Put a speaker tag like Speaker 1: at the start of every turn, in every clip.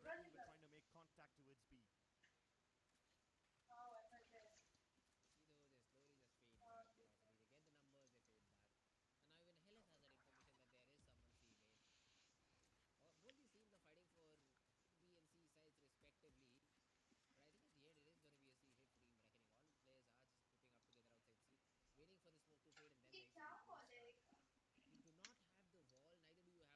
Speaker 1: Reckoning were trying to make contact towards B.
Speaker 2: See though, they slowly just fade back. Velocity, they get the numbers, they fade back. And now even Hellas has that information that there is someone C main. Both these teams are fighting for B and C sides respectively.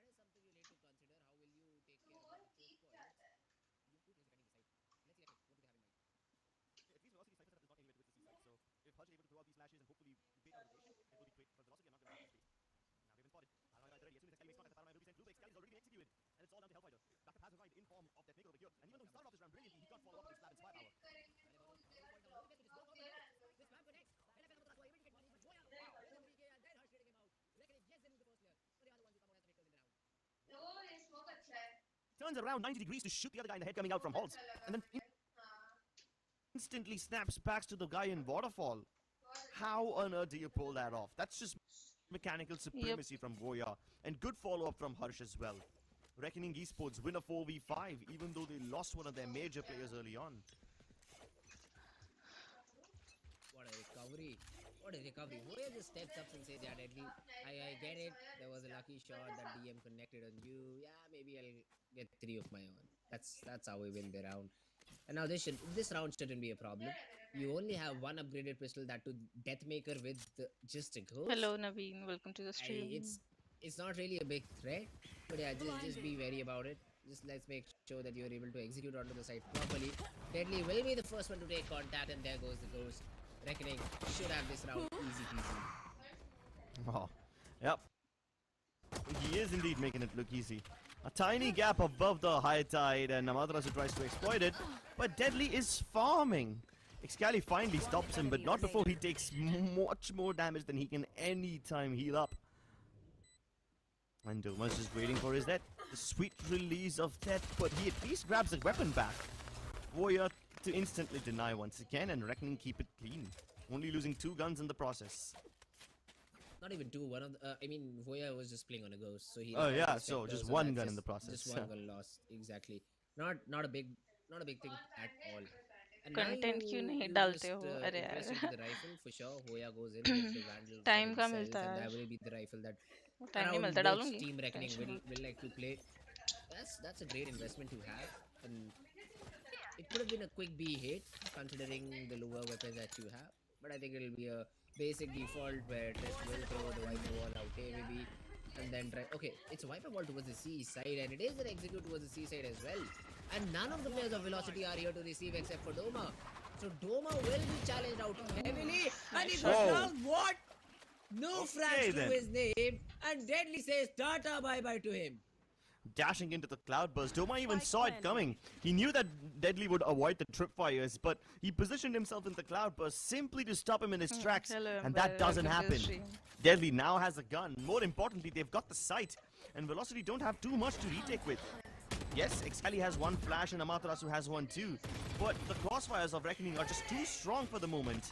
Speaker 2: But I think at the end it is going to be a C hit for Team Reckoning. All players are just grouping up together outside C, waiting for the smoke to fade and then the execute will start. You do not have the wall, neither do you have the Viper wall to invest. So that is something you need to consider. How will you take care about the choke points? You two players defending the side. Let's see what do they have in mind.
Speaker 1: Yeah, at least Velocity side is not anywhere towards the C side. So if Hutch is able to throw out these flashes and hopefully bait out a rotation, it will be great. But Velocity are not going to have the space. Now they've been spotted. Paranoia is ready. As soon as Excalibur makes contact, the Paranoia will be sent through, but Excalibur is already been executed. And it's all down to Hellfighter. Backup has arrived in form of that Maker over here. And even though he started off this round brilliantly, he can't follow up with his slap and firepower.
Speaker 2: And about to power point down low, just smoke over the low. This spam connects. LFN Amatras were able to get one movement. Voya with the PK and then Harsh hitting him out. Reckoning, yes, they lose the first player. But the other ones will come out as the victors in the round.
Speaker 1: Turns around 90 degrees to shoot the other guy in the head coming out from Halls. And then instantly snaps back to the guy in Waterfall. How on earth do you pull that off? That's just mechanical supremacy from Voya. And good follow-up from Harsh as well. Reckoning Esports win a 4v5 even though they lost one of their major players early on.
Speaker 2: What a recovery. What a recovery. Voya just steps up and says, yeah, Deadly, I get it. There was a lucky shot that DM connected on you. Yeah, maybe I'll get 3 of my own. That's how we win the round. And now this round shouldn't be a problem. You only have one upgraded pistol, that to Deathmaker with just a ghost.
Speaker 3: Hello Naveen, welcome to the stream.
Speaker 2: It's not really a big threat, but yeah, just be wary about it. Just let's make sure that you're able to execute onto the side properly. Deadly will be the first one to take contact, and there goes the ghost. Reckoning should have this round easy peasy.
Speaker 1: Oh, yep. He is indeed making it look easy. A tiny gap above the high tide, and Amaterasu tries to exploit it, but Deadly is farming. Excali finally stops him, but not before he takes much more damage than he can anytime heal up. And Doma's just waiting for his death. The sweet release of death, but he at least grabs the weapon back. Warrior to instantly deny once again, and Reckoning keep it clean. Only losing 2 guns in the process.
Speaker 2: Not even 2. One of the, I mean, Voya was just playing on a ghost, so he.
Speaker 1: Oh yeah, so just 1 gun in the process.
Speaker 2: Just 1 gun lost, exactly. Not a big thing at all. And
Speaker 3: content क्यों नहीं डालते हो अरे
Speaker 2: यार the rifle for sure. Hoya goes in with the vandal
Speaker 3: time का मिलता है
Speaker 2: that will be the rifle that
Speaker 3: time नहीं मिलता डालूंगी
Speaker 2: Team Reckoning will like to play. That's a great investment to have, and it could have been a quick B hit considering the lower weapons that you have, but I think it'll be a basic default where Trist will throw the Viper wall out maybe, and then try. Okay, it's a Viper wall towards the C side, and it is an execute towards the C side as well. And none of the players of Velocity are here to receive except for Doma. So Doma will be challenged out heavily, and he goes down. What? No frags to his name, and Deadly says Tata bye bye to him.
Speaker 1: Dashing into the cloudburst. Doma even saw it coming. He knew that Deadly would avoid the tripfires, but he positioned himself in the cloudburst simply to stop him in his tracks, and that doesn't happen. Deadly now has a gun. More importantly, they've got the sight, and Velocity don't have too much to retake with. Yes, Excali has 1 flash and Amaterasu has 1 too, but the crossfires of Reckoning are just too strong for the moment.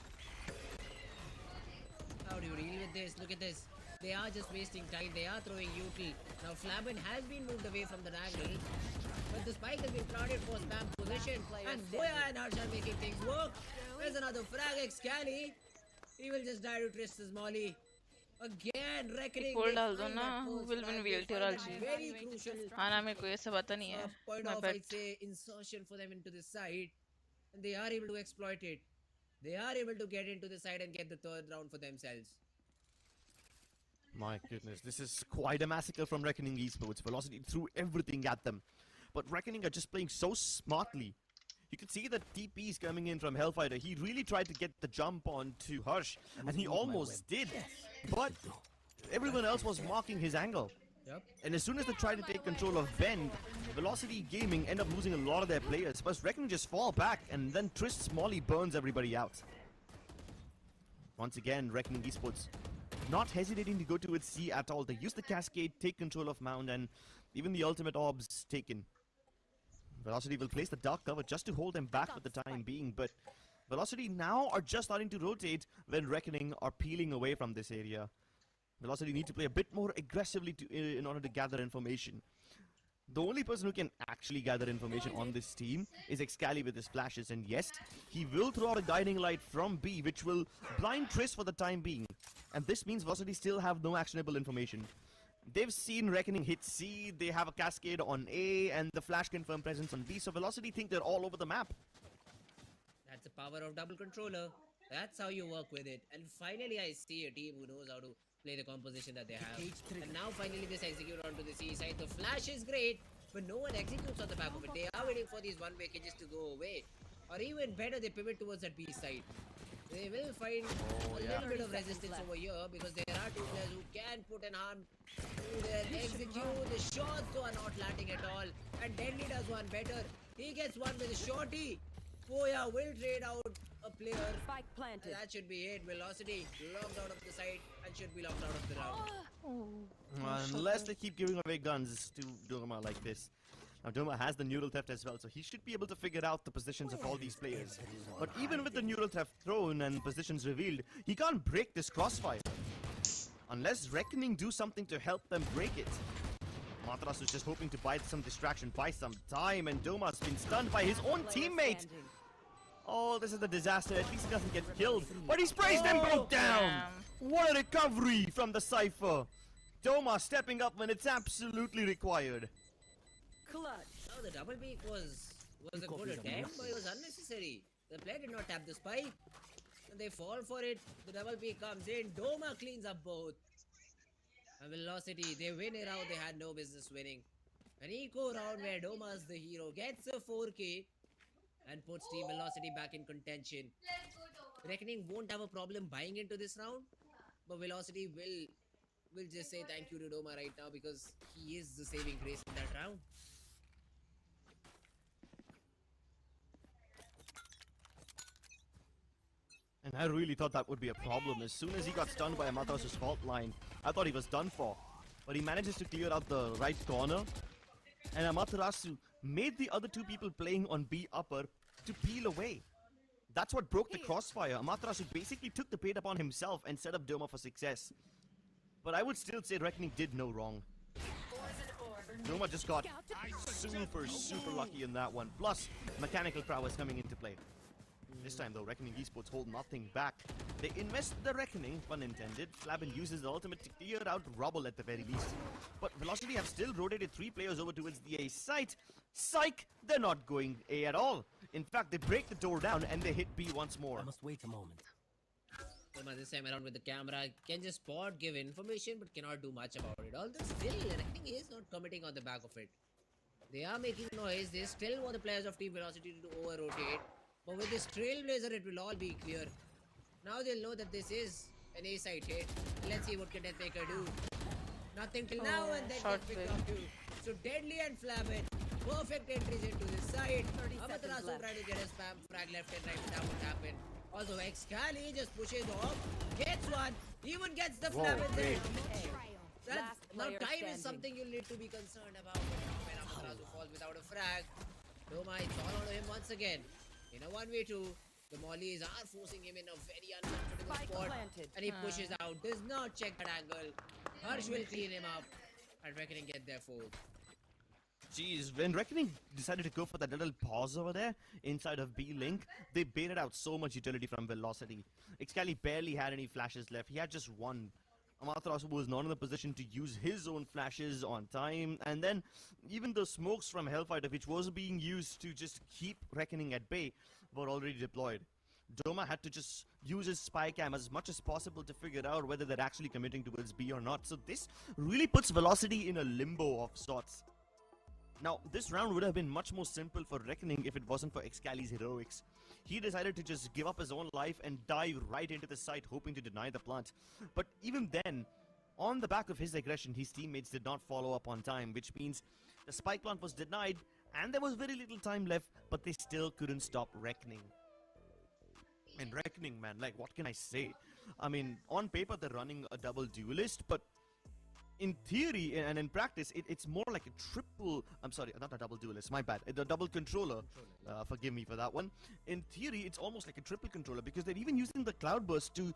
Speaker 2: How do you deal with this? Look at this. They are just wasting time. They are throwing util. Now Flabin has been moved away from the angle, but the spike has been planted for spam position, and Voya and Harsh are making things work. There's another frag. Excali. He will just die to Trist's Molly. Again, Reckoning.
Speaker 3: Cool डाल दो ना. Who will win VLT और RGE?
Speaker 2: Very crucial.
Speaker 3: हाँ ना मेरे को ये सब आता नहीं है.
Speaker 2: Point of I'd say insertion for them into the side, and they are able to exploit it. They are able to get into the side and get the 3rd round for themselves.
Speaker 1: My goodness, this is quite a massacre from Reckoning Esports. Velocity threw everything at them, but Reckoning are just playing so smartly. You can see the TPs coming in from Hellfighter. He really tried to get the jump on to Harsh, and he almost did, but everyone else was marking his angle.
Speaker 2: Yep.
Speaker 1: And as soon as they try to take control of Bend, Velocity Gaming end up losing a lot of their players. But Reckoning just fall back, and then Trist's Molly burns everybody out. Once again, Reckoning Esports not hesitating to go to its C at all. They use the Cascade, take control of Mound, and even the ultimate orbs taken. Velocity will place the dark cover just to hold them back for the time being, but Velocity now are just starting to rotate when Reckoning are peeling away from this area. Velocity need to play a bit more aggressively in order to gather information. The only person who can actually gather information on this team is Excali with his flashes, and yes, he will throw out a guiding light from B, which will blind Triss for the time being. And this means Velocity still have no actionable information. They've seen Reckoning hit C, they have a cascade on A, and the flash confirmed presence on B, so Velocity think they're all over the map.
Speaker 2: That's the power of double controller. That's how you work with it. And finally, I see a team who knows how to play the composition that they have. And now finally this execute onto the C side. The flash is great, but no one executes on the back of it. They are waiting for these one-way cages to go away. Or even better, they pivot towards that B side. They will find a little bit of resistance over here because there are two players who can put an harm to their execute. The shots though are not landing at all. And Deadly does one better. He gets one with a shorty. Poya will trade out a player.
Speaker 4: Spike planted.
Speaker 2: That should be it. Velocity locked out of the side and should be locked out of the round.
Speaker 1: Unless they keep giving away guns to Doma like this. Now Doma has the neural theft as well, so he should be able to figure out the positions of all these players. But even with the neural theft thrown and positions revealed, he can't break this crossfire. Unless Reckoning do something to help them break it. Matras is just hoping to buy some distraction, buy some time, and Doma's been stunned by his own teammate. Oh, this is a disaster. At least he doesn't get killed. But he sprays them both down. What a recovery from the Cypher. Doma stepping up when it's absolutely required.
Speaker 4: Clutch.
Speaker 2: Oh, the double peak was a good attempt, but it was unnecessary. The player did not tap the spike. And they fall for it. The double peak comes in. Doma cleans up both. And Velocity, they win a round they had no business winning. An eco round where Doma's the hero gets a 4K and puts Team Velocity back in contention. Reckoning won't have a problem buying into this round, but Velocity will just say thank you to Doma right now because he is the saving grace in that round.
Speaker 1: And I really thought that would be a problem. As soon as he got stunned by Amatras's fault line, I thought he was done for. But he manages to clear out the right corner. And Amaterasu made the other two people playing on B upper to peel away. That's what broke the crossfire. Amaterasu basically took the bait upon himself and set up Doma for success. But I would still say Reckoning did no wrong. Doma just got super lucky in that one. Plus, mechanical prowess coming into play. This time though, Reckoning Esports hold nothing back. They invest the Reckoning, pun intended. Flabin uses the ultimate to clear out rubble at the very least. But Velocity have still rotated 3 players over towards the A site. Psych! They're not going A at all. In fact, they break the door down and they hit B once more.
Speaker 5: I must wait a moment.
Speaker 2: Doma this time around with the camera can just spot, give information, but cannot do much about it. Although still, Reckoning is not committing on the back of it. They are making noise. They still want the players of Team Velocity to over-rotate. But with this Trailblazer, it will all be clear. Now they'll know that this is an A-side hit. Let's see what can Deathmaker do. Nothing till now, and then get picked up too. So Deadly and Flabin, perfect entries into this side. Amaterasu trying to get a spam frag left and right, that won't happen. Also, Excali just pushes off, gets one, even gets the Flabin there. Now time is something you'll need to be concerned about when Amaterasu falls without a frag. Doma, it's all on him once again. In a 1v2, the Mollies are forcing him in a very uncomfortable spot. And he pushes out, does not check that angle. Harsh will clean him up. And Reckoning get their fourth.
Speaker 1: Jeez, when Reckoning decided to go for that little pause over there, inside of B-Link, they baited out so much utility from Velocity. Excali barely had any flashes left, he had just one. Amaterasu was not in the position to use his own flashes on time, and then even the smokes from Hellfighter, which was being used to just keep Reckoning at bay, were already deployed. Doma had to just use his spy cam as much as possible to figure out whether they're actually committing towards B or not. So this really puts Velocity in a limbo of sorts. Now, this round would have been much more simple for Reckoning if it wasn't for Excali's heroics. He decided to just give up his own life and dive right into the site, hoping to deny the plant. But even then, on the back of his aggression, his teammates did not follow up on time, which means the spike plant was denied, and there was very little time left, but they still couldn't stop Reckoning. And Reckoning, man, like, what can I say? I mean, on paper, they're running a double duelist, but in theory and in practice, it's more like a triple... I'm sorry, not a double duelist, my bad. The double controller. Forgive me for that one. In theory, it's almost like a triple controller because they're even using the Cloudburst to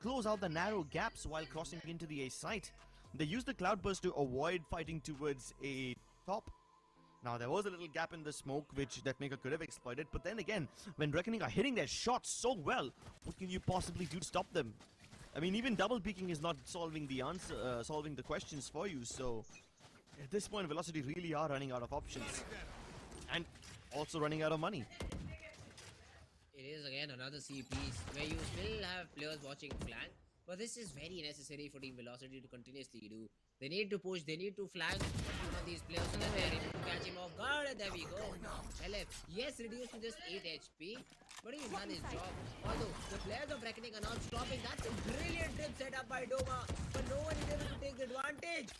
Speaker 1: close out the narrow gaps while crossing into the A site. They use the Cloudburst to avoid fighting towards a top Now, there was a little gap in the smoke which Deathmaker could have exploited, but then again, when Reckoning are hitting their shots so well, what can you possibly do to stop them? I mean, even double peeking is not solving the answer, solving the questions for you, so at this point, Velocity really are running out of options. And also running out of money.
Speaker 2: It is again another C piece where you still have players watching flank, but this is very necessary for Team Velocity to continuously do. They need to push, they need to flank one of these players so that they are able to catch him off guard, and there we go. LF, yes, reduced to just 8 HP, but he's done his job. Although the players of Reckoning are not stopping, that's a brilliant trip set up by Doma, but no one is able to take the advantage.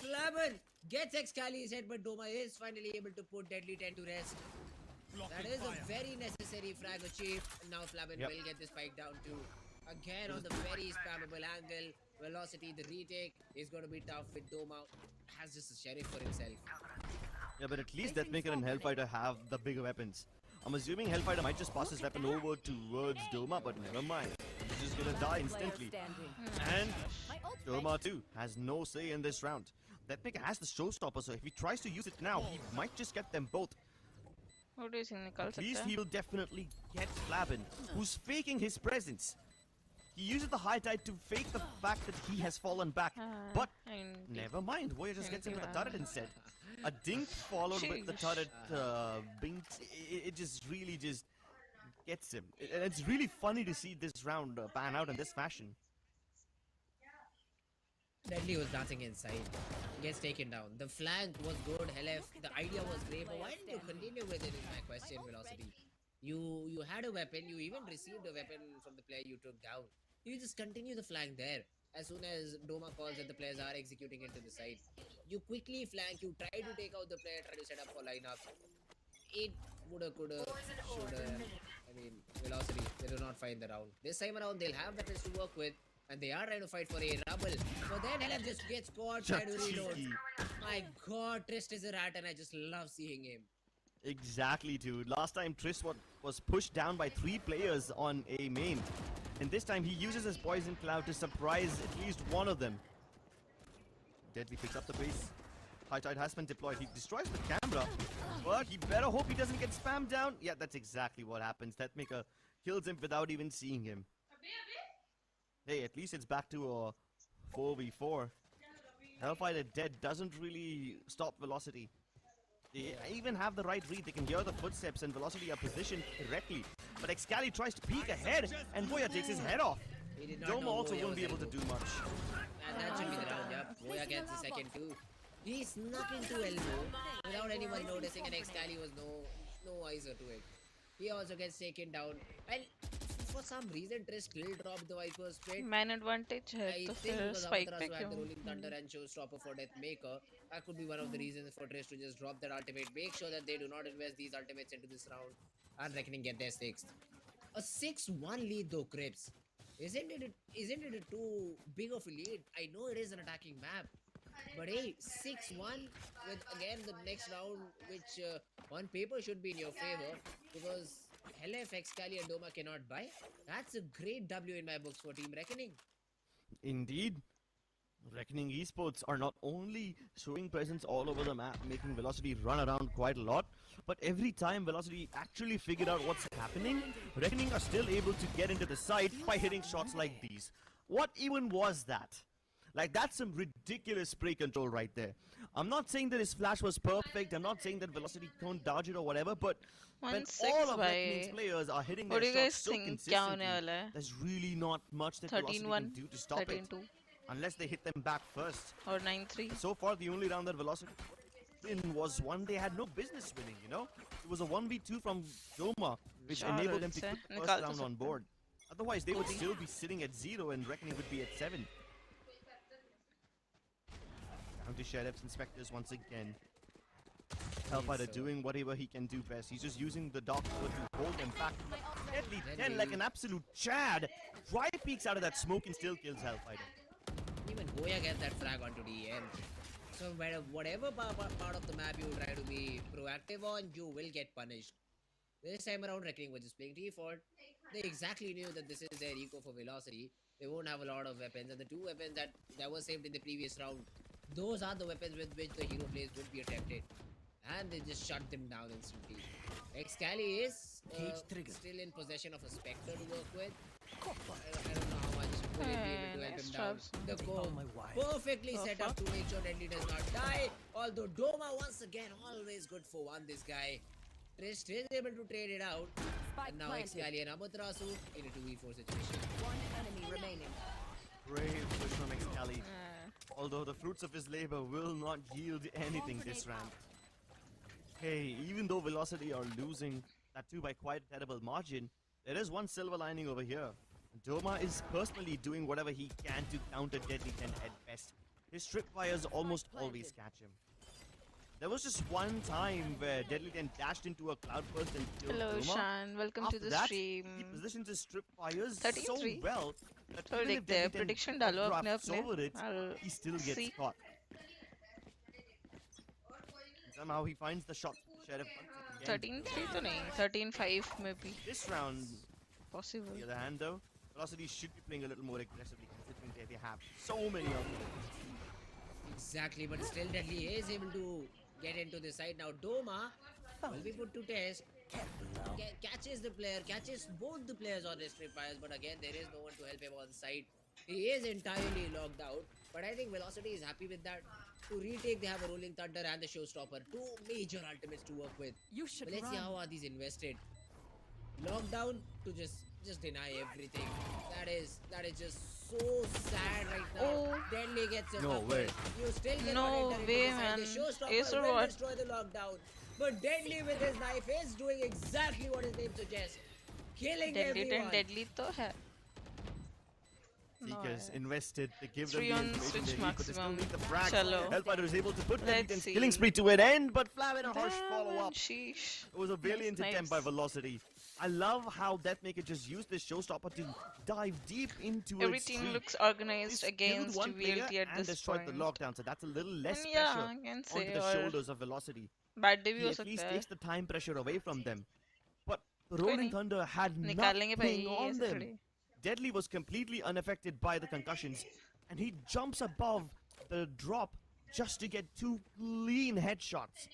Speaker 2: Flamen gets Excali's head, but Doma is finally able to put Deadly 10 to rest. That is a very necessary frag achieved. Now Flamen will get this spike down too. Again on the very spammable angle. Velocity, the retake is going to be tough with Doma. Has just a sheriff for himself.
Speaker 1: Yeah, but at least Deathmaker and Hellfighter have the bigger weapons. I'm assuming Hellfighter might just pass his weapon over towards Doma, but never mind. He's just gonna die instantly. And Doma too has no say in this round. Deathmaker has the showstopper, so if he tries to use it now, he might just get them both.
Speaker 3: What do you think, निकाल
Speaker 1: At
Speaker 3: सकता
Speaker 1: least
Speaker 3: है?
Speaker 1: he will definitely get Flaben, who's faking his presence. He uses the high tide to fake the fact that he has fallen back. But never mind, Voya just gets him with a turret instead. A dink followed with the turret bink. It just really just gets him. And it's really funny to see this round pan out in this fashion.
Speaker 2: Deadly was dancing inside. Gets taken down. The flank was good, LF. The idea was great, but why didn't you continue with it is my question, Velocity. You had a weapon, you even received a weapon from the player you took down. You just continue the flank there. As soon as Doma calls that the players are executing into the side, you quickly flank, you try to take out the player, try to set up for lineup. It woulda, coulda, shoulda. I mean, Velocity, they do not find the round. This time around, they'll have weapons to work with, and they are trying to fight for a rubble. But then LF just gets caught, trying to reload. My god, Trist is a rat, and I just love seeing him.
Speaker 1: Exactly, dude. Last time Triss was pushed down by 3 players on a main. And this time he uses his Poison Cloud to surprise at least one of them. Deadly picks up the pace. High Tide has been deployed. He destroys the camera. But he better hope he doesn't get spammed down. Yeah, that's exactly what happens. Deathmaker kills him without even seeing him. Hey, at least it's back to a 4v4. Hellfighter dead doesn't really stop Velocity. They even have the right read. They can hear the footsteps and Velocity are positioned correctly. But Excali tries to peek ahead and Voya takes his head off. Doma also won't be able to do much.
Speaker 2: And that should be the round, yep. Voya gets the second too. He snuck into elbow without anyone noticing, and Excali was no wiser to it. He also gets taken down. And for some reason, Triss still dropped the Viper's Spit.
Speaker 3: Man advantage है
Speaker 2: I
Speaker 3: तो
Speaker 2: think
Speaker 3: फिर
Speaker 2: because
Speaker 3: spike
Speaker 2: Amaterasu
Speaker 3: पे
Speaker 2: had the
Speaker 3: क्यों?
Speaker 2: Rolling Thunder and Showstopper for Deathmaker. That could be one of the reasons for Triss to just drop that ultimate. Make sure that they do not invest these ultimates into this round. And Reckoning get their 6th. A 6-1 lead though, Crips. Isn't it a too big of a lead? I know it is an attacking map. But hey, 6-1 with again the next round, which on paper should be in your favor because LF, Excali and Doma cannot buy. That's a great W in my books for Team Reckoning.
Speaker 1: Indeed. Reckoning Esports are not only showing presence all over the map, making Velocity run around quite a lot, but every time Velocity actually figured out what's happening, Reckoning are still able to get into the side by hitting shots like these. What even was that? Like, that's some ridiculous spray control right there. I'm not saying that his flash was perfect, I'm not saying that Velocity can't dodge it or whatever, but when
Speaker 3: 1-6
Speaker 1: all of
Speaker 3: by-
Speaker 1: Reckoning's players are hitting
Speaker 3: What
Speaker 1: their
Speaker 3: do you guys
Speaker 1: shots so
Speaker 3: think? क्या
Speaker 1: consistently,
Speaker 3: होने वाला है?
Speaker 1: there's really not much that Velocity can
Speaker 3: 13-1,
Speaker 1: do to stop it.
Speaker 3: 13-2
Speaker 1: Unless they hit them back first.
Speaker 3: or 9-3.
Speaker 1: So far, the only round that Velocity win was one they had no business winning, you know? It was a 1v2 from Doma, which enabled them to
Speaker 3: Charlotte
Speaker 1: put the
Speaker 3: से
Speaker 1: first
Speaker 3: निकाल तो
Speaker 1: round on
Speaker 3: सकते हैं।
Speaker 1: board. Otherwise, they would still be sitting at 0 and Reckoning would be at 7. Down to Sheriff's Inspectors once again. Hellfighter doing whatever he can do best. He's just using the Dark Sword to hold them back. Deadly 10 like an absolute Chad. Dry peeks out of that smoke and still kills Hellfighter.
Speaker 2: Even Goya gets that frag onto the end. So whatever part of the map you try to be proactive on, you will get punished. This time around, Reckoning was just playing default. They exactly knew that this is their eco for Velocity. They won't have a lot of weapons, and the 2 weapons that were saved in the previous round, those are the weapons with which the hero plays would be attempted. and they just shut them down instantly. Excali is still in possession of a Spectre to work with. I don't know how much will it be able to help
Speaker 3: Nice
Speaker 2: him down.
Speaker 3: traps.
Speaker 2: The comb perfectly set up to make sure Deadly does not die. Although Doma once again always good for one. This guy Trist is able to trade it out.
Speaker 4: Spike
Speaker 2: And now
Speaker 4: planted.
Speaker 2: Excali and Amaterasu in a 2v4 situation.
Speaker 4: One enemy remaining.
Speaker 1: Brave push from Excali. Although the fruits of his labor will not yield anything this round. Hey, even though Velocity are losing, that too by quite a terrible margin, there is one silver lining over here. Doma is personally doing whatever he can to counter Deadly 10 at best. His trip fires almost always catch him. There was just one time where Deadly 10 dashed into a cloudburst and killed
Speaker 3: Hello,
Speaker 1: Doma.
Speaker 3: Shan. Welcome
Speaker 1: After
Speaker 3: to the
Speaker 1: that,
Speaker 3: stream.
Speaker 1: he positions his trip fires so
Speaker 3: 33?
Speaker 1: well that
Speaker 3: थोड़ा
Speaker 1: even if
Speaker 3: देखते हैं,
Speaker 1: Deadly 10
Speaker 3: prediction डालो अपने
Speaker 1: drafts
Speaker 3: अपने.
Speaker 1: over it,
Speaker 3: I'll
Speaker 1: he still gets
Speaker 3: see.
Speaker 1: caught. Somehow he finds the shot. Sheriff once again.
Speaker 3: 13-3 तो नहीं, 13-5 maybe
Speaker 1: This round,
Speaker 3: possible.
Speaker 1: on the other hand though, Velocity should be playing a little more aggressively considering they have so many ultimates.
Speaker 2: Exactly, but still Deadly is able to get into the side. Now Doma will be put to test. Catches the player, catches both the players on his trip fires, but again there is no one to help him on site. He is entirely locked out, but I think Velocity is happy with that. To retake, they have a Rolling Thunder and the Showstopper. Two major ultimates to work with.
Speaker 4: You should
Speaker 2: But let's see
Speaker 4: run.
Speaker 2: how are these invested. Lockdown to just deny everything. That is just so sad right now.
Speaker 3: Oh.
Speaker 2: Deadly gets a
Speaker 1: No
Speaker 2: couple.
Speaker 1: way.
Speaker 2: You still get
Speaker 3: No
Speaker 2: one enter into
Speaker 3: way,
Speaker 2: the side.
Speaker 3: man.
Speaker 2: The Showstopper
Speaker 3: Ace or
Speaker 2: will
Speaker 3: what?
Speaker 2: destroy the lockdown. But Deadly with his knife is doing exactly what his name suggests. Killing
Speaker 3: Deadly
Speaker 2: everyone.
Speaker 3: 10 deadly तो है. No,
Speaker 1: Seekers
Speaker 3: yeah.
Speaker 1: invested, they give them
Speaker 3: 3
Speaker 1: the
Speaker 3: on
Speaker 1: information
Speaker 3: switch
Speaker 1: they need, but they still
Speaker 3: maximum.
Speaker 1: need the frag.
Speaker 3: Chalo.
Speaker 1: Hellfighter is able to put
Speaker 3: Let's
Speaker 1: Deadly 10's
Speaker 3: see.
Speaker 1: killing spree to an end, but Flav in a harsh
Speaker 3: Damn,
Speaker 1: follow-up.
Speaker 3: sheesh.
Speaker 1: It was a valiant
Speaker 3: Nice.
Speaker 1: attempt by Velocity. I love how Deathmaker just used this Showstopper to dive deep into
Speaker 3: Every
Speaker 1: its
Speaker 3: team
Speaker 1: streak.
Speaker 3: looks organized
Speaker 1: This killed
Speaker 3: against
Speaker 1: one player
Speaker 3: VLT at
Speaker 1: and
Speaker 3: this
Speaker 1: destroyed
Speaker 3: point.
Speaker 1: the lockdown, so that's a little less
Speaker 3: And yeah,
Speaker 1: pressure
Speaker 3: I can
Speaker 1: onto
Speaker 3: say
Speaker 1: the
Speaker 3: और
Speaker 1: shoulders of Velocity.
Speaker 3: bad day भी
Speaker 1: He
Speaker 3: हो
Speaker 1: at
Speaker 3: सकता
Speaker 1: least
Speaker 3: है.
Speaker 1: takes the time pressure away from them. But the
Speaker 3: कोई
Speaker 1: Rolling
Speaker 3: नहीं.
Speaker 1: Thunder had
Speaker 3: निकालेंगे भाई
Speaker 1: nothing on
Speaker 3: ऐसे
Speaker 1: them.
Speaker 3: थोड़ी.
Speaker 1: Deadly was completely unaffected by the concussions, and he jumps above the drop just to get two clean headshots.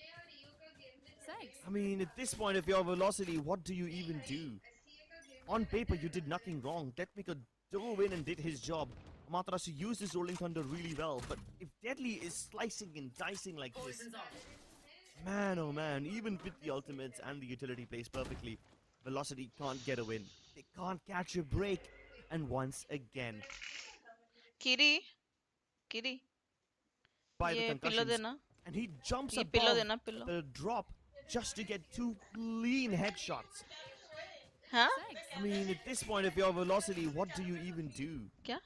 Speaker 4: Thanks.
Speaker 1: I mean, at this point, if you're Velocity, what do you even do? On paper, you did nothing wrong. Deathmaker dove in and did his job. Amaterasu used his Rolling Thunder really well, but if Deadly is slicing and dicing like this, man oh man, even with the ultimates and the utility plays perfectly, Velocity can't get a win. They can't catch a break. And once again,
Speaker 3: Kiri, Kiri,
Speaker 1: by the
Speaker 3: ये pillow
Speaker 1: concussions,
Speaker 3: देना.
Speaker 1: and he jumps
Speaker 3: ये pillow
Speaker 1: above
Speaker 3: देना pillow.
Speaker 1: the drop just to get two clean headshots.
Speaker 3: हाँ?
Speaker 4: Thanks.
Speaker 1: I mean, at this point, if you're Velocity, what do you even do?
Speaker 3: क्या?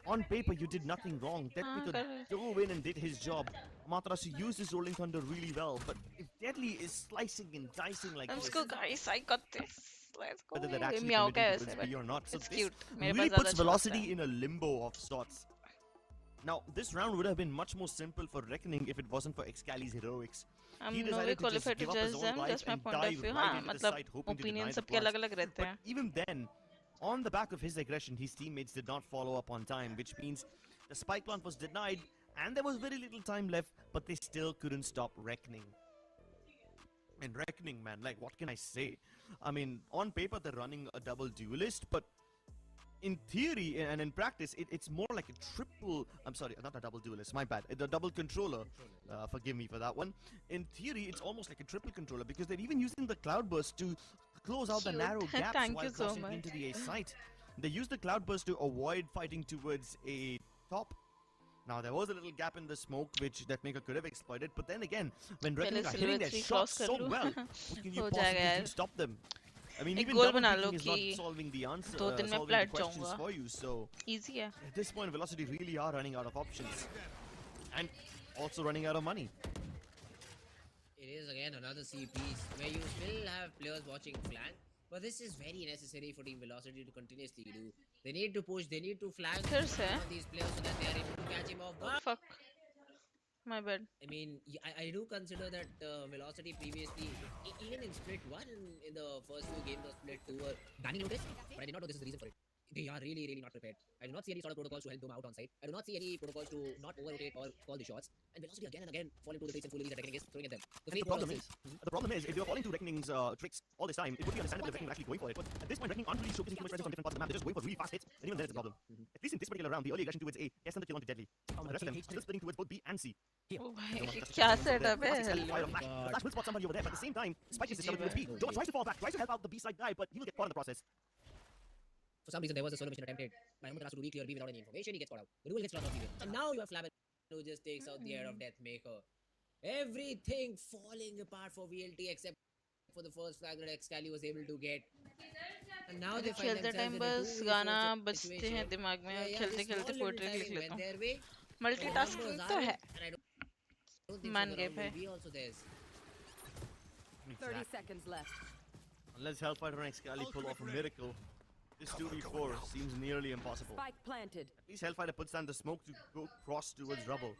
Speaker 1: On paper, you did nothing wrong. Deathmaker
Speaker 3: correct.
Speaker 1: dove in and did his job. Amaterasu used his Rolling Thunder really well, but if Deadly is slicing and dicing like
Speaker 3: Let's
Speaker 1: this,
Speaker 3: go guys, I got this. Let's go.
Speaker 1: whether that
Speaker 3: ये
Speaker 1: actually
Speaker 3: म्याओ
Speaker 1: committing
Speaker 3: का है
Speaker 1: towards
Speaker 3: वैसे,
Speaker 1: B or
Speaker 3: but
Speaker 1: not, so
Speaker 3: it's
Speaker 1: this
Speaker 3: cute. मेरे
Speaker 1: really
Speaker 3: पास
Speaker 1: puts
Speaker 3: ज़्यादा
Speaker 1: Velocity
Speaker 3: छोटा है.
Speaker 1: in a limbo of sorts. Now, this round would have been much more simple for Reckoning if it wasn't for Excali's heroics.
Speaker 3: I'm
Speaker 1: He
Speaker 3: no way
Speaker 1: decided to just
Speaker 3: qualified to
Speaker 1: give up his
Speaker 3: judge
Speaker 1: own
Speaker 3: them.
Speaker 1: life
Speaker 3: That's my
Speaker 1: and
Speaker 3: point of
Speaker 1: dive
Speaker 3: view.
Speaker 1: right
Speaker 3: हाँ,
Speaker 1: into the
Speaker 3: मतलब
Speaker 1: site, hoping to deny
Speaker 3: opinions
Speaker 1: the
Speaker 3: सबके
Speaker 1: plots.
Speaker 3: अलग-अलग रहते
Speaker 1: But
Speaker 3: हैं.
Speaker 1: even then, on the back of his aggression, his teammates did not follow up on time, which means the spike plant was denied, and there was very little time left, but they still couldn't stop Reckoning. And Reckoning, man, like, what can I say? I mean, on paper, they're running a double duelist, but in theory and in practice, it's more like a triple. I'm sorry, not a double duelist. My bad. The double controller. Forgive me for that one. In theory, it's almost like a triple controller because they're even using the cloudburst to close out the
Speaker 3: Cute.
Speaker 1: narrow gaps
Speaker 3: Thank
Speaker 1: while
Speaker 3: you so
Speaker 1: crossing
Speaker 3: much.
Speaker 1: into the A site. They use the cloudburst to avoid fighting towards a top. Now there was a little gap in the smoke which Deathmaker could have exploited, but then again, when Reckoning are hitting their
Speaker 3: Silver 3
Speaker 1: shots
Speaker 3: cross
Speaker 1: so
Speaker 3: कर लूँ.
Speaker 1: well, what can you
Speaker 3: हो
Speaker 1: possibly
Speaker 3: जाएगा
Speaker 1: do
Speaker 3: यार.
Speaker 1: to stop them? I mean,
Speaker 3: एक
Speaker 1: even
Speaker 3: goal
Speaker 1: double
Speaker 3: बना
Speaker 1: picking
Speaker 3: low
Speaker 1: is not
Speaker 3: कि
Speaker 1: solving the answer,
Speaker 3: 2-3 में
Speaker 1: solving the
Speaker 3: flat
Speaker 1: questions
Speaker 3: जाऊंगा.
Speaker 1: for you. So
Speaker 3: Easy है.
Speaker 1: at this point, Velocity really are running out of options, and also running out of money.
Speaker 2: It is again another C piece where you still have players watching flank, but this is very necessary for Team Velocity to continuously do. They need to push, they need to flank
Speaker 3: फिर से?
Speaker 2: some of these players so that they are able to catch him off guard.
Speaker 3: Fuck. My bad.
Speaker 2: I mean, I do consider that Velocity previously, even in split 1 in the first few games of split 2 were banning notice, but I did not know this is the reason for it. they are really, really not prepared. I do not see any sort of protocols to help them out on site. I do not see any protocols to not over-rotate or call the shots. And Velocity again and again falling to the tricks and fooleries that Reckoning is throwing at them.
Speaker 1: And the problem is, if they were falling to Reckoning's tricks all this time, it would be understandable if Reckoning were actually going for it. But at this point, Reckoning aren't really showcasing too much presence on different parts of the map. They're just going for really fast hits, and even then it's a problem. At least in this particular round, the early aggression towards A gets them the kill onto Deadly. The rest of them still splitting towards both B and C.
Speaker 3: ओ भाई क्या setup है
Speaker 1: The Flash will spot somebody over there, but at the same time, Spike is discovered towards B. Doma tries to fall back, tries to help out the B side guy, but he will get caught in the process.
Speaker 2: For some reason, there was a solo mission attempted by Amaterasu to re-clear B without any information. He gets caught out. The duel gets lost off the And now you have Flamin who just takes out the head of Deathmaker. Everything falling apart for VLT except for the first flag that Excali was able to get. And now they find
Speaker 3: खेलते time
Speaker 2: themselves
Speaker 3: बस
Speaker 2: in a
Speaker 3: गाना
Speaker 2: 2v4
Speaker 3: बजते
Speaker 2: situation.
Speaker 3: हैं दिमाग में और
Speaker 2: Yeah,
Speaker 3: खेलते
Speaker 2: this
Speaker 3: खेलते
Speaker 2: small little
Speaker 3: पोएट्री लिख
Speaker 2: timing
Speaker 3: लेता
Speaker 2: went
Speaker 3: हूँ
Speaker 2: their way.
Speaker 3: मल्टीटास्किंग तो है
Speaker 2: And I don't think
Speaker 3: Man
Speaker 2: so the
Speaker 3: gave
Speaker 2: round will
Speaker 3: hai.
Speaker 2: be also theirs.
Speaker 4: 30 seconds left.
Speaker 1: Unless Hellfighter and Excali pull off a miracle, this 2v4 seems nearly impossible.
Speaker 4: Spike planted.
Speaker 1: At least Hellfighter puts down the smoke to go cross towards rubble.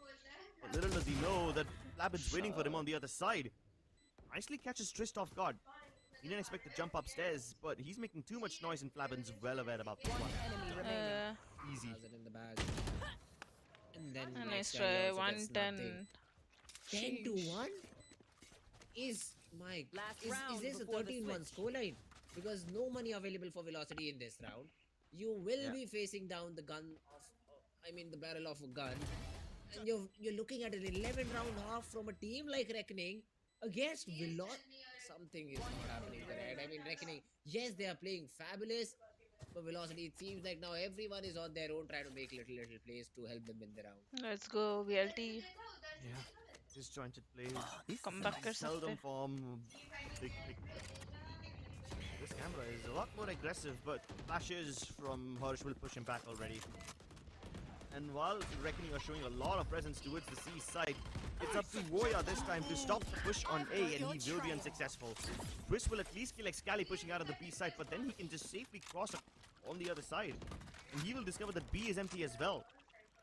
Speaker 1: But little does he know that Flabin's waiting for him on the other side. Nicely catches Trist off guard. He didn't expect to jump upstairs, but he's making too much noise and Flabin's well aware about this one.
Speaker 4: Enemy remaining.
Speaker 1: Easy.
Speaker 2: Has it in the bag. And then
Speaker 3: nice
Speaker 2: Excali
Speaker 3: try
Speaker 2: also gets nothing.
Speaker 3: 110
Speaker 2: 10 to 1 is my
Speaker 4: Last
Speaker 2: is
Speaker 4: round
Speaker 2: this a
Speaker 4: before the
Speaker 2: 13-1 scoreline? Because no money available for Velocity in this round. You will be facing down the gun of the barrel of a gun, and you're looking at an 11-round half from a team like Reckoning against Velocity. Something is not happening correct. Reckoning, yes, they are playing fabulous, but Velocity, it seems like now everyone is on their own trying to make little plays to help them win the round.
Speaker 3: let's go VLT
Speaker 1: Yeah. Disjointed plays.
Speaker 3: Come back कर सकते
Speaker 1: Seldom
Speaker 3: हैं
Speaker 1: form. Big. This camera is a lot more aggressive, but flashes from Hirsch will push him back already. And while Reckoning are showing a lot of presence towards the C side, it's up to Woya this time to stop the push on A, and he will be unsuccessful. Briss will at least kill Excali pushing out of the B side, but then he can just safely cross on the other side. And he will discover that B is empty as well.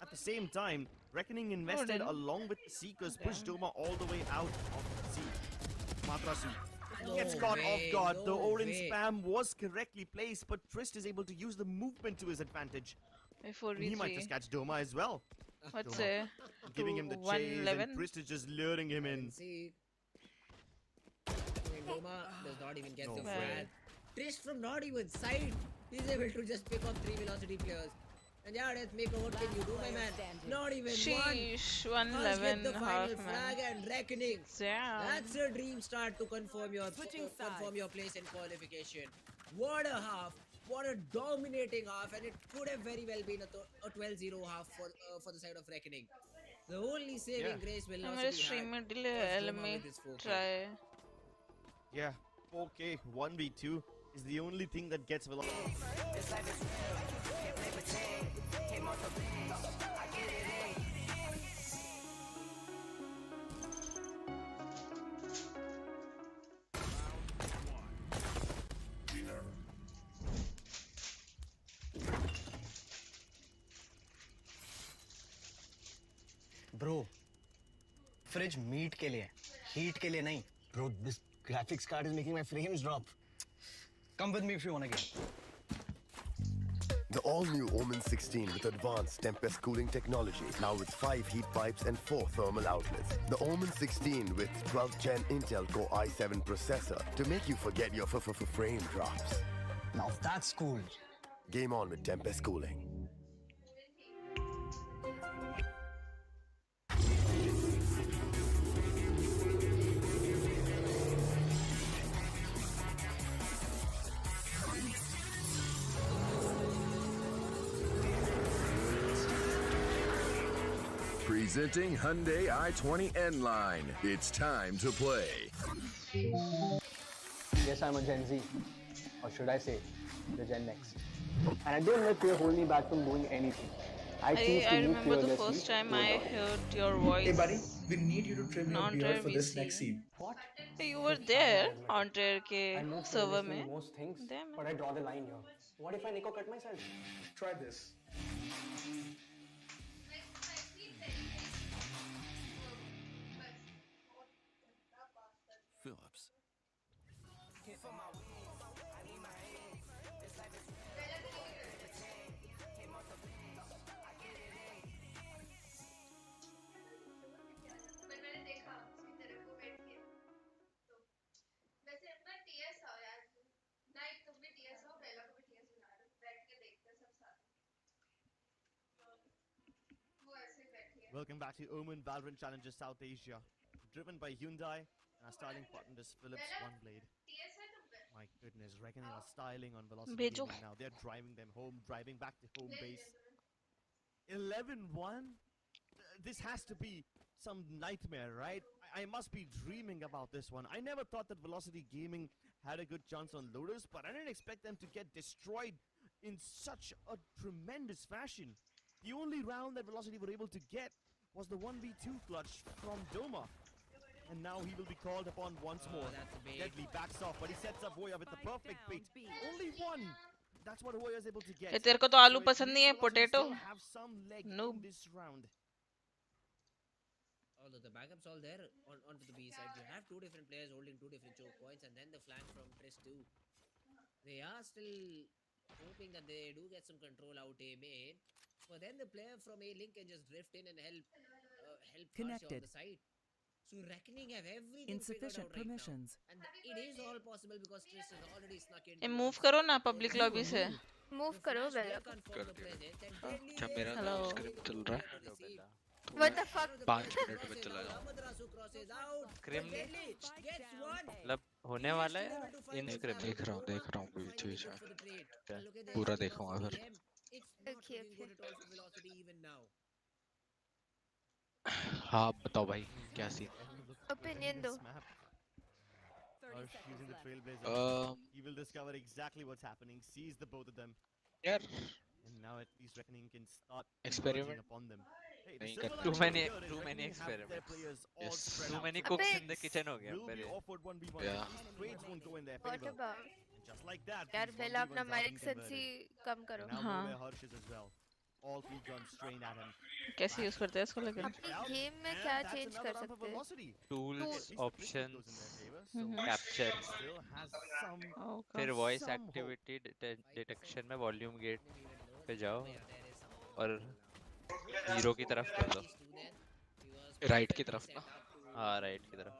Speaker 1: At the same time, Reckoning invested
Speaker 3: then.
Speaker 1: along with the Seekers push Doma all the way out of C. Matrasu gets
Speaker 2: No
Speaker 1: caught
Speaker 2: way,
Speaker 1: off guard. The
Speaker 2: no
Speaker 1: Orin
Speaker 2: way.
Speaker 1: spam was correctly placed, but Trist is able to use the movement to his advantage.
Speaker 3: before
Speaker 1: He might just
Speaker 3: V3
Speaker 1: catch Doma as well.
Speaker 3: what's
Speaker 1: Doma
Speaker 3: it
Speaker 1: giving him the chase,
Speaker 3: 111
Speaker 1: and Trist is just luring him in.
Speaker 2: See, Doma does not even get
Speaker 1: No
Speaker 2: the
Speaker 1: way.
Speaker 2: frag. Trist from not even side, he's able to just pick up 3 Velocity players. And yeah, Deathmaker, what can you do, my man? Not even one.
Speaker 3: sheesh
Speaker 2: Must get
Speaker 3: 111
Speaker 2: the final
Speaker 3: half
Speaker 2: flag
Speaker 3: man
Speaker 2: and Reckoning.
Speaker 3: damn
Speaker 2: That's a dream start to confirm your
Speaker 4: Switching
Speaker 2: place in qualification. What a half! What a dominating half, and it could have very well been a 12-0 half for the side of Reckoning. The only saving grace will
Speaker 3: मेरे
Speaker 2: not be
Speaker 3: stream में delay
Speaker 2: was
Speaker 3: है
Speaker 2: Doma
Speaker 3: let me
Speaker 2: with his 4K.
Speaker 3: try
Speaker 1: Yeah, 4K 1v2 is the only thing that gets velocity.
Speaker 5: Bro, fridge meat के लिए, heat के लिए नहीं. Bro, this graphics card is making my frames drop. Come with me if you wanna get.
Speaker 6: The all-new OMEN 16 with advanced Tempest cooling technology, now with 5 heat pipes and 4 thermal outlets. The OMEN 16 with 12th Gen Intel Core i7 processor to make you forget your frame drops.
Speaker 5: Now that's cool.
Speaker 6: Game on with Tempest cooling.
Speaker 7: Presenting Hyundai i20 N-Line. It's time to play.
Speaker 8: Yes, I'm a Gen Z, or should I say, the Gen Next. And I don't let fear hold me back from doing anything. I choose
Speaker 3: I
Speaker 8: to move
Speaker 3: remember the
Speaker 8: fearlessly
Speaker 3: first time
Speaker 8: to a
Speaker 3: I
Speaker 8: target.
Speaker 3: heard your voice
Speaker 9: Hey buddy, we need you to trim your
Speaker 3: Non-rare
Speaker 9: beard for this
Speaker 3: VC.
Speaker 9: next scene.
Speaker 8: What?
Speaker 3: you were there on Rare
Speaker 8: I
Speaker 3: के
Speaker 8: move
Speaker 3: server
Speaker 8: fearlessly in
Speaker 3: में
Speaker 8: most things,
Speaker 3: Damn it.
Speaker 8: but I draw the line here. What if I nickel cut myself?
Speaker 9: Try this.
Speaker 7: Phillips.
Speaker 1: Welcome back to OMEN Valorant Challenges South Asia. Driven by Hyundai and our styling partner is Philips One Blade. My goodness, Reckoning are styling on Velocity
Speaker 3: भेजो।
Speaker 1: Gaming now. They're driving them home, driving back to home base. 11-1? This has to be some nightmare, right? I must be dreaming about this one. I never thought that Velocity Gaming had a good chance on Lotus, but I didn't expect them to get destroyed in such a tremendous fashion. The only round that Velocity were able to get was the 1v2 clutch from Doma. And now he will be called upon once more. Deadly backs off, but he sets up Voya with the perfect bait. Only one! That's what Voya is able to get.
Speaker 3: ये तेरे को तो आलू पसंद नहीं है, potato?
Speaker 1: Have some leg
Speaker 3: Noob.
Speaker 1: in this round.
Speaker 2: Although the backup's all there onto the B side, you have two different players holding two different choke points, and then the flank from Trist too. They are still hoping that they do get some control out A main, but then the player from A link can just drift in and help Harsha on the side. So Reckoning have everything
Speaker 4: Insufficient
Speaker 2: figured out
Speaker 4: permissions.
Speaker 2: right now, and it is all possible because Trist has already snuck in.
Speaker 3: ये move करो ना public lobby से।
Speaker 10: Move करो बेला।
Speaker 11: क्या मेरा
Speaker 3: Hello.
Speaker 11: Script चल रहा है?
Speaker 10: What the fuck?
Speaker 11: 5 मिनट में चला जाऊँ।
Speaker 12: स्क्रिम मतलब होने वाला है इन स्क्रिम
Speaker 11: देख रहा हूँ बीच बीच में पूरा देखूंगा फिर।
Speaker 10: Okay,
Speaker 11: हाँ बताओ भाई क्या सीन?
Speaker 10: Opinion दो।
Speaker 1: Harsh using the trailblazer. He will discover exactly what's happening, sees the both of them.
Speaker 11: यार
Speaker 1: And now at least Reckoning can start
Speaker 11: Experiment.
Speaker 1: converging upon them. Hey, the
Speaker 11: नहीं
Speaker 1: silver
Speaker 11: करना।
Speaker 12: Too
Speaker 1: lining
Speaker 12: many-
Speaker 1: here is
Speaker 12: too
Speaker 1: Reckoning
Speaker 12: many
Speaker 1: have their
Speaker 12: experiments.
Speaker 1: players all
Speaker 11: Yes.
Speaker 1: spread
Speaker 12: too
Speaker 1: out.
Speaker 12: many
Speaker 1: So
Speaker 12: cooks
Speaker 10: अबे-
Speaker 12: in the kitchen हो गया
Speaker 1: will be
Speaker 12: मेरे।
Speaker 1: offered 1v1.
Speaker 11: Yeah.
Speaker 1: These trades won't go in their
Speaker 10: What
Speaker 1: favor.
Speaker 10: about?
Speaker 1: And just like that,
Speaker 10: यार
Speaker 1: these
Speaker 10: Bela
Speaker 1: 1v1s
Speaker 10: अपना
Speaker 1: are
Speaker 10: mic
Speaker 1: being
Speaker 10: सेंसी
Speaker 1: converted.
Speaker 10: कम करो।
Speaker 1: And now
Speaker 3: हाँ।
Speaker 1: Nowhere Harsh is as well. All three guns strained at him.
Speaker 3: कैसे use करते हैं इसको लेकिन?
Speaker 10: अपनी गेम में
Speaker 1: And
Speaker 10: क्या
Speaker 1: that's
Speaker 10: चेंज
Speaker 1: another
Speaker 10: कर
Speaker 1: round for
Speaker 10: सकते हैं?
Speaker 1: Velocity.
Speaker 12: Tools,
Speaker 1: At least the placement
Speaker 12: options,
Speaker 1: goes in their favor, so
Speaker 3: Mhm.
Speaker 12: capture,
Speaker 1: still has some
Speaker 3: Okay.
Speaker 12: फिर voice
Speaker 1: some hope.
Speaker 12: Activity detection में वॉल्यूम गेट पे जाओ और hero की तरफ कर दो।
Speaker 11: राइट की तरफ ना?
Speaker 12: हाँ राइट की तरफ।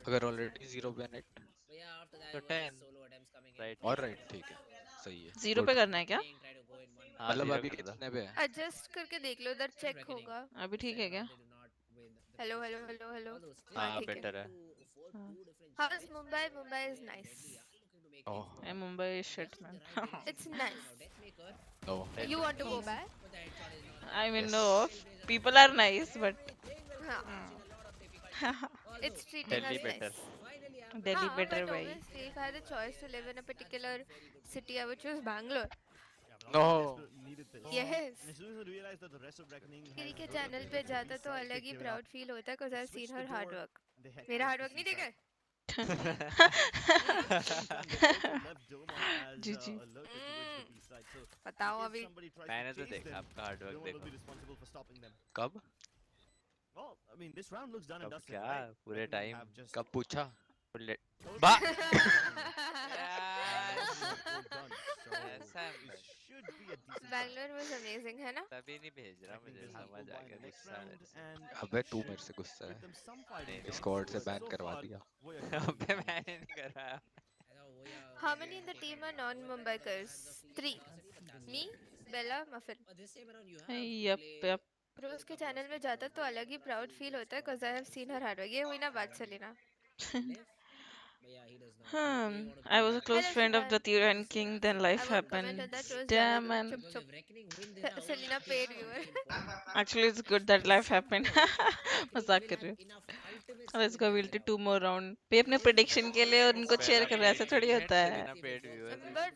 Speaker 11: अगर ऑलरेडी 0 बैनेट
Speaker 12: तो 10 राइट
Speaker 11: और राइट ठीक है सही है।
Speaker 3: जीरो पे करना है क्या?
Speaker 12: हाँ
Speaker 11: मतलब
Speaker 12: 0
Speaker 11: अभी
Speaker 12: कर दो।
Speaker 11: कितने पे है?
Speaker 10: एडजस्ट करके देख लो उधर चेक होगा।
Speaker 3: अभी ठीक है क्या?
Speaker 10: Hello hello hello hello.
Speaker 12: हाँ
Speaker 10: ठीक है।
Speaker 12: बेटर है।
Speaker 10: How is Mumbai? Mumbai is nice.
Speaker 11: Oh
Speaker 3: And Mumbai is shit man.
Speaker 10: It's nice.
Speaker 11: Oh
Speaker 10: You want to go back?
Speaker 3: I mean
Speaker 11: Yes.
Speaker 3: no, people are nice but
Speaker 10: हाँ. It's treating
Speaker 12: Delhi
Speaker 10: us
Speaker 12: better.
Speaker 10: nice.
Speaker 3: Delhi better
Speaker 10: but
Speaker 3: भाई।
Speaker 10: obviously if I had the choice to live in a particular city, I would choose Bangalore.
Speaker 1: Yeah,
Speaker 11: No.
Speaker 1: Velocity needed this.
Speaker 10: Yes.
Speaker 1: And as soon as I realized that the rest of Reckoning
Speaker 10: किसी
Speaker 1: has
Speaker 10: के
Speaker 1: no
Speaker 10: channel
Speaker 1: ability
Speaker 10: पे
Speaker 1: to
Speaker 10: जाता तो
Speaker 1: reset,
Speaker 10: अलग
Speaker 1: they
Speaker 10: he
Speaker 1: give it
Speaker 10: proud
Speaker 1: up.
Speaker 10: Feel होता है because I've
Speaker 1: Switch
Speaker 10: seen
Speaker 1: the
Speaker 10: her hard
Speaker 1: door,
Speaker 10: work.
Speaker 1: they head
Speaker 10: मेरा
Speaker 1: towards
Speaker 10: hard
Speaker 1: the
Speaker 10: work नहीं देखा
Speaker 1: seaside.
Speaker 10: है?
Speaker 3: GG.
Speaker 10: बताओ अभी।
Speaker 12: मैंने तो देखा आपका हार्ड वर्क देखा।
Speaker 11: कब?
Speaker 1: Well, I mean, this round looks done and
Speaker 12: कब
Speaker 1: dusted,
Speaker 12: क्या
Speaker 1: right?
Speaker 12: पूरे
Speaker 1: Reckoning
Speaker 12: टाइम
Speaker 1: have just
Speaker 11: कब पूछा?
Speaker 12: बा
Speaker 1: so it should be a decent round.
Speaker 10: Bangalore was amazing है ना?
Speaker 12: तभी नहीं भेज रहा मुझे
Speaker 1: Reckoning will
Speaker 12: समझ
Speaker 1: go
Speaker 12: आ
Speaker 1: by in
Speaker 12: गया
Speaker 1: the next
Speaker 12: गुस्सा
Speaker 1: round
Speaker 12: मेरे से।
Speaker 1: and
Speaker 11: अबे तू
Speaker 1: should
Speaker 11: मेरे से गुस्सा
Speaker 1: give
Speaker 11: है।
Speaker 1: them some fighting
Speaker 12: नहीं,
Speaker 1: chance.
Speaker 11: स्क्वाड से
Speaker 1: So
Speaker 11: बैन करवा
Speaker 1: far,
Speaker 11: दिया।
Speaker 1: we are doing
Speaker 12: अबे
Speaker 1: well.
Speaker 12: मैंने नहीं कराया।
Speaker 10: How many in the team are non-Mumbaikars? 3. Me, Bella, Muffin.
Speaker 3: Yep, yep.
Speaker 10: रोज के चैनल में जाता तो अलग ही प्राउड फील होता है because I have seen her hard work. ये हुई ना बात Salina?
Speaker 3: I was a close
Speaker 10: Hello,
Speaker 3: friend of
Speaker 10: Sivan.
Speaker 3: the Tyrion King, then life
Speaker 10: I won't comment
Speaker 3: happened.
Speaker 10: on that. Rose
Speaker 3: Damn
Speaker 10: जाने
Speaker 3: man.
Speaker 10: दो. चुप चुप. Selena paid viewer.
Speaker 3: Actually it's good that life happened. मजाक कर रही हूँ। Let's go, we'll do 2 more round. पे अपने prediction के लिए और उनको cheer कर रहे हैं, ऐसा थोड़ी होता है।
Speaker 12: बिना पेड व्यूअर।
Speaker 10: But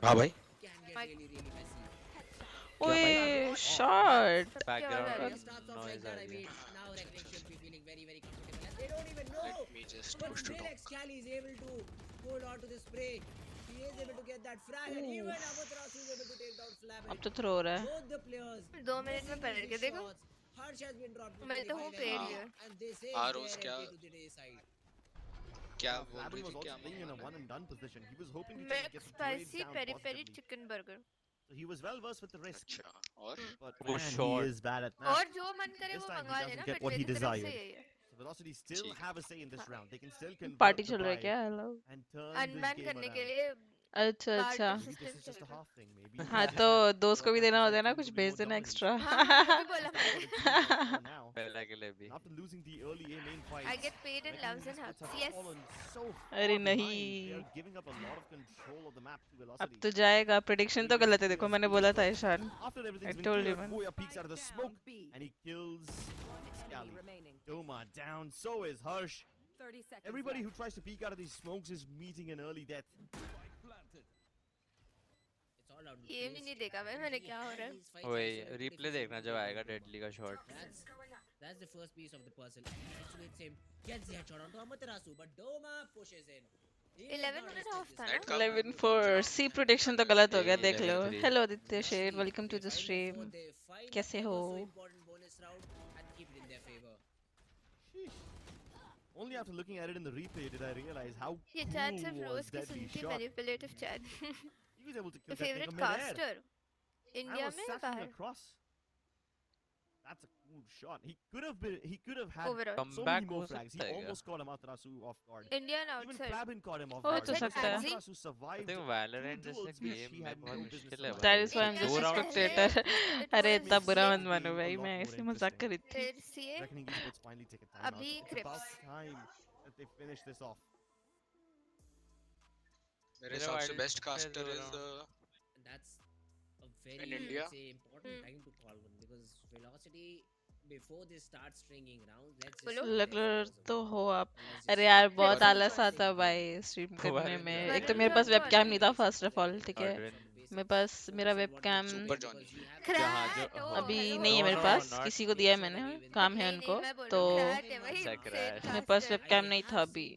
Speaker 11: हाँ भाई।
Speaker 3: ओए shot.
Speaker 12: बैकग्राउंड नॉइज आ रही है।
Speaker 11: Let me just push to talk.
Speaker 2: Scally is able to hold on to the spray. He is able to get that frag, and even Amaterasu is able to take down Flabby.
Speaker 3: अब तो throw हो रहा है।
Speaker 2: Both the players.
Speaker 10: 2 minute में पलट के देखो।
Speaker 2: Harsh has been dropped to
Speaker 10: मैं तो हूँ
Speaker 2: 25
Speaker 10: paid
Speaker 2: and
Speaker 10: viewer.
Speaker 2: and this is
Speaker 11: हाँ, रोज क्या-
Speaker 2: guaranteed to the day side.
Speaker 11: क्या बोल
Speaker 1: Flabby
Speaker 11: रही
Speaker 1: was
Speaker 11: थी?
Speaker 1: also
Speaker 11: क्या
Speaker 1: playing in a
Speaker 11: मांगा
Speaker 1: one and done position. He was hoping to
Speaker 10: Mac
Speaker 1: get the trade
Speaker 10: spicy
Speaker 1: down
Speaker 10: peri peri
Speaker 1: positively.
Speaker 10: chicken burger.
Speaker 1: So he was well versed with the risk.
Speaker 11: अच्छा और
Speaker 1: But
Speaker 12: Oh,
Speaker 1: man,
Speaker 12: short.
Speaker 1: he is bad at that.
Speaker 10: और जो मन करे
Speaker 1: This
Speaker 10: वो
Speaker 1: time he
Speaker 10: मंगवा
Speaker 1: doesn't
Speaker 10: लेना
Speaker 1: get
Speaker 10: but
Speaker 1: what he
Speaker 10: मेरी तरफ से
Speaker 1: desired.
Speaker 10: यही है.
Speaker 1: So Velocity still
Speaker 11: ठीक.
Speaker 1: have a say in this round. They can still convert
Speaker 3: Party
Speaker 1: the
Speaker 3: चल रहा है
Speaker 1: buy
Speaker 3: क्या? Hello.
Speaker 1: and turn this
Speaker 10: Unban
Speaker 1: game
Speaker 10: करने के
Speaker 1: around.
Speaker 10: लिए
Speaker 3: अच्छा अच्छा
Speaker 10: barter
Speaker 1: Maybe this
Speaker 10: system
Speaker 1: is just
Speaker 10: चल
Speaker 1: a
Speaker 10: रहा
Speaker 1: half thing. Maybe
Speaker 3: हाँ तो दोस्त को भी देना होता है ना,
Speaker 1: team
Speaker 3: कुछ
Speaker 1: will be
Speaker 3: भेज
Speaker 1: more
Speaker 3: देना
Speaker 1: dominant.
Speaker 3: एक्स्ट्रा.
Speaker 10: हाँ वो भी बोला
Speaker 1: That's
Speaker 10: मैंने.
Speaker 1: what it seems like for now.
Speaker 12: पहला के लिए भी
Speaker 1: And after losing the early A main fights,
Speaker 10: I get paid in
Speaker 1: Reckoning
Speaker 10: loves and
Speaker 1: esports
Speaker 10: hugs.
Speaker 1: have
Speaker 10: Yes.
Speaker 1: fallen so
Speaker 3: अरे
Speaker 1: far behind. They
Speaker 3: नहीं,
Speaker 1: are giving up a lot of control of the map to
Speaker 3: अब
Speaker 1: Velocity.
Speaker 3: तो जाएगा. Prediction तो गलत है, देखो मैंने बोला था Ishan.
Speaker 1: After
Speaker 3: I
Speaker 1: everything's been
Speaker 3: told you
Speaker 1: cleared,
Speaker 3: man.
Speaker 1: Goya peeks out of the smoke and he kills Scally. Doma down, so is Harsh.
Speaker 4: 30 seconds
Speaker 1: Everybody who
Speaker 4: left.
Speaker 1: tries to peek out of these smokes is meeting an early death.
Speaker 2: It's all out.
Speaker 10: ये भी नहीं देखा मैंने क्या हो रहा है.
Speaker 12: वही रिप्ले देखना जब आएगा डेडली का shot.
Speaker 2: That's the first piece of the puzzle. Actuates him, gets the headshot onto Amaterasu, but Doma pushes in.
Speaker 10: 11 minute off था ना.
Speaker 3: 11 for C protection तो गलत हो गया, देख लो.
Speaker 12: 11-3.
Speaker 3: हेलो आदित्य शेर, वेलकम टू द स्ट्रीम. कैसे हो?
Speaker 2: Important bonus round and keep it in their favor.
Speaker 1: Only after looking at it in the replay did I realize how
Speaker 10: ये
Speaker 1: cool
Speaker 10: chat सिर्फ
Speaker 1: was
Speaker 10: रोज की
Speaker 1: Deadly
Speaker 10: सुनती
Speaker 1: shot.
Speaker 10: manipulative chat.
Speaker 1: He was able to kill
Speaker 10: The
Speaker 1: that thing
Speaker 10: favorite
Speaker 1: from mid-air.
Speaker 10: caster.
Speaker 1: I
Speaker 10: India
Speaker 1: was
Speaker 10: में
Speaker 1: satching
Speaker 10: बाहर.
Speaker 1: across. That's a cool shot. He could have had
Speaker 10: Overall.
Speaker 1: so
Speaker 12: Comeback
Speaker 1: many more
Speaker 12: हो
Speaker 1: frags. He
Speaker 12: सकता है क्या?
Speaker 1: almost caught Amaterasu off guard.
Speaker 10: Indian
Speaker 1: Even
Speaker 10: outside.
Speaker 1: Flabin caught him off
Speaker 3: हो
Speaker 1: guard.
Speaker 3: तो
Speaker 10: Outside
Speaker 3: सकता है.
Speaker 10: Anzi.
Speaker 1: Amaterasu
Speaker 12: I
Speaker 1: survived
Speaker 12: think
Speaker 1: two
Speaker 12: Valorant
Speaker 1: duels
Speaker 12: जैसे
Speaker 1: which
Speaker 12: game
Speaker 1: he
Speaker 12: में
Speaker 1: had
Speaker 12: बहुत
Speaker 1: no business
Speaker 12: मुश्किल है
Speaker 1: surviving.
Speaker 3: That is why I'm
Speaker 10: India
Speaker 3: just
Speaker 12: दो
Speaker 10: में
Speaker 12: round
Speaker 10: पहले
Speaker 3: spectator.
Speaker 10: it
Speaker 3: अरे
Speaker 10: was
Speaker 3: इतना बुरा
Speaker 10: CA,
Speaker 3: मत मानो
Speaker 1: Game a
Speaker 3: भाई,
Speaker 1: lot
Speaker 3: मैं
Speaker 1: more
Speaker 3: ऐसे मजाक
Speaker 1: interesting.
Speaker 3: कर रही थी.
Speaker 10: फिर CA.
Speaker 1: Reckoning esports finally take a time out.
Speaker 10: अभी
Speaker 1: It's about
Speaker 10: Crips.
Speaker 1: time that they finish this off.
Speaker 11: मेरे
Speaker 12: मेरा
Speaker 11: हिसाब से
Speaker 12: wild
Speaker 11: बेस्ट
Speaker 12: पे
Speaker 11: कास्टर
Speaker 12: दो
Speaker 11: is
Speaker 12: round.
Speaker 2: And that's a very,
Speaker 11: In India?
Speaker 2: let's say, important time to call one because Velocity, before they start stringing rounds, let's just
Speaker 10: बोलो.
Speaker 2: see their
Speaker 3: regular
Speaker 2: figures
Speaker 3: तो
Speaker 2: over
Speaker 3: हो
Speaker 2: there.
Speaker 3: आप.
Speaker 2: And let's just
Speaker 3: अरे
Speaker 2: see
Speaker 3: यार
Speaker 2: what
Speaker 3: बहुत
Speaker 10: Crips
Speaker 3: आलस
Speaker 10: कौन?
Speaker 3: आता है भाई स्ट्रीम करने
Speaker 12: Valorant
Speaker 3: में.
Speaker 12: जैसे
Speaker 3: एक तो
Speaker 10: Valorant
Speaker 3: मेरे पास
Speaker 10: कौन?
Speaker 3: वेबकैम नहीं था फर्स्ट ऑफ ऑल, ठीक है.
Speaker 12: Godwin.
Speaker 3: मेरे पास मेरा वेबकैम
Speaker 11: सुपर जॉनी
Speaker 12: जहाँ जो
Speaker 10: Crat. Oh,
Speaker 3: अभी
Speaker 10: hello.
Speaker 3: नहीं है
Speaker 12: No,
Speaker 3: मेरे
Speaker 12: no,
Speaker 3: पास,
Speaker 12: not
Speaker 3: किसी को दिया है मैंने, काम है
Speaker 10: नहीं
Speaker 3: उनको.
Speaker 10: नहीं मैं बोल
Speaker 3: तो
Speaker 10: रही हूँ Crat है वही
Speaker 12: अच्छा,
Speaker 10: insane
Speaker 12: Crat.
Speaker 3: मेरे पास
Speaker 10: caster.
Speaker 3: वेबकैम नहीं था अभी,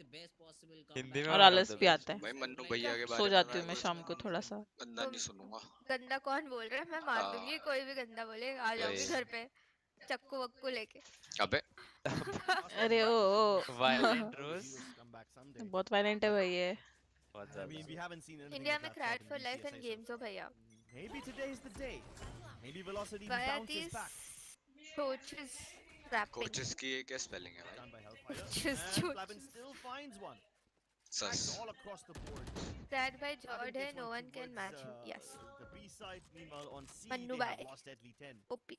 Speaker 12: हिंदी में
Speaker 3: और
Speaker 12: one of
Speaker 3: आलस
Speaker 12: the
Speaker 3: भी
Speaker 12: best.
Speaker 3: आता है.
Speaker 11: भाई मन्नू भैया के
Speaker 3: सो
Speaker 11: बारे में
Speaker 3: जाती
Speaker 11: मैं
Speaker 3: हूँ मैं
Speaker 11: कुछ
Speaker 3: शाम को थोड़ा सा.
Speaker 11: गंदा नहीं सुनूंगा.
Speaker 10: गंदा कौन बोल रहा है? मैं मार दूंगी कोई भी गंदा बोले. आ जाऊंगी
Speaker 12: वही.
Speaker 10: घर पे चक्कू वक्कू लेके.
Speaker 11: अबे
Speaker 3: अरे ओ
Speaker 12: Violent Rose.
Speaker 1: Viewers come back someday.
Speaker 3: बहुत वायलेंट है भाई ये.
Speaker 12: बहुत
Speaker 1: I mean,
Speaker 12: ज़्यादा.
Speaker 1: we haven't seen anything
Speaker 10: India
Speaker 1: of
Speaker 10: में
Speaker 1: that
Speaker 10: Crat
Speaker 1: sort
Speaker 10: for
Speaker 1: in
Speaker 10: life
Speaker 1: VCSA,
Speaker 10: and
Speaker 1: so
Speaker 10: games हो भैया.
Speaker 1: maybe today is the day. Maybe Velocity
Speaker 10: Vayatis
Speaker 1: bounces back.
Speaker 10: coaches rapping.
Speaker 11: Coaches की क्या spelling है भाई?
Speaker 1: Done by Hellfire.
Speaker 10: Just
Speaker 1: And
Speaker 10: coaches.
Speaker 1: Flavin still finds one.
Speaker 11: Sauce
Speaker 1: Cracks all across the board.
Speaker 10: Crat by
Speaker 1: Flavin
Speaker 10: Jord है,
Speaker 1: gets
Speaker 10: no
Speaker 1: one
Speaker 10: one can
Speaker 1: towards,
Speaker 10: match him. Yes.
Speaker 1: The B side, meanwhile on C
Speaker 10: Mannu
Speaker 1: they have
Speaker 10: bhai.
Speaker 1: lost deadly 10.
Speaker 10: OP.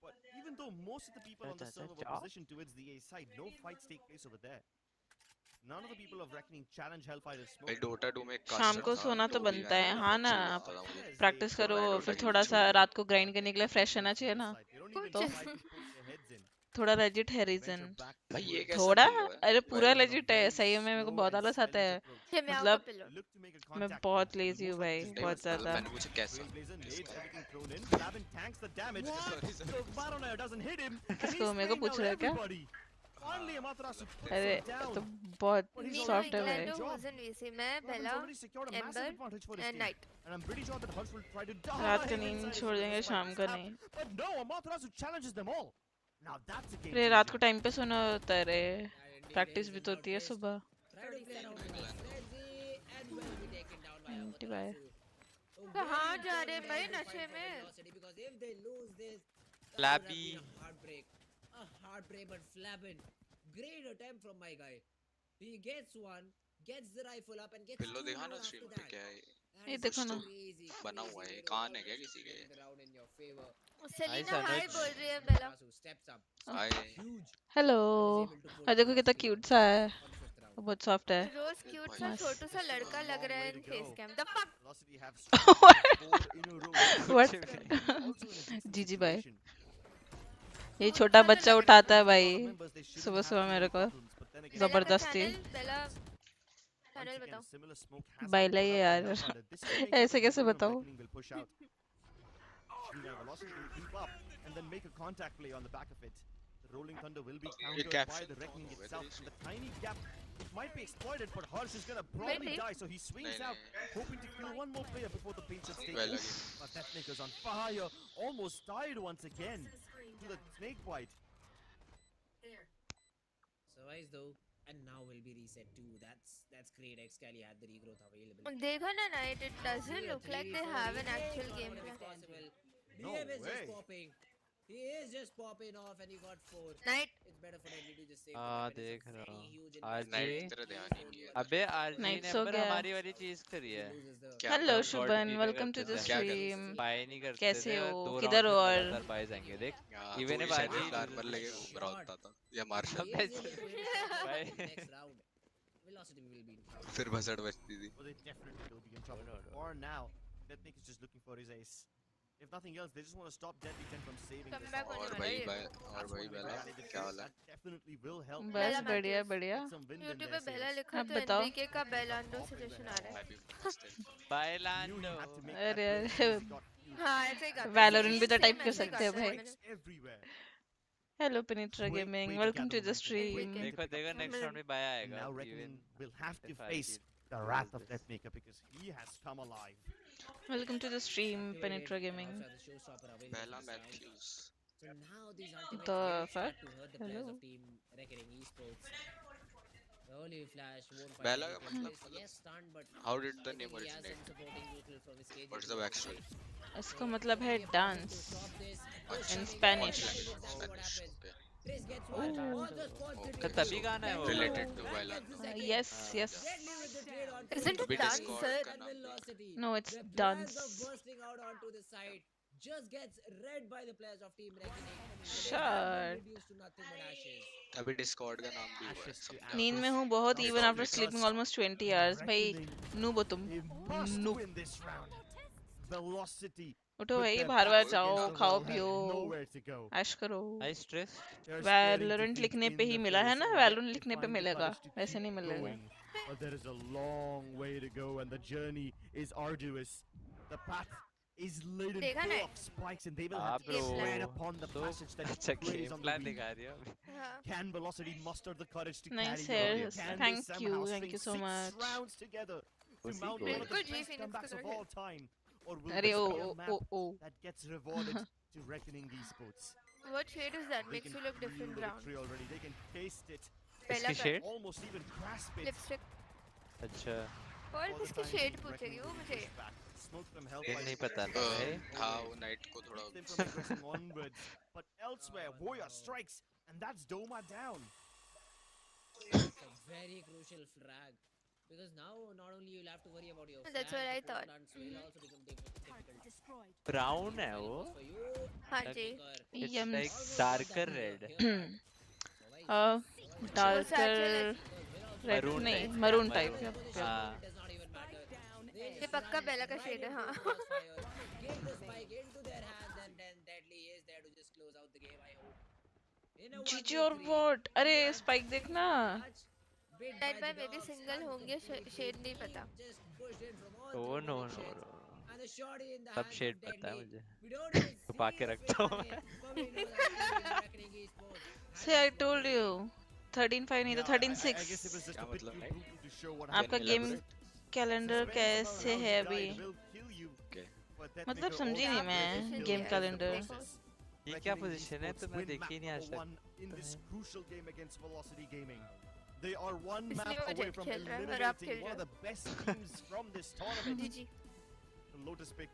Speaker 1: But even though most of the people on the server were positioned towards the A side, no fights take place over there. None of the people of Reckoning challenge Hellfire's smoke.
Speaker 11: भाई Dota 2 में एक
Speaker 3: शाम
Speaker 11: caster
Speaker 3: को
Speaker 11: था
Speaker 3: सोना तो
Speaker 11: वो भी
Speaker 3: बनता है,
Speaker 11: गायब
Speaker 3: हाँ ना.
Speaker 11: अच्छा लगता था मुझे.
Speaker 3: प्रैक्टिस करो,
Speaker 11: मैं डोटा
Speaker 3: फिर
Speaker 11: की
Speaker 3: थोड़ा
Speaker 11: कुछ
Speaker 3: सा रात को ग्राइंड करने के लिए फ्रेश रहना चाहिए ना.
Speaker 1: They don't even
Speaker 3: तो
Speaker 1: try to poke their heads in.
Speaker 3: थोड़ा लेजिट है रीजन.
Speaker 1: Venture back
Speaker 11: भाई ये
Speaker 1: towards
Speaker 11: कैसा
Speaker 3: थोड़ा,
Speaker 11: पिलो है
Speaker 3: अरे पूरा
Speaker 11: भाई?
Speaker 3: लेजिट है सही में. मेरे को
Speaker 1: slow
Speaker 3: बहुत
Speaker 1: and
Speaker 3: आलस आता
Speaker 1: silent
Speaker 3: है.
Speaker 1: approach.
Speaker 10: ये मैं
Speaker 3: मतलब
Speaker 10: आपका pillow.
Speaker 1: Look to make a
Speaker 3: मैं
Speaker 1: contact
Speaker 3: बहुत
Speaker 1: play.
Speaker 3: लेजी हूँ
Speaker 1: Almost like
Speaker 3: भाई,
Speaker 1: this
Speaker 11: नहीं
Speaker 3: बहुत
Speaker 1: was
Speaker 11: मतलब
Speaker 3: ज्यादा.
Speaker 11: मैंने पूछा कैसा
Speaker 1: Trailblazer needs
Speaker 11: इसका
Speaker 1: everything thrown in. Flavin tanks the damage. The Baronair doesn't hit him. And he's
Speaker 3: किसको, मेरे को
Speaker 1: spraying
Speaker 3: पूछ
Speaker 1: down
Speaker 3: रहे हो क्या?
Speaker 1: everybody. Finally, Amaterasu puts
Speaker 3: अरे
Speaker 1: him down.
Speaker 3: तो बहुत
Speaker 1: But he's
Speaker 10: New
Speaker 3: सॉफ्ट है
Speaker 1: already
Speaker 3: भाई.
Speaker 10: England
Speaker 1: job.
Speaker 10: who's in VC. मैं
Speaker 1: Flavin's
Speaker 10: Bella,
Speaker 1: already secured a massive
Speaker 10: Ember
Speaker 1: advantage for his
Speaker 10: and
Speaker 1: team.
Speaker 10: Knight.
Speaker 1: And I'm pretty sure that Hurst will try to
Speaker 3: रात
Speaker 1: dive
Speaker 3: का नींद
Speaker 1: inside
Speaker 3: छोड़
Speaker 1: his
Speaker 3: देंगे,
Speaker 1: despite
Speaker 3: शाम
Speaker 1: his
Speaker 3: का
Speaker 1: tap.
Speaker 3: नहीं.
Speaker 1: But no, Amaterasu challenges them all. Now that's a game
Speaker 3: अरे रात को
Speaker 1: changer.
Speaker 3: टाइम पे सोना होता है रे. प्रैक्टिस भी तो होती है सुबह. भाई
Speaker 10: कहाँ जा रहे हैं भाई नशे में?
Speaker 12: Flabby.
Speaker 2: A heartbreak, but Flabin. Great attempt from my guy. He gets one, gets the rifle up, and gets
Speaker 11: pillow
Speaker 2: two
Speaker 11: देखा
Speaker 2: more
Speaker 11: ना
Speaker 2: after
Speaker 11: स्ट्रीम पे
Speaker 2: that.
Speaker 11: क्या है?
Speaker 2: And
Speaker 3: ये
Speaker 2: it's
Speaker 3: देखो
Speaker 2: just
Speaker 3: ना.
Speaker 2: crazy,
Speaker 11: बना
Speaker 2: crazy
Speaker 11: हुआ है,
Speaker 2: good
Speaker 11: कान है
Speaker 2: approach
Speaker 11: क्या किसी के?
Speaker 2: turning the round in your favor.
Speaker 10: Selina
Speaker 12: Nice,
Speaker 10: hi
Speaker 12: Anuj.
Speaker 10: बोल रही है Bella.
Speaker 2: Amaterasu steps up.
Speaker 11: Hi
Speaker 2: Huge.
Speaker 3: Hello.
Speaker 2: And is able to pull
Speaker 3: और देखो
Speaker 2: off
Speaker 3: कितना
Speaker 2: the
Speaker 3: क्यूट सा है,
Speaker 2: on fifth round.
Speaker 3: बहुत सॉफ्ट है.
Speaker 10: रोज क्यूट सा
Speaker 3: मस्त.
Speaker 10: छोटू सा लड़का लग रहा है in face cam. The fuck?
Speaker 1: Velocity have struck 4 in a row.
Speaker 3: What?
Speaker 1: Also in a decent
Speaker 3: जीजी भाई,
Speaker 1: situation.
Speaker 3: ये
Speaker 10: बहुत
Speaker 3: छोटा
Speaker 10: अच्छा तो
Speaker 3: बच्चा
Speaker 10: लग
Speaker 3: उठाता है
Speaker 1: A lot of
Speaker 3: भाई
Speaker 1: members, they shouldn't
Speaker 3: सुबह
Speaker 1: have
Speaker 3: सुबह
Speaker 1: too
Speaker 3: मेरे
Speaker 1: many
Speaker 3: को.
Speaker 1: problems, but then again,
Speaker 10: बेला का
Speaker 3: जबरदस्ती.
Speaker 10: चैनल बेला
Speaker 1: once
Speaker 10: चैनल
Speaker 1: again,
Speaker 10: बताओ.
Speaker 1: similar smoke has been
Speaker 3: बाइला
Speaker 1: put
Speaker 3: ये
Speaker 1: up by
Speaker 3: यार.
Speaker 1: Hellfire. This is the
Speaker 3: ऐसे कैसे
Speaker 1: from
Speaker 3: बताऊं?
Speaker 1: Reckoning will push out. Meanwhile, Velocity will creep up and then make a contact play on the back of it. The Rolling Thunder will be countered by
Speaker 11: caption
Speaker 1: the Reckoning
Speaker 11: whether
Speaker 1: itself.
Speaker 11: it's-
Speaker 1: And the tiny gap, it might be exploited, but Harsh is gonna probably
Speaker 10: Maybe.
Speaker 1: die, so he swings
Speaker 11: नहीं,
Speaker 1: out, hoping to kill one more player before the paint sets take
Speaker 11: Well,
Speaker 1: over. But that Maker's on fire, almost died once again to the snake bite.
Speaker 2: Survives though, and now will be reset too. That's great. Excali had the regrowth available.
Speaker 10: देखा ना night. It doesn't look like they have an actual game
Speaker 2: If
Speaker 10: plan.
Speaker 2: possible.
Speaker 1: No
Speaker 2: BM is
Speaker 1: way.
Speaker 2: just popping. He is just popping off and he got 4.
Speaker 10: Night.
Speaker 2: It's better for Deadly to just save the
Speaker 12: हाँ
Speaker 2: weapon. It's
Speaker 12: देख
Speaker 2: a
Speaker 12: रहा
Speaker 2: very
Speaker 12: हूँ
Speaker 2: huge
Speaker 12: RG
Speaker 2: investment.
Speaker 11: Night तेरा ध्यान ही नहीं है
Speaker 12: अबे RG
Speaker 3: Nights
Speaker 12: ने
Speaker 3: हो
Speaker 12: पर
Speaker 3: गया.
Speaker 12: हमारी वाली चीज करी है
Speaker 2: Loses the
Speaker 11: क्या
Speaker 3: Hello
Speaker 12: हम गॉड
Speaker 3: Shubhan,
Speaker 12: की
Speaker 3: welcome to
Speaker 12: करते
Speaker 3: the
Speaker 12: थे
Speaker 11: क्या कर
Speaker 3: stream.
Speaker 12: बाय नहीं करते
Speaker 3: कैसे
Speaker 12: थे
Speaker 3: हो?
Speaker 12: और 2
Speaker 3: किधर
Speaker 12: राउंड
Speaker 3: हो?
Speaker 12: में
Speaker 3: और
Speaker 12: लगातार बाय जाएंगे देख
Speaker 11: हाँ,
Speaker 12: इवन
Speaker 11: वो
Speaker 12: है
Speaker 11: शायद
Speaker 12: बाजी
Speaker 11: आर्मर लेके घूम रहा होता था या मार
Speaker 2: He
Speaker 11: रहा
Speaker 2: is in a way to stop the
Speaker 12: Bye.
Speaker 2: next round. Velocity will be in trouble.
Speaker 11: फिर भसड़ बजती थी
Speaker 1: Well, they definitely will be in trouble.
Speaker 12: no, no.
Speaker 1: For now, Deathnik is just looking for his ace. If nothing else, they just want to stop Deadly 10 from saving
Speaker 10: Come
Speaker 1: this.
Speaker 10: back on
Speaker 11: और
Speaker 10: your
Speaker 11: भाई
Speaker 10: life.
Speaker 11: और भाई बेला क्या हाल है
Speaker 1: That definitely will help.
Speaker 3: बस
Speaker 10: Bella
Speaker 3: बढ़िया
Speaker 10: Matthews.
Speaker 3: बढ़िया.
Speaker 1: Get some wind in
Speaker 10: YouTube
Speaker 1: their
Speaker 10: पे बेला
Speaker 1: sails.
Speaker 10: लिखा
Speaker 3: अब
Speaker 10: तो
Speaker 3: बताओ.
Speaker 10: NBK का बेलांडो सजेशन आ रहा
Speaker 11: मैं
Speaker 10: है.
Speaker 11: भी मस्त है
Speaker 12: बायलांडो
Speaker 1: Knew he had to make
Speaker 3: अरे
Speaker 1: that play
Speaker 3: अरे
Speaker 1: because he got used.
Speaker 10: हाँ ऐसे ही करता है.
Speaker 3: Valorant भी तो
Speaker 10: Same
Speaker 3: type कर
Speaker 10: ऐसे ही
Speaker 3: सकते हैं
Speaker 10: करता है
Speaker 3: भाई.
Speaker 10: मैंने.
Speaker 1: Strikes everywhere.
Speaker 3: Hello Penetra
Speaker 1: Great
Speaker 3: Gaming,
Speaker 1: way to
Speaker 3: welcome
Speaker 1: gather
Speaker 3: to the
Speaker 1: momentum.
Speaker 3: stream.
Speaker 10: NBK.
Speaker 12: देखो देखो नेक्स्ट राउंड में बाय
Speaker 1: And
Speaker 12: आएगा
Speaker 1: now
Speaker 12: even
Speaker 1: Reckoning will have to
Speaker 12: if I
Speaker 1: face
Speaker 12: keep
Speaker 1: the
Speaker 12: doing
Speaker 1: wrath of
Speaker 12: this.
Speaker 1: Deathmaker because he has come alive.
Speaker 3: Welcome to the stream, Penetra Gaming.
Speaker 2: Also have the showstopper available
Speaker 11: Bella
Speaker 2: for this round.
Speaker 11: Matthews
Speaker 2: So now these ultimates
Speaker 3: The
Speaker 2: really start
Speaker 3: fuck?
Speaker 2: to hurt the players
Speaker 3: Hello?
Speaker 2: of Team Reckoning Esports. The early flash won't
Speaker 11: Bella
Speaker 2: find
Speaker 11: का
Speaker 2: any
Speaker 11: मतलब
Speaker 2: place. Yes, stunned, but
Speaker 11: how did the
Speaker 2: I
Speaker 11: name
Speaker 2: think he has some
Speaker 11: originate?
Speaker 2: supporting neutral from his cage.
Speaker 11: What's the backstory?
Speaker 3: इसका मतलब है dance
Speaker 11: अच्छा
Speaker 3: in Spanish.
Speaker 11: Spanish okay
Speaker 2: Chris gets one.
Speaker 3: Ooh.
Speaker 2: All the squads
Speaker 11: Okay.
Speaker 12: तो तभी गाना है वो
Speaker 11: related to Baila
Speaker 3: Yes, yes.
Speaker 2: Deadly with the trade on
Speaker 10: Isn't it
Speaker 11: अभी
Speaker 10: dance,
Speaker 11: Discord
Speaker 10: sir?
Speaker 11: का
Speaker 2: and
Speaker 11: नाम दिया
Speaker 2: velocity.
Speaker 3: No, it's
Speaker 2: The plans
Speaker 3: dance.
Speaker 2: of bursting out onto the side just gets read by the players of Team Reckoning.
Speaker 3: Shut.
Speaker 2: Reduced to nothing but ashes.
Speaker 11: अभी Discord का नाम भी हुआ है
Speaker 1: Ashes to
Speaker 11: something
Speaker 3: नींद में हूँ बहुत even after sleeping almost 20 hours. भाई noob हो तुम.
Speaker 1: They must
Speaker 3: Noob.
Speaker 1: win this round. Velocity.
Speaker 3: उठो
Speaker 1: with
Speaker 3: भाई
Speaker 1: their
Speaker 3: बाहर बाहर
Speaker 1: back
Speaker 3: जाओ
Speaker 1: against the
Speaker 3: खाओ
Speaker 1: wall have
Speaker 3: पियो
Speaker 1: nowhere to go.
Speaker 3: ऐश करो.
Speaker 12: आई stress
Speaker 1: They're staring
Speaker 3: Valorant
Speaker 1: defeat
Speaker 3: लिखने
Speaker 1: in
Speaker 3: पे ही
Speaker 1: the
Speaker 3: मिला है
Speaker 1: face
Speaker 3: ना
Speaker 1: and
Speaker 3: Valorant
Speaker 1: yet
Speaker 3: लिखने
Speaker 1: they
Speaker 3: पे
Speaker 1: find the
Speaker 3: मिलेगा
Speaker 1: courage to
Speaker 3: वैसे
Speaker 1: keep
Speaker 3: नहीं मिलेगा.
Speaker 1: going. But there is a long way to go and the journey is arduous. The path is laden
Speaker 10: देखा
Speaker 1: full
Speaker 10: ना?
Speaker 1: of spikes and they will
Speaker 12: हाँ
Speaker 1: have to
Speaker 12: bro
Speaker 1: tread upon the
Speaker 12: तो
Speaker 1: passage that
Speaker 12: अच्छा
Speaker 1: preys
Speaker 12: game
Speaker 1: on the
Speaker 12: plan
Speaker 1: weak.
Speaker 12: दिखा रही हो
Speaker 10: हाँ.
Speaker 1: Can Velocity muster the courage to
Speaker 3: Nice
Speaker 1: carry
Speaker 3: hair.
Speaker 1: on? Can
Speaker 3: Thank
Speaker 1: they
Speaker 3: you,
Speaker 1: somehow
Speaker 3: thank you
Speaker 1: string
Speaker 3: so
Speaker 1: 6
Speaker 3: much.
Speaker 1: rounds together to
Speaker 12: उसी
Speaker 1: mount
Speaker 12: को
Speaker 1: one of the
Speaker 10: बिल्कुल जी,
Speaker 1: best
Speaker 10: Phoenix
Speaker 1: comebacks
Speaker 10: को
Speaker 1: of
Speaker 10: कर
Speaker 1: all time? Or will
Speaker 3: अरे
Speaker 1: this
Speaker 3: O
Speaker 1: be a
Speaker 3: O
Speaker 1: map
Speaker 3: O O.
Speaker 1: that gets rewarded to Reckoning Esports?
Speaker 10: What shade is that?
Speaker 1: They
Speaker 10: Makes
Speaker 1: can
Speaker 10: you look
Speaker 1: feel
Speaker 10: different
Speaker 1: the
Speaker 10: brown.
Speaker 1: victory already. They can taste it.
Speaker 10: Bella
Speaker 12: इसकी
Speaker 10: का
Speaker 12: shade
Speaker 1: Almost even grasp it.
Speaker 10: Lipstick.
Speaker 12: अच्छा
Speaker 10: और
Speaker 1: For the
Speaker 10: किसकी
Speaker 1: time
Speaker 10: shade
Speaker 1: being,
Speaker 10: पूछेगी वो
Speaker 1: Reckoning will
Speaker 10: मुझे.
Speaker 1: push back. Smoke them help
Speaker 12: ये
Speaker 1: by
Speaker 12: नहीं
Speaker 1: the
Speaker 12: पता
Speaker 1: way.
Speaker 12: था भाई
Speaker 11: था वो नाइट को थोड़ा
Speaker 1: Them from progressing onwards. But elsewhere, Warrior strikes, and that's Doma down.
Speaker 2: It's a very crucial frag. Because now not only you'll have to worry about your
Speaker 10: That's what I thought.
Speaker 2: will also become difficult.
Speaker 12: Brown है वो
Speaker 2: For you,
Speaker 10: हाँ जी.
Speaker 12: It's
Speaker 3: Yums.
Speaker 12: Like darker red
Speaker 3: Darker red
Speaker 12: Maroon
Speaker 3: नहीं
Speaker 12: type.
Speaker 3: maroon type.
Speaker 12: Maroon.
Speaker 3: Yep, yep.
Speaker 12: हाँ
Speaker 2: does not even matter.
Speaker 10: ये पक्का बेला का shade है हाँ.
Speaker 2: Get the spike into their hands and then Deadly is there to just close out the game, I hope. In a
Speaker 3: जीजी और
Speaker 2: 1v3
Speaker 3: what? अरे spike देखना.
Speaker 2: match, bid
Speaker 10: Dead by
Speaker 2: the
Speaker 10: maybe
Speaker 2: dogs,
Speaker 10: single
Speaker 2: stunned
Speaker 10: होंगे
Speaker 2: completely,
Speaker 10: shade नहीं पता.
Speaker 2: just pushed in from all
Speaker 12: oh
Speaker 2: three
Speaker 12: no
Speaker 2: directions.
Speaker 12: No
Speaker 2: And the shorty in the
Speaker 12: सब
Speaker 2: hands
Speaker 12: shade
Speaker 2: of
Speaker 12: पता है
Speaker 2: Deadly.
Speaker 12: मुझे
Speaker 2: We don't even
Speaker 12: छुपा
Speaker 2: see
Speaker 12: के
Speaker 2: the
Speaker 12: रखता
Speaker 2: face
Speaker 12: हूँ
Speaker 2: on it, but we know that Team Reckoning Esports has
Speaker 3: See, I
Speaker 2: the
Speaker 3: told you. 13-5 नहीं तो
Speaker 1: Yeah, I guess
Speaker 3: 13-6.
Speaker 1: it was just
Speaker 11: क्या
Speaker 1: a bit
Speaker 11: मतलब
Speaker 1: too
Speaker 11: है?
Speaker 1: brutal to show what
Speaker 3: आपका
Speaker 1: happened.
Speaker 3: Game calendar
Speaker 1: Suspense
Speaker 3: कैसे
Speaker 1: about
Speaker 3: है
Speaker 1: how he
Speaker 3: अभी?
Speaker 1: died will kill you,
Speaker 11: Okay.
Speaker 1: but that
Speaker 3: मतलब
Speaker 1: maker
Speaker 3: समझी
Speaker 1: also
Speaker 3: नहीं मैं
Speaker 1: plays
Speaker 10: game
Speaker 1: the
Speaker 3: calendar.
Speaker 1: process.
Speaker 12: ये क्या
Speaker 1: Reckoning
Speaker 12: पोजीशन है तो
Speaker 1: Esports
Speaker 12: मैं
Speaker 1: win
Speaker 12: देखी
Speaker 1: map
Speaker 12: नहीं आज
Speaker 1: number
Speaker 12: तक
Speaker 1: 1 in this crucial game against Velocity Gaming. They are one
Speaker 10: इसलिए
Speaker 1: map
Speaker 10: वो
Speaker 1: away
Speaker 10: जेट
Speaker 1: from
Speaker 10: खेल रहा है और आप
Speaker 1: eliminating
Speaker 10: खेल
Speaker 1: one
Speaker 10: रहे
Speaker 1: of the best teams from this tournament.
Speaker 10: जीजी.
Speaker 1: The Lotus pick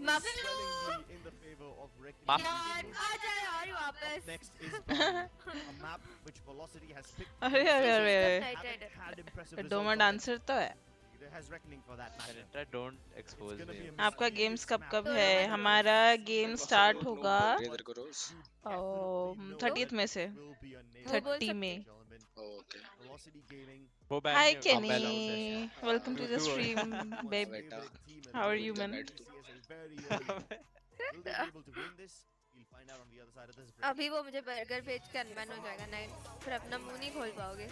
Speaker 10: माफी.
Speaker 1: swellingly in the favor of Reckoning
Speaker 12: माफी.
Speaker 10: यार
Speaker 1: Esports.
Speaker 10: आ जाए यार
Speaker 1: Up
Speaker 10: वापस.
Speaker 1: next is Baila, a map which Velocity has picked.
Speaker 3: अरे अरे अरे अरे.
Speaker 10: Night
Speaker 1: Haven't
Speaker 10: Rider.
Speaker 1: had impressive results
Speaker 3: Doma
Speaker 1: on it.
Speaker 3: Dancer तो है.
Speaker 1: There has Reckoning for that matter.
Speaker 12: Penetra, don't
Speaker 1: It's
Speaker 12: expose
Speaker 1: gonna be
Speaker 12: me
Speaker 1: a
Speaker 3: आपका
Speaker 1: mysterious
Speaker 3: games कब
Speaker 1: map.
Speaker 3: कब
Speaker 10: दोनों
Speaker 3: है?
Speaker 10: में
Speaker 3: हमारा गेम स्टार्ट होगा
Speaker 11: बोलते इधर को रोज
Speaker 1: You definitely know
Speaker 3: 30th
Speaker 1: that
Speaker 3: में
Speaker 1: it
Speaker 3: से.
Speaker 1: will be a name,
Speaker 10: वो बोल
Speaker 3: 30
Speaker 10: सकते
Speaker 3: में.
Speaker 10: हैं.
Speaker 1: gentlemen.
Speaker 11: ओके
Speaker 1: Velocity Gaming,
Speaker 12: वो
Speaker 3: Hi
Speaker 12: ban
Speaker 3: Kenny, welcome to the
Speaker 12: Do it.
Speaker 3: stream,
Speaker 1: one's
Speaker 3: babe.
Speaker 11: Beta.
Speaker 1: favorite team in
Speaker 3: How are
Speaker 1: the
Speaker 3: you,
Speaker 1: world,
Speaker 3: man?
Speaker 1: VCSA, very early. Will they be able to win this? We'll find out on the other side of this break.
Speaker 10: अभी वो मुझे burger भेज के unban हो जाएगा night. फिर अपना मुंह नहीं खोल पाओगे.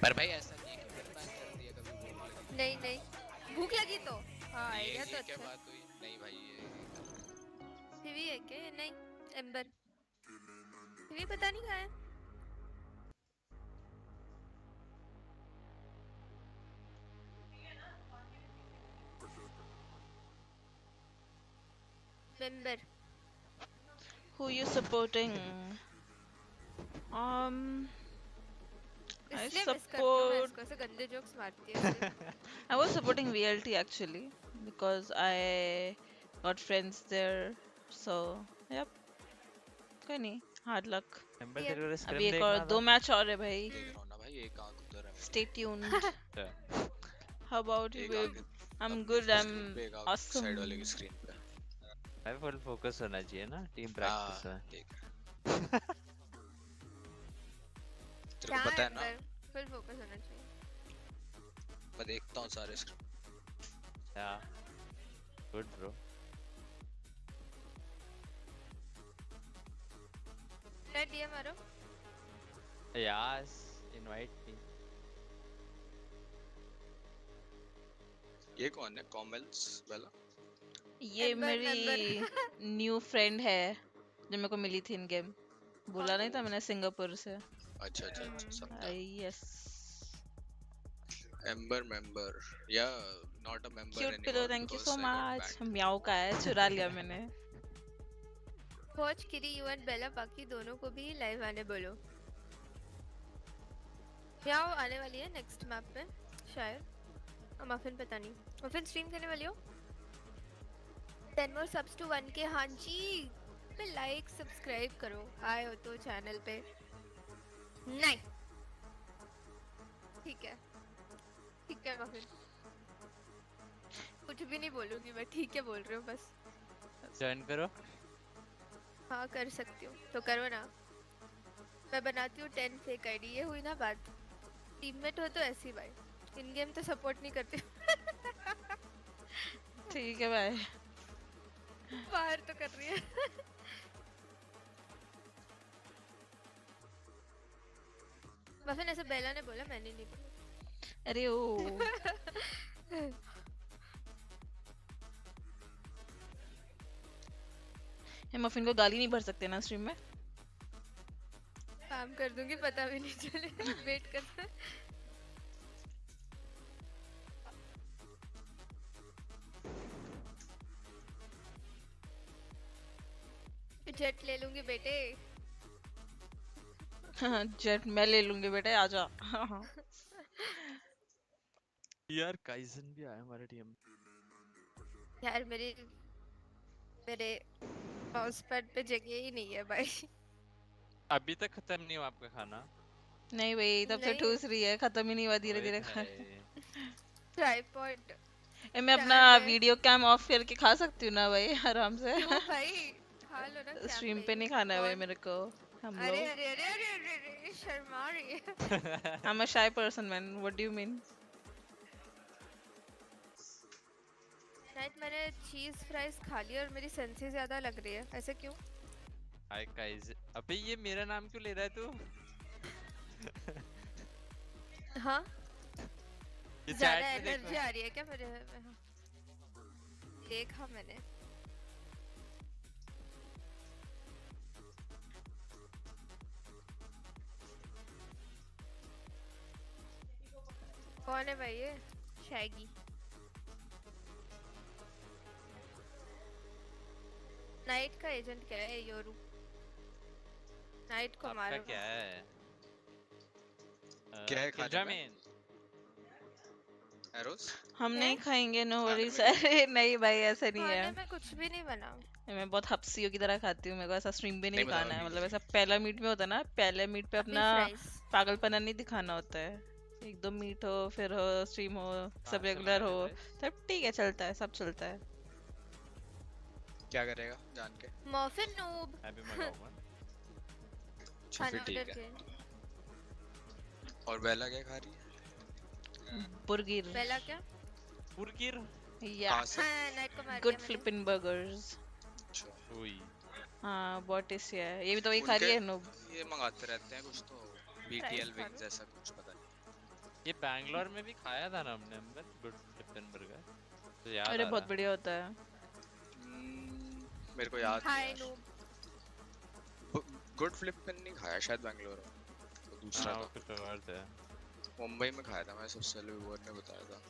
Speaker 11: पर भाई ऐसा नहीं है कि मैंने बैन कर दिया कभी भूख लगी
Speaker 10: नहीं नहीं. भूख लगी तो. हाँ आइडिया
Speaker 11: ये
Speaker 10: तो
Speaker 11: क्या
Speaker 10: अच्छा.
Speaker 11: बात हुई नहीं भाई ये
Speaker 10: टीवी है क्या? नहीं. एम्बर. टीवी पता नहीं कहाँ है. Member.
Speaker 3: Who you supporting? I
Speaker 10: इसलिए मिस करती हूँ मैं
Speaker 3: support.
Speaker 10: इसको. ऐसे गंदे जोक्स मारती है इसलिए.
Speaker 3: I was supporting VLT actually because I got friends there. So yep. कोई नहीं, हार्ड लक।
Speaker 12: नंबर तेरे को
Speaker 3: अभी
Speaker 12: स्क्रिम
Speaker 3: एक और
Speaker 12: देखना
Speaker 3: 2
Speaker 12: था।
Speaker 3: मैच और है भाई।
Speaker 11: देख रहा हूँ ना भाई, एक आंख उधर है मेरी।
Speaker 3: Stay tuned.
Speaker 12: अच्छा।
Speaker 3: हाउ अबाउट यू
Speaker 11: एक
Speaker 3: बेब?
Speaker 11: आंख
Speaker 3: आई एम
Speaker 11: अपनी
Speaker 3: गुड, आई एम
Speaker 11: स्क्रीन पे, एक आंख
Speaker 3: ऑसम।
Speaker 11: साइड वाले की स्क्रीन पे।
Speaker 12: भाई फुल फोकस होना चाहिए ना, टीम
Speaker 11: हाँ
Speaker 12: प्रैक्टिस है।
Speaker 11: ठीक है। तेरे
Speaker 10: क्या
Speaker 11: को पता है ना,
Speaker 10: एम्बर फुल फोकस होना चाहिए।
Speaker 11: मैं देखता हूँ सारे स्क्रीन।
Speaker 12: या गुड ब्रो।
Speaker 10: मैं डीएम मारो।
Speaker 12: Yes, invite me.
Speaker 11: ये कौन है? कॉमेल्स वाला?
Speaker 3: ये
Speaker 10: एम्बर मेंबर।
Speaker 3: मेरी न्यू फ्रेंड है जो मेरे को मिली थी इन गेम। बोला नहीं था मैंने, सिंगापुर से।
Speaker 11: अच्छा अच्छा अच्छा, समझा।
Speaker 3: यस।
Speaker 11: एम्बर मेंबर या not a member
Speaker 3: cute pillow,
Speaker 11: anymore
Speaker 3: thank you
Speaker 11: because
Speaker 3: so
Speaker 11: I got
Speaker 3: much.
Speaker 11: Band.
Speaker 3: म्याऊ का है, चुरा लिया मैंने।
Speaker 10: खोज किरी यू एंड बेला, बाकी दोनों को भी लाइव आने बोलो। म्याऊ आने वाली है नेक्स्ट मैप में शायद। और मफिन पता नहीं, मफिन स्ट्रीम करने वाली हो। 10 more subs to 1K। हाँ जी, पे लाइक सब्सक्राइब करो, आए हो तो चैनल पे। नहीं ठीक है, ठीक है मफिन, कुछ भी नहीं बोलूंगी मैं, ठीक है बोल रही हूँ बस।
Speaker 12: ज्वाइन करो।
Speaker 10: हाँ कर सकती हूँ तो करो ना। मैं बनाती हूँ 10 फेक आईडी, ये हुई ना बात। टीममेट हो तो ऐसी भाई, इन गेम तो सपोर्ट नहीं करती।
Speaker 3: ठीक है भाई।
Speaker 10: बाहर तो कर रही है। मफिन ऐसे बेला ने बोला, मैंने नहीं बोला।
Speaker 3: अरे ओ। ये मफिन को गाली नहीं भर सकते ना स्ट्रीम में?
Speaker 10: काम कर दूंगी, पता भी नहीं चले। वेट करना। जेट ले लूंगी बेटे।
Speaker 3: जेट मैं ले लूंगी बेटे, आजा।
Speaker 12: यार काइजन भी आया हमारे टीम।
Speaker 10: यार मेरे माउस पैड पे जगह ही नहीं है भाई।
Speaker 12: अभी तक खत्म नहीं हुआ आपका खाना?
Speaker 3: नहीं भाई, तब से
Speaker 10: नहीं।
Speaker 3: ठूस रही है, खत्म ही नहीं हुआ धीरे
Speaker 12: ओए
Speaker 3: धीरे खा।
Speaker 12: भाई।
Speaker 10: ट्राइपॉड
Speaker 3: मैं अपना
Speaker 10: स्टैंड है।
Speaker 3: वीडियो कैम ऑफ करके खा सकती हूँ ना भाई, आराम से।
Speaker 10: क्यों भाई, खा लो ना कैम
Speaker 3: स्ट्रीम
Speaker 10: पे
Speaker 3: पे
Speaker 10: ही।
Speaker 3: नहीं खाना है भाई
Speaker 10: कौन?
Speaker 3: मेरे को। हम
Speaker 10: अरे
Speaker 3: लोग।
Speaker 10: अरे अरे अरे अरे अरे, शर्मा रही है।
Speaker 3: I'm a shy person man. What do you mean?
Speaker 10: Night मैंने चीज फ्राइज खा ली और मेरी सेंसी ज्यादा लग रही है, ऐसे क्यों?
Speaker 12: हाय काइजन, अबे ये मेरा नाम क्यों ले रहा है तू?
Speaker 10: हाँ
Speaker 12: ये
Speaker 10: ज्यादा
Speaker 12: चैट में
Speaker 10: एनर्जी
Speaker 12: देखो।
Speaker 10: आ रही है क्या मेरे में? देखा मैंने। कौन है भाई ये? शैगी। नाइट का एजेंट क्या है योरू? नाइट को
Speaker 12: आपका
Speaker 10: मारो।
Speaker 12: क्या है?
Speaker 11: क्या है खाने में?
Speaker 12: जामीन।
Speaker 11: एरोस?
Speaker 3: हम
Speaker 10: है?
Speaker 3: नहीं खाएंगे, नो
Speaker 11: खाने
Speaker 3: वरीज।
Speaker 11: में क्या?
Speaker 3: अरे नहीं भाई, ऐसा नहीं
Speaker 10: खाने
Speaker 3: है।
Speaker 10: में कुछ भी नहीं बना।
Speaker 3: मैं बहुत हपसियों की तरह खाती हूँ, मेरे को ऐसा स्ट्रीम पे नहीं
Speaker 11: नहीं बताओ
Speaker 3: दिखाना है।
Speaker 11: अभी।
Speaker 3: मतलब ऐसा पहला मीट में होता है ना, पहले मीट पे
Speaker 10: अभी
Speaker 3: अपना
Speaker 10: फ्राइज।
Speaker 3: पागलपना नहीं दिखाना होता है। एक दो मीट हो, फिर हो स्ट्रीम हो,
Speaker 12: कहाँ
Speaker 3: सब
Speaker 12: से
Speaker 3: रेगुलर
Speaker 12: मंगा
Speaker 3: हो,
Speaker 12: ले भाई?
Speaker 3: तब ठीक है, चलता है, सब चलता है।
Speaker 11: क्या करेगा जान के?
Speaker 10: Muffin noob.
Speaker 12: मैं भी मंगाऊंगा।
Speaker 11: अच्छा फिर ठीक है। और बेला क्या खा रही है?
Speaker 3: बुर्गिर।
Speaker 10: पहला क्या?
Speaker 12: बुर्गिर।
Speaker 3: या
Speaker 11: कहाँ से?
Speaker 10: हाँ नाइट को मार
Speaker 3: गुड
Speaker 10: दिया मैंने।
Speaker 3: Flipping burgers.
Speaker 11: अच्छा,
Speaker 12: ओई।
Speaker 3: हाँ बहुत टेस्टी है, ये भी तो वही खा रही है नूब।
Speaker 11: ये मंगाते रहते हैं कुछ तो, बीटीएल
Speaker 10: खा
Speaker 11: विंग्स
Speaker 10: लो।
Speaker 11: ऐसा कुछ, पता नहीं।
Speaker 12: ये बैंगलोर में भी खाया था ना हमने अंदर, गुड फ्लिपिन बर्गर। तो याद
Speaker 3: अरे
Speaker 12: आ
Speaker 3: बहुत
Speaker 12: रहा।
Speaker 3: बढ़िया होता है।
Speaker 11: मेरे को याद
Speaker 10: हाय
Speaker 11: नहीं
Speaker 10: नूब।
Speaker 11: यार। गुड फ्लिपिन नहीं खाया शायद बैंगलोर में, तो दूसरा
Speaker 12: हाँ, वो
Speaker 11: था।
Speaker 12: कुछ और था।
Speaker 11: मुंबई में खाया था मैं, सबसे पहले व्यूअर ने बताया था।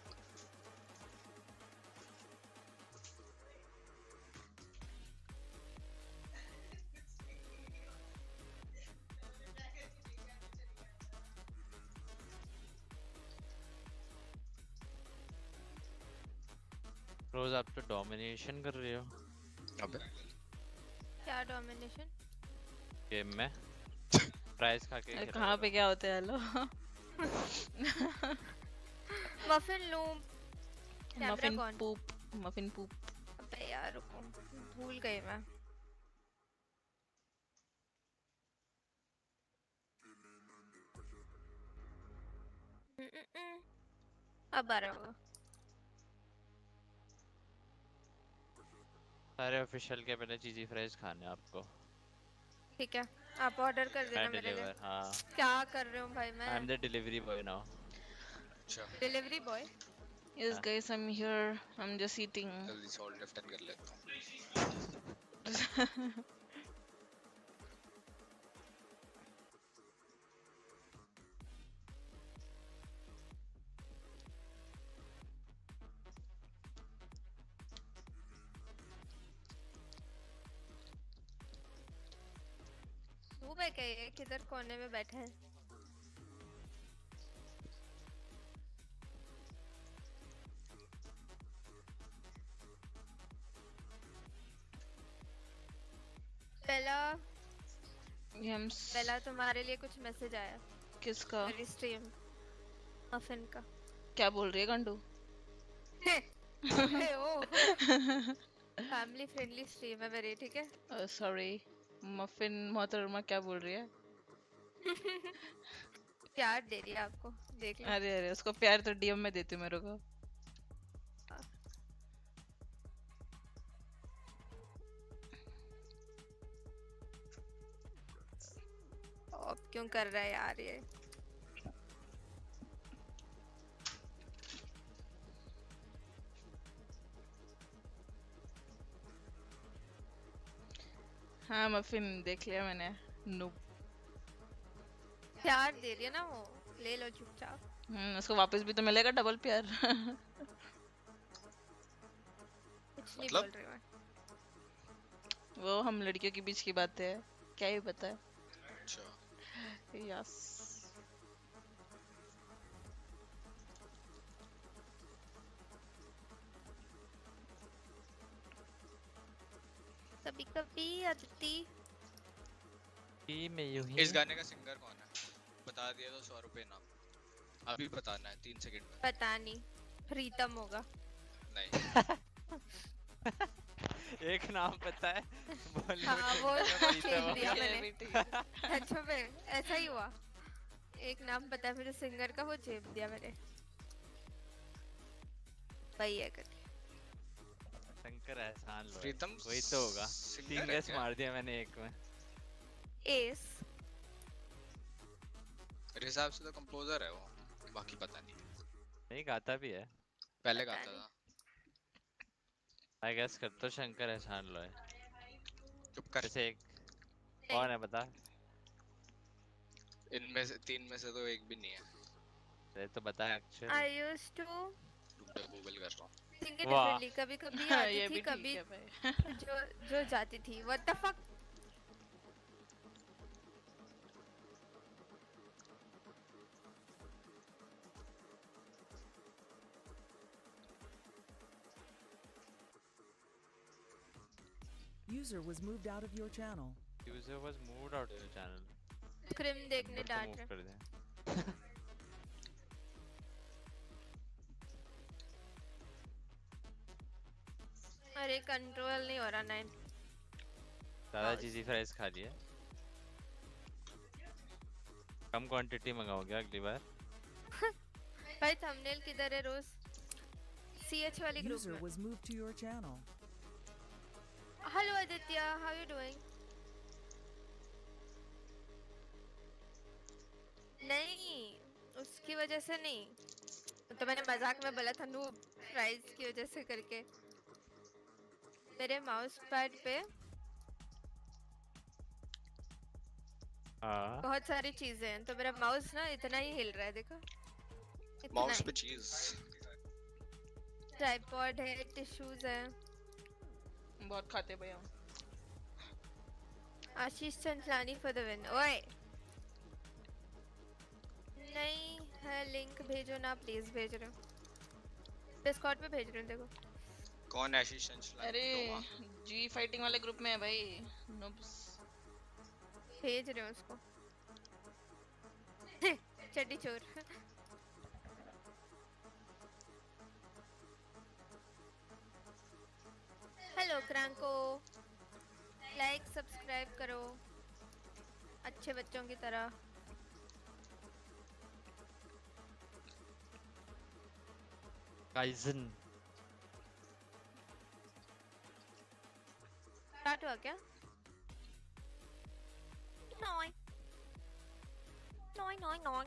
Speaker 12: रोज आप तो डोमिनेशन कर रहे हो।
Speaker 11: अबे
Speaker 10: क्या डोमिनेशन?
Speaker 12: गेम में प्राइस खा के
Speaker 3: कहाँ पे क्या होता है हेलो
Speaker 10: मफिन लूं कैमरा
Speaker 3: मफिन
Speaker 10: कौन
Speaker 3: पूप मफिन पूप
Speaker 10: अबे यार रुको भूल गई मैं अब आ रहा होगा
Speaker 12: सारे ऑफिशियल के पहले चीजी फ्राइज खाने आपको
Speaker 10: ठीक है आप ऑर्डर कर देना मेरे लिए
Speaker 12: हाँ
Speaker 10: क्या कर रहे हो भाई मैं
Speaker 12: I am the delivery boy now
Speaker 11: अच्छा
Speaker 10: delivery boy
Speaker 3: Yes guys, I'm here. I'm just eating.
Speaker 11: जल्दी से ऑल लेफ्ट कर लेता हूँ
Speaker 10: वो मैं कह किधर कोने में बैठे हैं पहला तुम्हारे लिए कुछ मैसेज आया
Speaker 3: किसका
Speaker 10: मेरी स्ट्रीम मफिन का
Speaker 3: क्या बोल रही है गंडू
Speaker 10: फैमिली फ्रेंडली स्ट्रीम है मेरी ठीक है
Speaker 3: सॉरी मफिन मोहतरमा क्या बोल रही है
Speaker 10: प्यार दे रही है आपको देख लो
Speaker 3: अरे उसको प्यार तो डीएम में देती मेरे को
Speaker 10: अब क्यों कर रहा है यार ये
Speaker 3: हाँ मफिन देख लिया मैंने नो
Speaker 10: प्यार दे रही है ना वो ले लो चुपचाप
Speaker 3: उसको वापस भी तो मिलेगा डबल प्यार
Speaker 10: कुछ नहीं बोल रही मैं
Speaker 3: वो हम लड़कियों के बीच की बात है क्या ही पता है
Speaker 11: अच्छा
Speaker 3: यस
Speaker 10: कभी कभी अदिति
Speaker 11: इस गाने का सिंगर कौन है बता दिया तो 100 रुपए नाम अभी बताना है 3 सेकंड में
Speaker 10: पता नहीं प्रीतम होगा
Speaker 11: नहीं
Speaker 12: एक नाम पता है
Speaker 10: हाँ वो छेड़ दिया मैंने अच्छा फिर ऐसा ही हुआ एक नाम पता है मुझे सिंगर का वो छेड़ दिया मैंने वही है करके
Speaker 12: शंकर एहसान लो
Speaker 11: प्रीतम
Speaker 12: वही तो होगा 3 गैस मार दिया मैंने एक में
Speaker 10: एस
Speaker 11: मेरे हिसाब से तो कंपोजर है वो बाकी पता नहीं
Speaker 12: गाता भी है
Speaker 11: पहले गाता था
Speaker 12: आई गेस कर तो शंकर एहसान लो है
Speaker 11: चुप कर
Speaker 12: जैसे एक कौन है बता
Speaker 11: इनमें से 3 में से तो एक भी नहीं है
Speaker 12: ये तो बता actually
Speaker 10: I used to
Speaker 11: Google कर रहा हूं
Speaker 10: थिंक इट डिफरेंटली कभी कभी आती
Speaker 3: ये
Speaker 10: थी
Speaker 3: भी
Speaker 10: कभी
Speaker 3: ठीक है भाई
Speaker 10: जो जाती थी what the fuck
Speaker 13: User was moved out of your channel.
Speaker 12: User was moved out of your channel.
Speaker 10: Cream देखने डांट
Speaker 12: कर
Speaker 10: रहे
Speaker 12: दे
Speaker 10: अरे कंट्रोल नहीं हो रहा 9
Speaker 12: ज़्यादा चीज़ी फ्राइज खा लिया कम क्वांटिटी मंगाओगे अगली बार
Speaker 10: भाई थंबनेल किधर है रोज सीएच वाली ग्रुप
Speaker 13: User
Speaker 10: में
Speaker 13: was moved to your channel.
Speaker 10: Hello Aditya how you doing नहीं उसकी वजह से नहीं तो मैंने मजाक में बोला था नूब प्राइस की वजह से करके मेरे माउस पैड पे बहुत सारी चीजें हैं तो मेरा माउस ना इतना ही हिल रहा है देखो
Speaker 11: माउस पे चीज
Speaker 10: ट्राइपॉड है टिश्यूज है
Speaker 3: बहुत खाते भैया
Speaker 10: आशीष चंचलानी फॉर द विन ओए नहीं है लिंक भेजो ना प्लीज भेज रहे हो डिस्कॉर्ड पे भेज रहे हो देखो
Speaker 11: कौन है आशीष चंचलानी
Speaker 3: अरे जी फाइटिंग वाले ग्रुप में है भाई नूब्स
Speaker 10: भेज रहे हो उसको चड्डी चोर हेलो क्रैंको लाइक सब्सक्राइब करो अच्छे बच्चों की तरह
Speaker 12: काइजन
Speaker 10: स्टार्ट हुआ क्या नॉय नॉय नॉय नॉय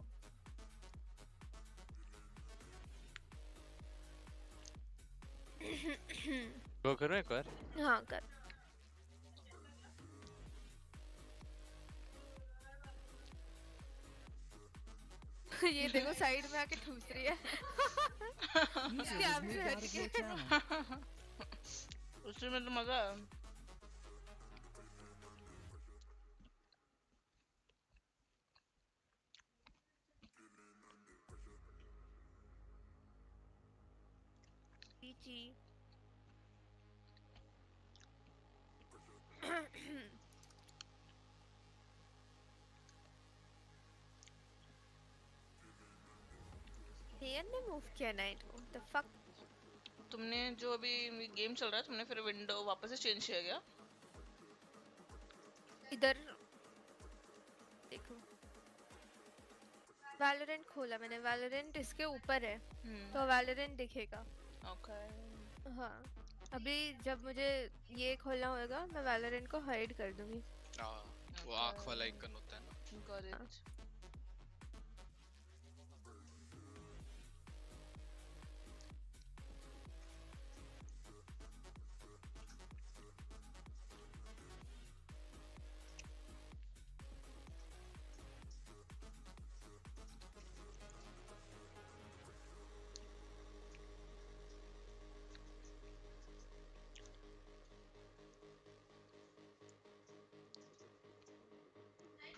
Speaker 12: गो करो एक बार
Speaker 10: हाँ कर ये देखो साइड में आके ठूस रही है
Speaker 13: User
Speaker 10: क्या
Speaker 13: was
Speaker 10: आपसे
Speaker 13: moved out of
Speaker 10: हटके
Speaker 13: your channel.
Speaker 3: उसी में तो मजा है।
Speaker 10: जी ने मूव किया नाइट को द फक
Speaker 3: तुमने जो अभी गेम चल रहा है तुमने फिर विंडो वापस से चेंज किया क्या?
Speaker 10: इधर देखो वैलोरेंट खोला मैंने वैलोरेंट इसके ऊपर है तो वैलोरेंट दिखेगा
Speaker 3: ओके
Speaker 10: हाँ अभी जब मुझे ये खोलना होगा मैं वैलोरेंट को हाइड कर दूंगी
Speaker 11: हाँ वो आँख वाला आइकन होता है ना
Speaker 3: गॉट इट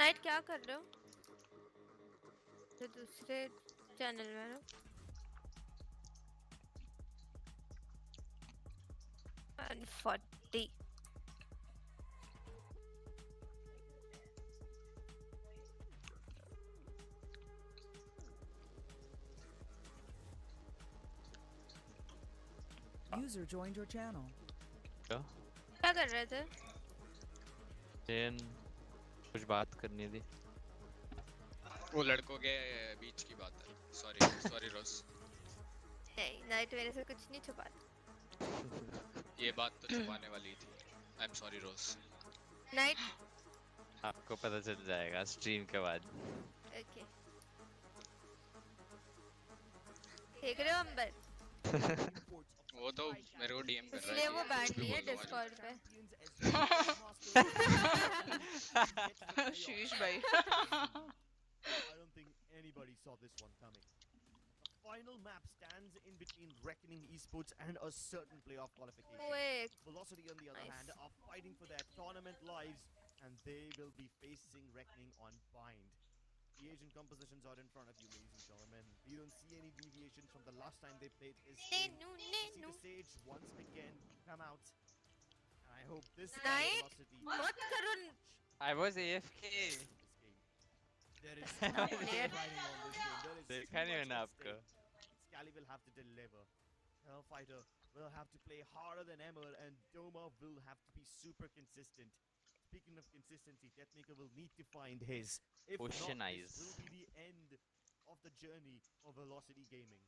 Speaker 10: नाइट क्या कर रहे हो तो दूसरे चैनल में ना 140
Speaker 13: User joined your channel.
Speaker 10: क्या कर रहे थे
Speaker 12: चेन कुछ बात करनी थी
Speaker 11: वो लड़कों के बीच की बात है सॉरी सॉरी रोज
Speaker 10: नहीं नाइट मेरे से कुछ नहीं छुपाता
Speaker 11: ये बात तो छुपाने वाली थी आई एम सॉरी रोज
Speaker 10: नाइट
Speaker 12: आपको पता चल जाएगा स्ट्रीम के बाद
Speaker 10: ओके देख रहे हो अंबर
Speaker 11: वो तो मेरे को डीएम कर रहा है
Speaker 10: इसलिए वो
Speaker 11: कि
Speaker 10: बैन
Speaker 11: कुछ भी
Speaker 10: नहीं है
Speaker 11: बोल दो
Speaker 10: डिस्कॉर्ड पे
Speaker 3: शीश भाई
Speaker 1: I don't think anybody saw this one coming. The final map stands in between Reckoning Esports and a certain playoff qualification.
Speaker 10: Wait.
Speaker 1: Velocity, on the other hand, are fighting for their tournament lives, and they will be facing Reckoning on Bind. The Asian compositions are in front of you, ladies and gentlemen. We don't see any deviations from the last time they played this game. We see the stage once again come out. And I hope this time Velocity...
Speaker 10: What Karun?
Speaker 12: I was AFK.
Speaker 1: There is too much riding on this game. There is
Speaker 12: देखा नहीं मैंने
Speaker 1: at
Speaker 12: आपको
Speaker 1: stake. Scally will have to deliver. Hellfighter will have to play harder than ever, and Doma will have to be super consistent. Speaking of consistency, Deathmaker will need to find his. If
Speaker 12: Ocean
Speaker 1: not,
Speaker 12: eyes.
Speaker 1: this will be the end of the journey of Velocity Gaming.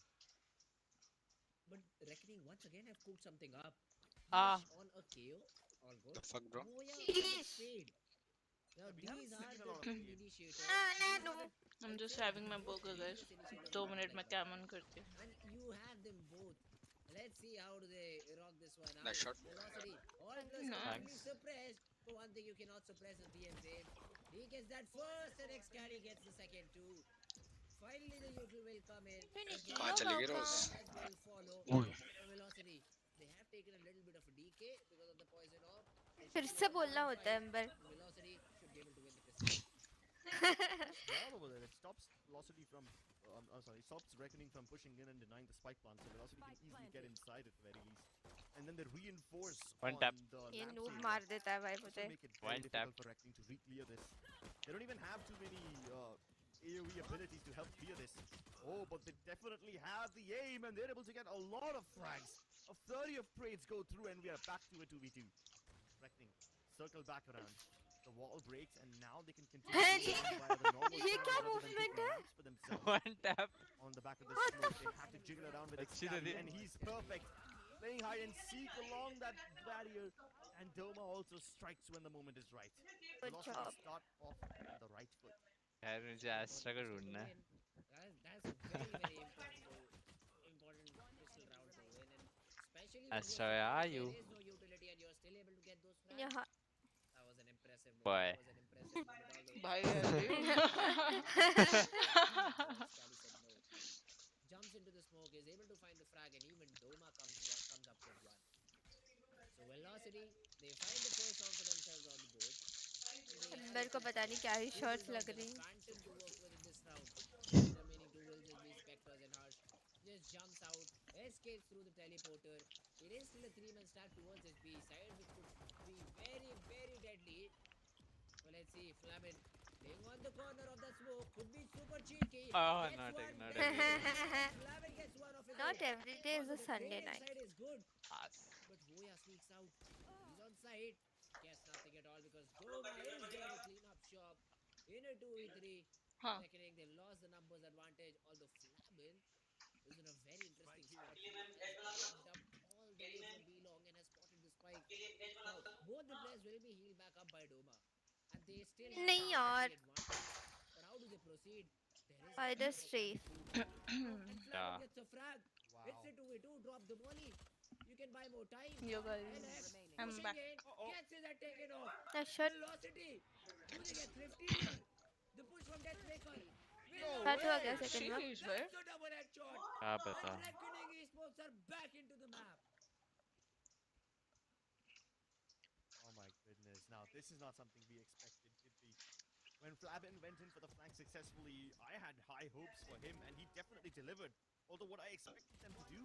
Speaker 2: But Reckoning once again have cooked something up.
Speaker 12: Ah.
Speaker 2: Fish on a KO. All good.
Speaker 11: The fuck, bro?
Speaker 2: Moya on a fade. Now these are the two initiators.
Speaker 3: I'm just having my burger guys 2 minute में क्या मन करती है
Speaker 2: And you have them both. Let's see how do they rock this one out.
Speaker 11: Nice shot.
Speaker 2: Velocity. All plus completely suppressed. But one thing you cannot suppress is BMZ. He gets that first and X-Carry gets the second too. Finally the util will come in.
Speaker 11: कहाँ चले गए रोज
Speaker 2: Will follow. Velocity. They have taken a little bit of a DK because of the poison orb.
Speaker 10: फिर से बोलना होता है अंबर
Speaker 2: Velocity should be able to win the pistol.
Speaker 1: Well over there, it stops Velocity from sorry, stops Reckoning from pushing in and denying the spike plant, so Velocity can easily get inside at the very least. And then they reinforce
Speaker 12: One
Speaker 1: on
Speaker 12: tap.
Speaker 1: the
Speaker 10: ये
Speaker 1: lamp
Speaker 10: noob
Speaker 1: area.
Speaker 10: मार देता है भाई
Speaker 1: This
Speaker 10: मुझे.
Speaker 1: will make it very
Speaker 12: One
Speaker 1: difficult
Speaker 12: tap.
Speaker 1: for Reckoning to re-clear this. They don't even have too many AoE abilities to help clear this. Oh, but they definitely have the aim, and they're able to get a lot of frags. A 30 of trades go through, and we are back to a 2v2. Reckoning, circle back around. The wall breaks, and now they can continue moving via the normal
Speaker 10: ये क्या
Speaker 1: channels rather than
Speaker 10: movement
Speaker 1: taking
Speaker 10: है?
Speaker 1: ramps for themselves.
Speaker 12: One tap.
Speaker 1: On the back of the
Speaker 10: What the
Speaker 1: smoke, they have to jiggle around with
Speaker 12: Achhi
Speaker 1: Excali,
Speaker 12: Dadi.
Speaker 1: and he's perfect. Playing hide and seek along that barrier, and Doma also strikes when the moment is right.
Speaker 10: Good
Speaker 1: Velocity
Speaker 10: job.
Speaker 1: start off on the right foot.
Speaker 12: यार मुझे Astra का ढूंढना है.
Speaker 2: That's a very important pistol round to win, and especially when
Speaker 12: Astra,
Speaker 2: you're
Speaker 12: where are
Speaker 2: there
Speaker 12: you?
Speaker 2: is no utility and you're still able to get those frags.
Speaker 10: यहाँ.
Speaker 2: That was an impressive moment.
Speaker 12: Boy.
Speaker 2: That was an impressive moment. Although
Speaker 3: Bhai,
Speaker 2: Scally said no. Jumps into the smoke, is able to find the frag, and even Doma comes up with one. So Velocity, they find the first round for themselves on the board.
Speaker 10: मेरे को पता नहीं क्या ही shots लग रही.
Speaker 2: Phantom to work with in this round. The remaining two will just be Spectres and Harsh. Just jumps out, escapes through the teleporter. It is still a 3-man stack towards his B side, which could be very deadly. Well, let's see. Flamin playing on the corner of that smoke could be super cheeky.
Speaker 12: Oh,
Speaker 2: Gets
Speaker 12: not
Speaker 2: one,
Speaker 12: every
Speaker 2: Flamin gets one of his
Speaker 10: Not
Speaker 2: own.
Speaker 10: every day is a
Speaker 2: The
Speaker 10: Sunday
Speaker 2: training
Speaker 10: night.
Speaker 2: side is good,
Speaker 12: Pass.
Speaker 2: but Voya sneaks out. He's on site. Gets nothing at all because Doma is there to clean up shop. In a 2v3.
Speaker 3: Huh.
Speaker 2: Reckoning they lost the numbers advantage, although Flamin is in a very interesting spot. He has picked up all the way from B long and has spotted the spike. Now, both the players will be healed back up by Doma. And they still have
Speaker 10: नहीं
Speaker 2: the
Speaker 10: यार.
Speaker 2: advantage. But how do they proceed? There is
Speaker 10: Either
Speaker 2: a
Speaker 10: strafe.
Speaker 2: and Flamin
Speaker 12: Yeah.
Speaker 2: gets a frag. It's a 2v2. Drop the molly. You can buy more time.
Speaker 3: Yo guys,
Speaker 2: LF
Speaker 3: I'm
Speaker 2: pushing
Speaker 3: back.
Speaker 2: in, gets his and taken off.
Speaker 10: That shot.
Speaker 2: Velocity. Do they get thrifty here? The push from Deathmaker.
Speaker 10: That हुआ क्या second में?
Speaker 3: Sheesh, bhai.
Speaker 2: That's a double headshot.
Speaker 12: क्या पता.
Speaker 2: And Reckoning esports are back into the map.
Speaker 1: Oh my goodness. Now, this is not something we expected, did we? When Flamin went in for the flank successfully, I had high hopes for him, and he definitely delivered. Although what I expected them to do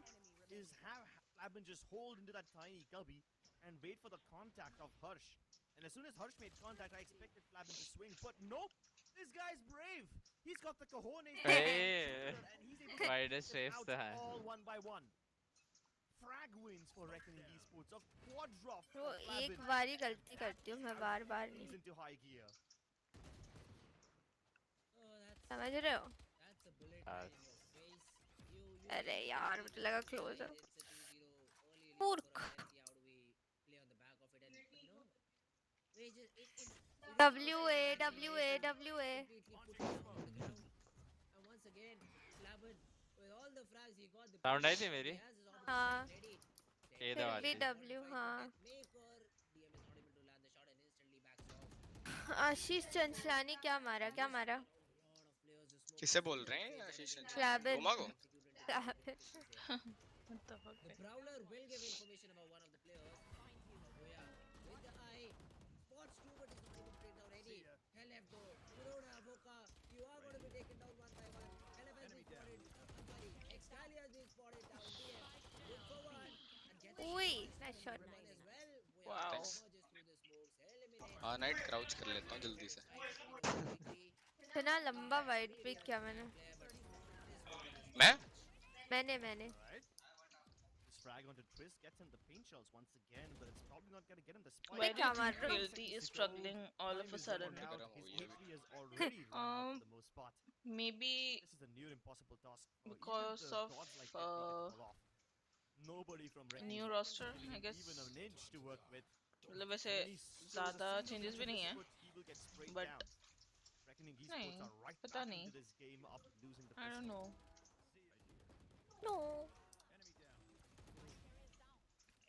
Speaker 1: is have Flamin just hold into that tiny cubby and wait for the contact of Harsh. And as soon as Harsh made contact, I expected Flamin to swing, but nope! This guy's brave! He's got the cojones to
Speaker 12: Hey.
Speaker 1: and he's able to
Speaker 12: Why
Speaker 1: take
Speaker 12: does
Speaker 1: them
Speaker 12: Strafe
Speaker 1: out
Speaker 12: the hand?
Speaker 1: all one by one. Frag wins for Reckoning esports, a quad drop
Speaker 10: वो
Speaker 1: for
Speaker 10: एक
Speaker 1: Flamin.
Speaker 10: बार ही गलती करती हूँ मैं बार
Speaker 1: He's
Speaker 10: नहीं.
Speaker 1: into high gear.
Speaker 2: Oh,
Speaker 10: समझ रहे हो?
Speaker 2: that's a bullet
Speaker 12: Yes.
Speaker 2: right in your face. You
Speaker 10: अरे यार मुझे लगा close है.
Speaker 2: it's a 2-0 early lead
Speaker 10: Pork.
Speaker 2: for us. Let's see how do we play on the back of it and no. We just
Speaker 10: WA.
Speaker 2: completely put us on the ground. And once again, Flamin with all the frags he got the
Speaker 12: Sound आई थी मेरी?
Speaker 2: he has his
Speaker 10: हाँ.
Speaker 2: opportunity ready.
Speaker 12: ए
Speaker 10: फिर
Speaker 12: दबा
Speaker 10: भी
Speaker 12: दी.
Speaker 10: W हाँ.
Speaker 2: Maker DM is not able to land the shot and instantly backs off.
Speaker 10: आशीष चंचलानी क्या मारा?
Speaker 2: lot of players just smoke
Speaker 14: किससे बोल रहे हैं आशीष चंचल?
Speaker 10: Flamin.
Speaker 14: डोमा को?
Speaker 3: What the fuck?
Speaker 2: The Prowler will give information about one of the players. Oh yeah, with the eye. Spots two, but is not able to take down any. LF though. Corona, Voka, you are going to be taken down one by one. LF has been spotted. Sorry, Excali has been spotted down. DM. Good for one. And gets
Speaker 10: Ui, nice shot.
Speaker 2: one as well.
Speaker 3: Wow.
Speaker 2: Emerges through the smokes. Eliminate.
Speaker 14: हाँ night crouch कर लेता हूँ जल्दी से.
Speaker 10: इतना लंबा wide pick किया
Speaker 14: मैं?
Speaker 10: मैंने.
Speaker 1: This frag onto Triss gets him the paint shells once again, but it's probably not going to get him the spike.
Speaker 3: Why do you
Speaker 10: Camera.
Speaker 3: think VLT is struggling all of a sudden?
Speaker 1: His HP has already run out for the most part.
Speaker 3: Maybe
Speaker 1: This is a near impossible task. for even
Speaker 3: because
Speaker 1: the
Speaker 3: of
Speaker 1: gods like Technique to pull off. Nobody from Reckoning
Speaker 3: new
Speaker 1: is
Speaker 3: roster,
Speaker 1: giving
Speaker 3: I
Speaker 1: him
Speaker 3: guess.
Speaker 1: even an inch to work with.
Speaker 3: मतलब वैसे
Speaker 1: When he scores a
Speaker 3: ज़्यादा
Speaker 1: single
Speaker 3: changes
Speaker 1: hit
Speaker 3: भी
Speaker 1: with
Speaker 3: नहीं
Speaker 1: his
Speaker 3: है.
Speaker 1: foot, he will get sprayed
Speaker 3: But
Speaker 1: down. Reckoning esports
Speaker 3: नहीं,
Speaker 1: are right
Speaker 3: पता
Speaker 1: back
Speaker 3: नहीं.
Speaker 1: into this game after losing the
Speaker 3: I
Speaker 1: first
Speaker 3: don't
Speaker 1: game.
Speaker 3: know.
Speaker 10: No.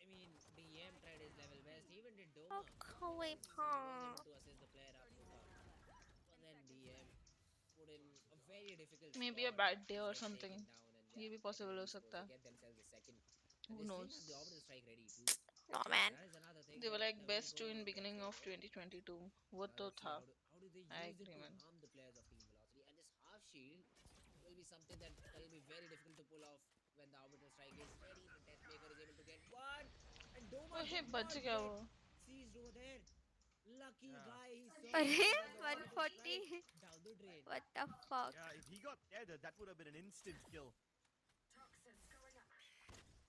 Speaker 2: I mean, DM tried his level best. Even did Doma.
Speaker 10: Away
Speaker 2: He was
Speaker 10: pa.
Speaker 2: able to assist the player up. But then DM put in a very difficult
Speaker 3: Maybe a
Speaker 2: spot.
Speaker 3: bad day or
Speaker 2: Just
Speaker 3: something.
Speaker 2: taken down and
Speaker 3: ये भी possible हो
Speaker 2: supposed
Speaker 3: सकता
Speaker 2: to
Speaker 3: है.
Speaker 2: get themselves a second.
Speaker 3: Who
Speaker 2: And they
Speaker 3: knows?
Speaker 2: still have the orbital strike ready too.
Speaker 10: No man.
Speaker 2: That is another thing.
Speaker 3: They were
Speaker 2: that
Speaker 3: like
Speaker 2: will
Speaker 3: best
Speaker 2: go
Speaker 3: two in
Speaker 2: on
Speaker 3: beginning
Speaker 2: their
Speaker 3: of
Speaker 2: favor.
Speaker 3: 2022. वो
Speaker 2: Now
Speaker 3: तो
Speaker 2: let's see
Speaker 3: था.
Speaker 2: how do they
Speaker 3: I
Speaker 2: use it
Speaker 3: agree,
Speaker 2: to
Speaker 3: man.
Speaker 2: harm the players of Team Velocity. And this half shield will be something that will be very difficult to pull off when the orbital strike is ready. The Deathmaker is able to get one, and Doma
Speaker 3: ओहे
Speaker 2: did
Speaker 3: बच
Speaker 2: not
Speaker 3: गया
Speaker 2: get
Speaker 3: वो
Speaker 2: seized over there. Lucky guy, he saw
Speaker 10: अरे
Speaker 2: the orbital
Speaker 10: 140
Speaker 2: strike down the drain.
Speaker 10: what the fuck.
Speaker 1: Yeah, if he got there, that would have been an instant kill.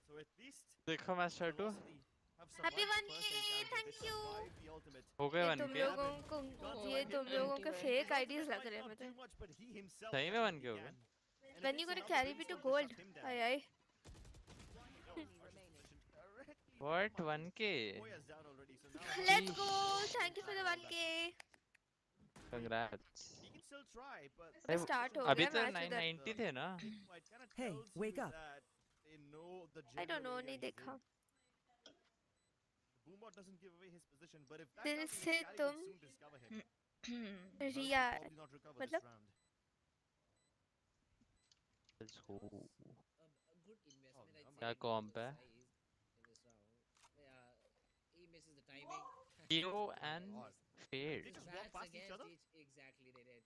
Speaker 1: So at least
Speaker 12: देखो master 2
Speaker 1: Velocity have
Speaker 10: Happy
Speaker 1: survived the
Speaker 10: 1K,
Speaker 1: first encounter. They
Speaker 10: thank you.
Speaker 1: survived the ultimate.
Speaker 12: हो गए
Speaker 10: ये
Speaker 12: 1
Speaker 10: तुम
Speaker 12: के
Speaker 10: लोगों को ये तुम लोगों के फेक आईडीज लग रहे हैं
Speaker 1: Not
Speaker 10: मुझे.
Speaker 1: too much, but he himself
Speaker 12: सही में 1
Speaker 1: definitely
Speaker 12: के हो गए
Speaker 1: can. And
Speaker 10: When
Speaker 1: it
Speaker 10: you
Speaker 1: takes
Speaker 10: gonna
Speaker 1: another
Speaker 10: carry me to
Speaker 1: brimstone
Speaker 10: gold?
Speaker 1: shut him down.
Speaker 10: Aye aye.
Speaker 1: Directly
Speaker 12: What 1 के
Speaker 1: Moya's down already, so now
Speaker 10: Let's go. Thank you for the 1K.
Speaker 12: Congrats
Speaker 1: he can still try, but
Speaker 10: अबे start हो
Speaker 12: अभी
Speaker 10: गया
Speaker 12: तो
Speaker 10: match उधर.
Speaker 12: 990 थे ना
Speaker 1: it kind of
Speaker 13: Hey,
Speaker 1: tells
Speaker 13: wake
Speaker 1: you
Speaker 13: up.
Speaker 1: that they know the
Speaker 10: I don't know,
Speaker 1: general
Speaker 10: नहीं
Speaker 1: area he's
Speaker 10: देखा.
Speaker 1: in. The boombot doesn't give away his position, but if that
Speaker 10: दिल
Speaker 1: doesn't,
Speaker 10: से
Speaker 1: his carry
Speaker 10: तुम
Speaker 1: will soon discover him. Else
Speaker 10: Riya
Speaker 1: he'll probably not recover this
Speaker 10: मतलब
Speaker 1: round.
Speaker 12: Let's go
Speaker 2: A good investment, I'd say.
Speaker 12: क्या
Speaker 2: in
Speaker 12: comp
Speaker 2: terms
Speaker 12: है
Speaker 2: of size in this round. Yeah, he misses the timing.
Speaker 12: Hero and Fade
Speaker 1: They just
Speaker 2: Bats
Speaker 1: walk past each
Speaker 2: against
Speaker 1: other?
Speaker 2: Exactly, they did.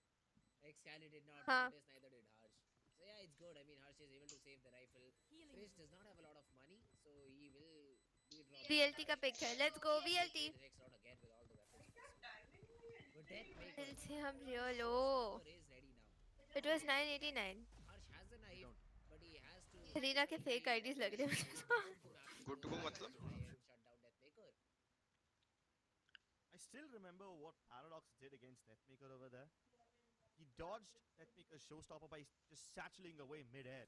Speaker 2: Excali did not
Speaker 10: हाँ.
Speaker 2: notice, neither did Harsh. So yeah, it's good. I mean, Harsh is able to save the rifle. Chris does not have a lot of money, so he will be dropping.
Speaker 10: VLT का pick है. Let's go VLT.
Speaker 2: The next round again with all the weapons possible. But Deathmaker
Speaker 10: दिल से हम real हो.
Speaker 2: is ready now.
Speaker 10: It was 989.
Speaker 2: Harsh has the knife, but he has to.
Speaker 10: Reena के fake IDs लग रहे हैं मुझे.
Speaker 11: Good to go मतलब
Speaker 2: Try and shut down Deathmaker.
Speaker 1: I still remember what Paradox did against Deathmaker over there. He dodged Deathmaker's showstopper by just satcheling away mid-air.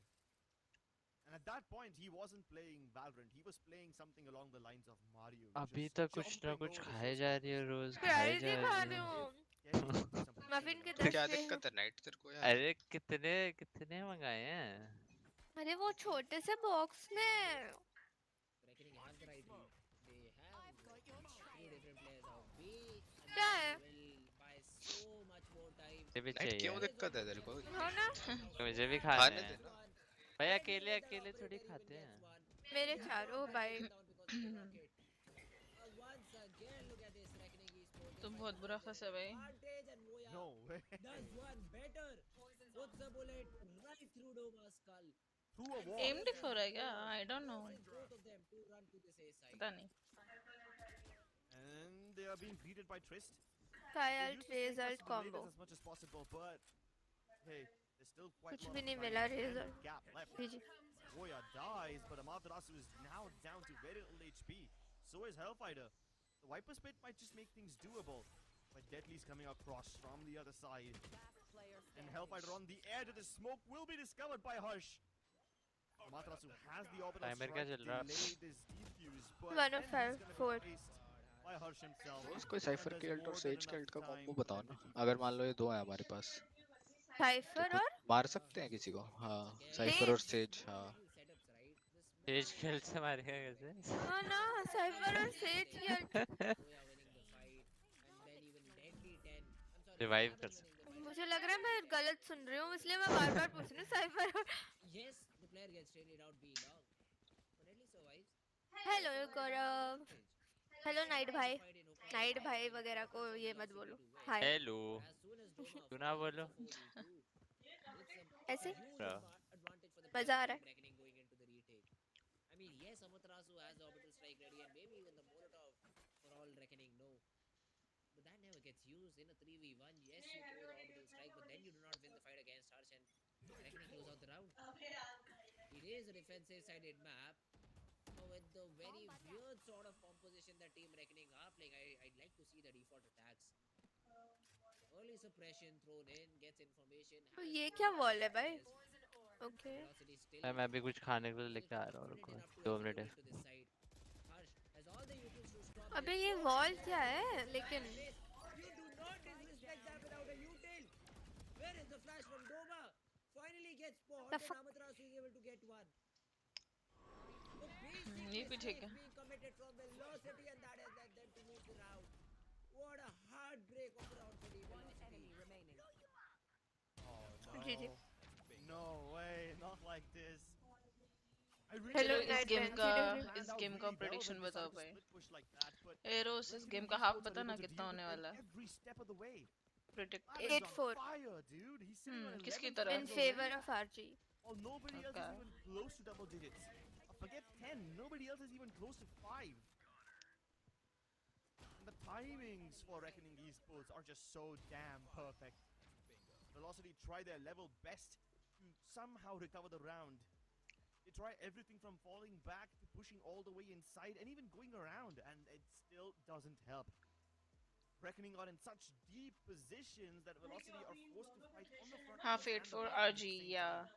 Speaker 1: And at that point, he wasn't playing Valorant. He was playing something along the lines of Mario.
Speaker 12: अभी
Speaker 1: just
Speaker 12: तक कुछ ना
Speaker 1: jumping
Speaker 12: कुछ
Speaker 1: over the
Speaker 12: खाए जा रही है
Speaker 1: showstoppers.
Speaker 12: रोज खाए
Speaker 10: Prize
Speaker 12: जा
Speaker 10: खा
Speaker 12: रही
Speaker 10: रही
Speaker 12: है
Speaker 10: हूँ.
Speaker 1: Getting into something
Speaker 10: मफिन के
Speaker 1: similar.
Speaker 10: 10
Speaker 11: क्या
Speaker 10: पे.
Speaker 11: दिक्कत है नाइट तेरे को यार
Speaker 12: अरे कितने कितने मंगाए हैं
Speaker 10: अरे वो छोटे से बॉक्स में.
Speaker 2: Reckoning has the right read. They have two different players out B. And
Speaker 10: क्या
Speaker 2: they
Speaker 10: है?
Speaker 2: will buy so much more time.
Speaker 12: मुझे भी
Speaker 11: नाइट
Speaker 12: चाहिए
Speaker 11: क्यों दिक्कत है तेरे को
Speaker 10: हाँ ना.
Speaker 12: मुझे भी खाने
Speaker 11: खाने
Speaker 12: हैं
Speaker 11: देना
Speaker 12: भाई अकेले अकेले थोड़ी खाते हैं
Speaker 10: मेरे चारों भाई.
Speaker 2: Once again, look at this Reckoning esports.
Speaker 3: तुम बहुत बुरा फंसे भाई.
Speaker 2: Advantage and Moya
Speaker 1: No way.
Speaker 2: does one better. Puts a bullet right through Doma's skull.
Speaker 1: Through a wall.
Speaker 3: Aim diff हो रहा है क्या? I don't know.
Speaker 2: Both of them to run to this A side.
Speaker 3: पता नहीं.
Speaker 1: And they are being greeted by Trist.
Speaker 10: Kyle
Speaker 1: They
Speaker 10: Trace
Speaker 1: used to stay
Speaker 10: alt
Speaker 1: close to the
Speaker 10: combo.
Speaker 1: neighbors as much as possible, but hey, there's still quite
Speaker 10: कुछ
Speaker 1: a lot
Speaker 10: भी
Speaker 1: of
Speaker 10: नहीं
Speaker 1: time
Speaker 10: मिला
Speaker 1: and
Speaker 10: razor.
Speaker 1: gap left.
Speaker 10: GG.
Speaker 1: Goya dies, but Amaterasu is now down to very little HP. So is Hellfighter. The Viper's Pit might just make things doable. But Deadly's coming across from the other side. And Hellfighter on the air to the smoke will be discovered by Harsh. Amaterasu has the orbital
Speaker 12: Timer
Speaker 1: strike
Speaker 12: क्या
Speaker 1: to
Speaker 12: चल रहा?
Speaker 1: delay this defuse, but
Speaker 10: One of
Speaker 1: then
Speaker 10: five,
Speaker 1: he's gonna
Speaker 10: four.
Speaker 1: be faced by Harsh himself.
Speaker 11: रोज कोई cipher
Speaker 1: And
Speaker 11: के
Speaker 1: there's
Speaker 11: alt और
Speaker 1: more
Speaker 11: says
Speaker 1: than
Speaker 11: के alt का
Speaker 1: enough
Speaker 11: combo
Speaker 1: time
Speaker 11: बताओ
Speaker 1: for
Speaker 11: ना
Speaker 1: them to
Speaker 11: अगर
Speaker 1: defuse.
Speaker 11: मान लो ये दो है हमारे पास
Speaker 10: साइफर
Speaker 11: तो
Speaker 10: और
Speaker 11: मार सकते हैं किसी को हाँ साइफर और सेज हाँ
Speaker 2: Setups, right? This
Speaker 12: तेज खेल से मारेगा कैसे
Speaker 10: हाँ ना साइफर और सेज की
Speaker 2: Moya winning the fight, and then even Deadly 10. I'm sorry,
Speaker 12: revive कर
Speaker 2: Savage winning the fight.
Speaker 10: मुझे लग रहा है मैं गलत सुन रही हूँ इसलिए मैं बार-बार पूछ रही हूँ साइफर और.
Speaker 2: Yes, the player gets traded out B long, but Deadly survives.
Speaker 10: Hello Gaurav. Hello night भाई. नाइट भाई वगैरह को ये मत बोलो. Hi.
Speaker 12: Hello
Speaker 2: As soon as Doma
Speaker 12: क्यों ना बोलो
Speaker 10: ऐसे
Speaker 12: Bro.
Speaker 2: advantage for the
Speaker 10: मजा आ रहा है.
Speaker 2: Reckoning going into the retake. I mean, yes, Amaterasu has the orbital strike ready and maybe even the Molotov for all Reckoning, no. But that never gets used in a 3v1. Yes, you throw the orbital strike, but then you do not win the fight against Harsh and Reckoning close out the round. It is a defensive sided map. With the very weird sort of composition that Team Reckoning are playing, I'd like to see the default attacks. Early suppression thrown in, gets information.
Speaker 10: तो ये क्या wall है भाई? Okay.
Speaker 2: Velocity still
Speaker 12: मैं अभी कुछ खाने के लिए लेके आ रहा हूँ रुको 2 मिनट है
Speaker 2: to this side. Harsh has all the utils to stop.
Speaker 10: अबे ये वॉल क्या है? लेकिन
Speaker 2: You do not disrespect that without a util. Where is the flash from Doma? Finally gets spot
Speaker 10: The
Speaker 2: and
Speaker 10: fuck?
Speaker 2: Amaterasu is able to get one. The
Speaker 3: ये भी ठीक है.
Speaker 2: being committed from Velocity and that has led them to lose the round. What a heartbreak of the round for the Velocity.
Speaker 10: GG.
Speaker 1: No way, not like this. I really
Speaker 10: Hello,
Speaker 1: don't
Speaker 10: Night
Speaker 1: think
Speaker 10: Van.
Speaker 1: they planned
Speaker 3: इस
Speaker 1: out
Speaker 3: game का
Speaker 1: really well
Speaker 3: prediction
Speaker 1: when they
Speaker 3: बताओ
Speaker 1: started to
Speaker 3: भाई.
Speaker 1: split push like that, but
Speaker 3: arrows इस
Speaker 1: Reckoning
Speaker 3: game का half
Speaker 1: esports are
Speaker 3: पता
Speaker 1: able
Speaker 3: ना
Speaker 1: to
Speaker 3: कितना
Speaker 1: deal
Speaker 3: होने
Speaker 1: with it
Speaker 3: वाला है.
Speaker 1: every step of the way.
Speaker 3: predict?
Speaker 1: Lavin's on
Speaker 10: 8-4
Speaker 1: fire, dude. He's sitting on
Speaker 3: किसकी
Speaker 1: 11
Speaker 3: तरह?
Speaker 10: in
Speaker 1: frags
Speaker 10: favor
Speaker 1: already.
Speaker 10: of RGE.
Speaker 1: While nobody else
Speaker 3: Okay.
Speaker 1: is even close to double digits. Forget 10. Nobody else is even close to 5. And the timings for Reckoning Esports are just so damn perfect. Velocity try their level best to somehow recover the round. They try everything from falling back to pushing all the way inside and even going around, and it still doesn't help. Reckoning are in such deep positions that Velocity are forced to fight on the front
Speaker 3: Half
Speaker 1: lines
Speaker 3: 8
Speaker 1: and the
Speaker 3: for
Speaker 1: back lines at the
Speaker 3: RG,
Speaker 1: same
Speaker 3: yeah.
Speaker 1: time.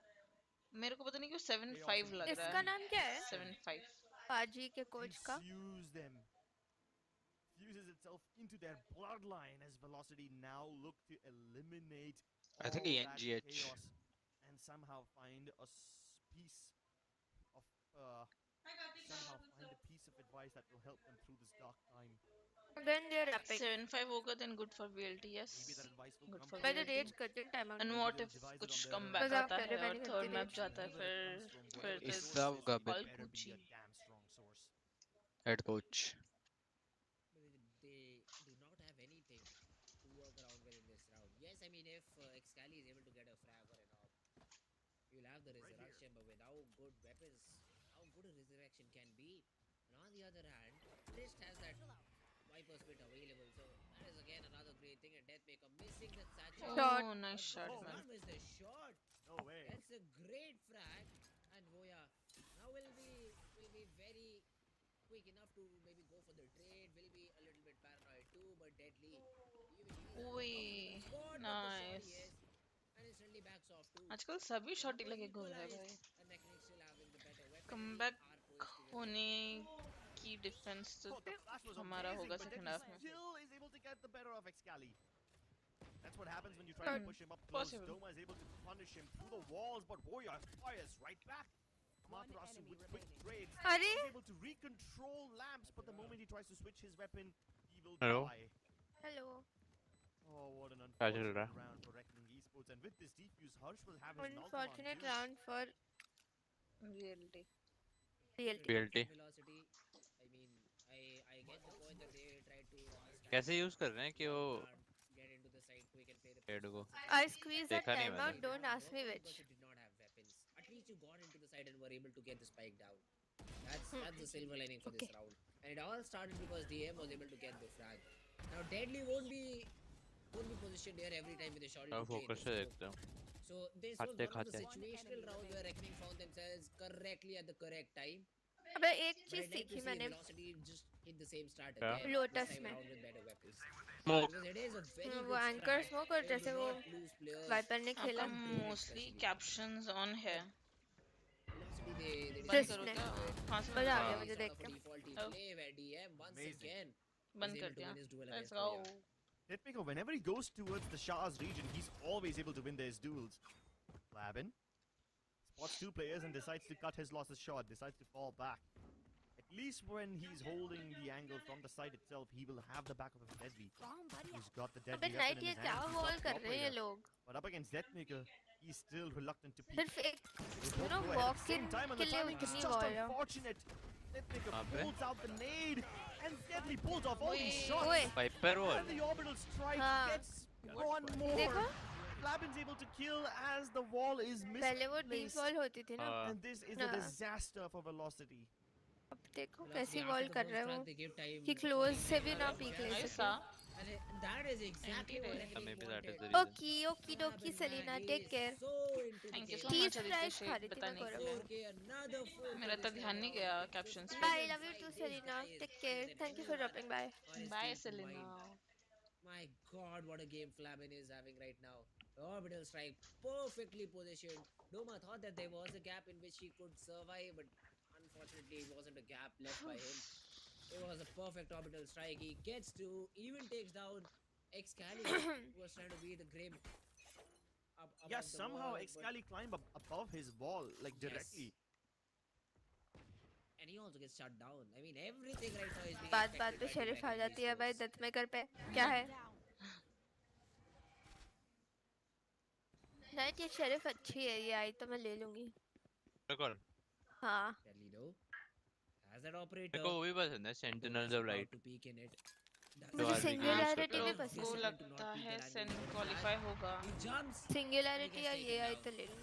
Speaker 3: मेरे को पता नहीं क्यों 7-5 लग रहा
Speaker 10: इसका
Speaker 3: है.
Speaker 10: नाम क्या है
Speaker 3: 7-5.
Speaker 10: RGE के कोच का?
Speaker 1: Infuse them. Fuses itself into their bloodline as Velocity now look to eliminate
Speaker 11: I think
Speaker 1: all that
Speaker 11: ENGH.
Speaker 1: chaos and somehow find a piece of somehow find a piece of advice that will help them through this dark time.
Speaker 10: Then they're rapping.
Speaker 3: 7-5 होगा then good for VLT, yes.
Speaker 1: Maybe that advice will
Speaker 3: Good
Speaker 1: come
Speaker 3: for
Speaker 1: from
Speaker 10: By the
Speaker 3: VLT.
Speaker 10: rage करते हैं time out.
Speaker 3: And
Speaker 1: maybe
Speaker 3: what
Speaker 1: they'll
Speaker 3: if
Speaker 1: devise it
Speaker 3: कुछ
Speaker 1: on their own.
Speaker 3: comeback
Speaker 10: मजाक
Speaker 3: आता
Speaker 10: कर रहे
Speaker 3: है
Speaker 10: हैं,
Speaker 3: और
Speaker 10: मैंने
Speaker 3: third
Speaker 10: करती
Speaker 3: map
Speaker 10: rage.
Speaker 3: जाता है
Speaker 1: Whenever it comes from
Speaker 3: फिर
Speaker 1: whatever
Speaker 3: there's
Speaker 1: source
Speaker 11: love
Speaker 1: is,
Speaker 11: garbage.
Speaker 1: it better be
Speaker 3: Gucci.
Speaker 1: a damn strong source.
Speaker 11: Head coach.
Speaker 2: They do not have anything to work around with in this round. Yes, I mean if Excali is able to get a frag or an op, you'll have the resurrection, but with how good weapons, how good a resurrection can be. And on the other hand, Trist has that Viper Spit available, so that is again another great thing. And Deathmaker missing that satchel.
Speaker 3: Oh, nice shot,
Speaker 2: Does
Speaker 3: man.
Speaker 2: not miss the shot.
Speaker 1: No way.
Speaker 2: That's a great frag. And Voya now will be very quick enough to maybe go for the trade. Will be a little bit paranoid too, but deadly.
Speaker 3: Ui,
Speaker 2: Spot, but the shot
Speaker 3: nice.
Speaker 2: yes. And instantly backs off too.
Speaker 3: आजकल सभी shot ही लगे घूम रहे हैं भाई.
Speaker 2: And Reckoning still having the better weapon.
Speaker 3: Comeback होने की difference तो
Speaker 1: Oh, the flash was
Speaker 3: हमारा
Speaker 1: amazing,
Speaker 3: होगा
Speaker 1: but
Speaker 3: second
Speaker 1: Deadly
Speaker 3: half में.
Speaker 1: still is able to get the better of Excali. That's what happens when you try to push him up close.
Speaker 3: Possible.
Speaker 1: Doma is able to punish him through the walls, but Warrior fires right back. Amaterasu with quick trades.
Speaker 10: Are
Speaker 1: He's able to recontrol lamps, but the moment he tries to switch his weapon, he will
Speaker 12: Hello?
Speaker 1: die.
Speaker 10: Hello.
Speaker 1: Oh, what an
Speaker 12: क्या चल
Speaker 1: unfortunate
Speaker 12: रहा है?
Speaker 1: round for Reckoning Esports. And with this defuse, Harsh will have his Naltaman
Speaker 10: Unfortunate
Speaker 1: too.
Speaker 10: round for
Speaker 3: VLT.
Speaker 10: VLT.
Speaker 12: VLT.
Speaker 2: Velocity. I mean, I get the point that they tried to
Speaker 12: कैसे use कर रहे हैं कि वो
Speaker 2: get into the side quick and play the
Speaker 12: head को?
Speaker 10: I squeezed that
Speaker 12: देखा नहीं
Speaker 10: timeout.
Speaker 12: मैंने.
Speaker 10: Don't ask me which.
Speaker 2: Because you did not have weapons. At least you got into the side and were able to get the spike down. That's the silver lining for this round. And it all started because DM was able to get the frag. Now Deadly won't be positioned here every time with a shot.
Speaker 12: अब focus से देखते हैं.
Speaker 2: So this was
Speaker 12: खाते
Speaker 2: one of the
Speaker 12: खाते.
Speaker 2: situational rounds where Reckoning found themselves correctly at the correct time.
Speaker 10: अबे एक
Speaker 2: But
Speaker 10: चीज
Speaker 2: I'd like to
Speaker 10: सीखी
Speaker 2: see
Speaker 10: मैंने
Speaker 2: Velocity just hit the same start
Speaker 12: Yeah.
Speaker 2: again.
Speaker 10: Lotus
Speaker 2: this time
Speaker 10: में.
Speaker 2: around with better weapons.
Speaker 12: Smoke.
Speaker 2: Because it is a very
Speaker 10: वो
Speaker 2: good
Speaker 10: anchor
Speaker 2: strat.
Speaker 10: smoke और
Speaker 2: They do
Speaker 10: जैसे वो
Speaker 2: not lose players.
Speaker 10: Wiper ने खेला.
Speaker 3: आपका mostly captions on है.
Speaker 2: Velocity they
Speaker 3: बंद
Speaker 10: Trist
Speaker 3: करो
Speaker 10: ने.
Speaker 3: क्या? हाँ से
Speaker 10: मजा आ
Speaker 3: बंद
Speaker 10: गया
Speaker 3: करो.
Speaker 10: मुझे देख के.
Speaker 2: defaulty
Speaker 3: Oh.
Speaker 2: play where DM once
Speaker 1: Amazing.
Speaker 2: again
Speaker 3: बंद
Speaker 2: is
Speaker 3: कर
Speaker 2: able to
Speaker 3: दिया.
Speaker 2: win his duel
Speaker 3: Let's
Speaker 2: against
Speaker 3: go.
Speaker 2: Voya.
Speaker 1: Deathmaker, whenever he goes towards the Shah's region, he's always able to win his duels. Labin spots two players and decides to cut his losses short, decides to fall back. At least when he's holding the angle from the side itself, he will have the back of a deadly. He's got the
Speaker 10: अबे
Speaker 1: deadly
Speaker 10: night
Speaker 1: weapon in
Speaker 10: ये
Speaker 1: his
Speaker 10: क्या
Speaker 1: hand. He's
Speaker 10: wall
Speaker 1: got
Speaker 10: कर
Speaker 1: the
Speaker 10: रहे हैं ये
Speaker 1: operator.
Speaker 10: लोग.
Speaker 1: But up against Deathmaker, he's still reluctant to peek.
Speaker 10: सिर्फ एक
Speaker 1: They
Speaker 10: you
Speaker 1: both
Speaker 10: know
Speaker 1: go ahead at
Speaker 10: walk
Speaker 1: the same
Speaker 10: in
Speaker 1: time, and
Speaker 10: के
Speaker 1: the
Speaker 10: लिए
Speaker 1: timing is
Speaker 10: उतनी
Speaker 1: just
Speaker 10: वॉल है.
Speaker 1: unfortunate. Deathmaker
Speaker 12: Abe.
Speaker 1: pulls out the nade, and Deadly pulls off all these
Speaker 3: Oi.
Speaker 1: shots.
Speaker 10: ओए
Speaker 12: Viper wall.
Speaker 1: And the orbital strike
Speaker 10: हाँ.
Speaker 1: gets one more.
Speaker 10: देखो
Speaker 1: Labin's able to kill as the wall is
Speaker 10: पहले वो deep
Speaker 1: misplaced.
Speaker 10: wall होती थी ना.
Speaker 1: And this is a
Speaker 10: हाँ.
Speaker 1: disaster for Velocity.
Speaker 10: अब देखो
Speaker 2: Velocity
Speaker 10: कैसी
Speaker 2: after
Speaker 10: वॉल
Speaker 2: the
Speaker 10: कर
Speaker 2: first
Speaker 10: रहा है
Speaker 2: round,
Speaker 10: वो.
Speaker 2: they give time
Speaker 10: कि
Speaker 2: for
Speaker 10: close
Speaker 2: the
Speaker 10: से भी ना
Speaker 2: other
Speaker 10: पीक
Speaker 2: chance.
Speaker 10: ले
Speaker 3: I
Speaker 10: सके.
Speaker 3: saw.
Speaker 2: And that is exactly what
Speaker 3: Anti-rare.
Speaker 2: Reckoning
Speaker 12: Maybe that is
Speaker 2: wanted.
Speaker 12: the reason.
Speaker 10: Okey okey dokey Selina take care.
Speaker 2: So into the
Speaker 3: Thank you
Speaker 2: game.
Speaker 3: so
Speaker 10: Cheese
Speaker 3: much
Speaker 10: fries
Speaker 3: Aditya
Speaker 10: खा
Speaker 3: शेख
Speaker 10: रही थी मैं
Speaker 3: बताने के
Speaker 10: quorum
Speaker 3: लिए.
Speaker 10: में.
Speaker 2: 4K, another 4K
Speaker 3: मेरा तो
Speaker 2: this
Speaker 3: ध्यान
Speaker 2: time
Speaker 3: नहीं
Speaker 2: around.
Speaker 3: गया
Speaker 2: So
Speaker 3: captions पे.
Speaker 10: Bye, love you too,
Speaker 2: this
Speaker 10: Selena.
Speaker 2: guy is
Speaker 10: Take care.
Speaker 2: better
Speaker 10: Thank you
Speaker 2: than
Speaker 10: for
Speaker 2: anyone
Speaker 10: dropping by.
Speaker 2: on his
Speaker 3: Bye
Speaker 2: team
Speaker 3: Selena.
Speaker 2: combined. My god, what a game Flamin is having right now. Orbital strike perfectly positioned. Doma thought that there was a gap in which he could survive, but unfortunately it wasn't a gap left by him. It was a perfect orbital strike. He gets to, even takes down Excali, who was trying to be the Grim.
Speaker 1: Yeah,
Speaker 2: the
Speaker 1: somehow
Speaker 2: wall, but-
Speaker 1: Excali climbed up above his wall, like directly.
Speaker 2: And he also gets shut down. I mean, everything right now is being
Speaker 10: बात बात
Speaker 2: affected
Speaker 10: पे
Speaker 2: by
Speaker 10: sheriff uh
Speaker 2: Reckoning
Speaker 10: जाती है भाई
Speaker 2: Esports.
Speaker 10: दत्तमेकर पे. क्या है? Night ये शेरिफ अच्छी है. ये आई तो मैं ले लूंगी.
Speaker 12: कौन?
Speaker 2: Carlito has that operator.
Speaker 12: मेरे को वो भी पसंद है, Sentinels of Light.
Speaker 2: To peek in it.
Speaker 10: मुझे सिंगुलैरिटी भी
Speaker 3: को
Speaker 10: पसंद है।
Speaker 3: लगता है सेन क्वालिफाई होगा।
Speaker 10: सिंगुलैरिटी या ये आई तो ले लूँ।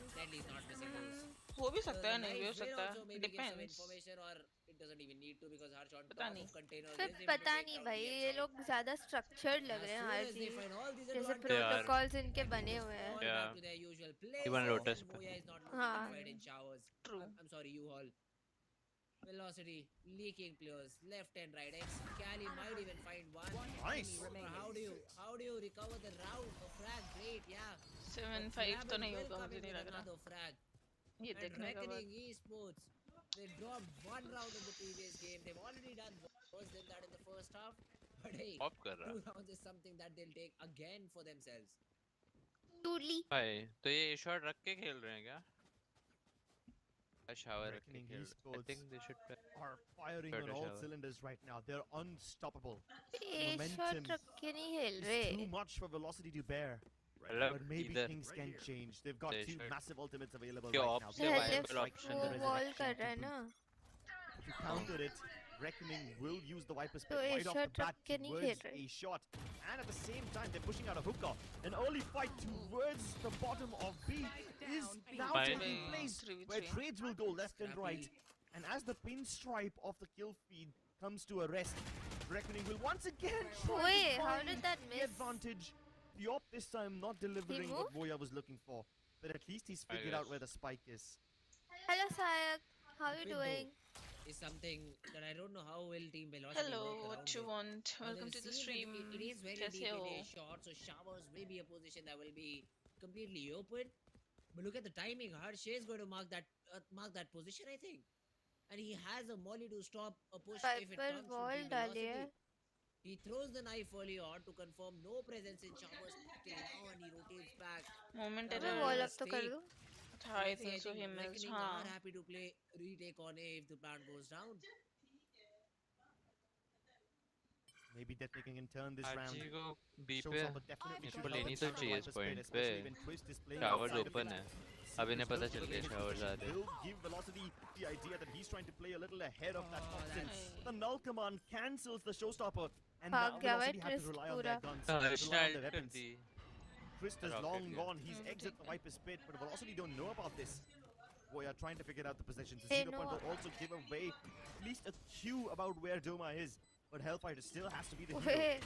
Speaker 3: हो भी सकता है, नहीं भी हो सकता, डिपेंड्स। पता नहीं।
Speaker 10: फिर पता नहीं भाई, ये लोग ज्यादा स्ट्रक्चर्ड लग रहे हैं हर चीज, जैसे प्रोटोकॉल्स इनके बने हुए हैं।
Speaker 12: Even Lotus पे।
Speaker 10: हाँ।
Speaker 3: True.
Speaker 2: I'm sorry, you all. Velocity, leaking players, left and right. Excali might even find one.
Speaker 1: Nice.
Speaker 2: How do you recover the round? A frag, great, yeah.
Speaker 3: 7-5 तो नहीं होगा, मुझे नहीं लग रहा। ये
Speaker 2: And
Speaker 3: देखने का बाद।
Speaker 2: Reckoning Esports, they dropped one round in the previous game. They've already done worse than that in the first half. But hey,
Speaker 12: Pop कर रहा।
Speaker 2: 2 rounds is something that they'll take again for themselves.
Speaker 10: Totally.
Speaker 12: भाई तो ये shot रख के खेल रहे हैं क्या? Shower रख के
Speaker 1: Reckoning
Speaker 12: खेल। I
Speaker 1: Esports
Speaker 12: think they should play.
Speaker 1: are firing on all cylinders right now. They're unstoppable.
Speaker 10: ये शॉट रख के नहीं खेल
Speaker 1: is
Speaker 10: रहे।
Speaker 1: too much for Velocity to bear. But maybe things can change. They've got two massive ultimates available right now.
Speaker 10: वो wall कर रहा है ना।
Speaker 1: To counter it, Reckoning will use the Viper spit
Speaker 10: तो ये
Speaker 1: right off the
Speaker 10: shot
Speaker 1: bat
Speaker 10: रख के नहीं खेल
Speaker 1: towards
Speaker 10: रहे।
Speaker 1: a shot. And at the same time, they're pushing out a hookah. An early fight towards the bottom of B is now taking place, where trades will go left and right. And as the pinstripe of the kill feed comes to a rest, Reckoning will once again try
Speaker 10: Wait,
Speaker 1: to
Speaker 10: how
Speaker 1: find
Speaker 10: did that
Speaker 1: the
Speaker 10: miss?
Speaker 1: advantage. Diop this time not delivering what
Speaker 10: moved?
Speaker 1: Voya was looking for, but at least he's figured out where the spike is.
Speaker 10: Hello Sayak, how you
Speaker 2: Window
Speaker 10: doing?
Speaker 2: Is something that I don't know how will Team Velocity
Speaker 3: Hello,
Speaker 2: work
Speaker 3: what
Speaker 2: around
Speaker 3: you
Speaker 2: it.
Speaker 3: want? Welcome to the
Speaker 2: They've seen
Speaker 3: stream.
Speaker 2: that it is very
Speaker 3: कैसे
Speaker 2: deep,
Speaker 3: हो?
Speaker 2: it is short, so showers may be a position that will be completely open. But look at the timing. Harshay is going to mark that position, I think, and he has a molly to stop a push if it
Speaker 10: Viper
Speaker 2: comes
Speaker 10: wall
Speaker 2: from Team
Speaker 10: डाली है।
Speaker 2: Velocity. He throws the knife early on to confirm no presence in showers till now, and he rotates back.
Speaker 3: Moment
Speaker 10: मैं
Speaker 3: error।
Speaker 10: wall up तो कर दूँ?
Speaker 3: I think so. Him is
Speaker 2: Reckoning
Speaker 3: हाँ।
Speaker 2: are happy to play retake on A if the plan goes down.
Speaker 1: Maybe they're taking in turn this round.
Speaker 12: RGE को B
Speaker 1: Shows
Speaker 12: पे
Speaker 1: off a definitely
Speaker 12: इसको
Speaker 1: should
Speaker 12: लेनी
Speaker 1: help
Speaker 12: तो
Speaker 1: inside the
Speaker 12: चाहिए
Speaker 1: Viper
Speaker 12: इस
Speaker 1: spin,
Speaker 12: point पे।
Speaker 1: especially when Twist is playing
Speaker 12: Showers
Speaker 1: outside of
Speaker 12: open
Speaker 1: it.
Speaker 12: है। अब इन्हें पता चल गया showers आ रहे हैं।
Speaker 1: Will give Velocity the idea that he's trying to play a little ahead of that toxin. The null command cancels the showstopper, and now
Speaker 10: भाग गया भाई
Speaker 1: Velocity have to
Speaker 10: Trist
Speaker 1: rely on
Speaker 10: पूरा।
Speaker 1: their guns, rely on their
Speaker 12: कर
Speaker 1: weapons.
Speaker 12: The.
Speaker 1: Trist is
Speaker 12: Rocket
Speaker 1: long
Speaker 12: गया।
Speaker 1: gone. He's exit the Viper's pit, but Velocity don't know about this. We are trying to figure out the positions. The
Speaker 10: They
Speaker 1: 0 point
Speaker 10: know.
Speaker 1: will also give away at least a cue about where Doma is, but Hellfighter still has to be the hero.
Speaker 10: Wait,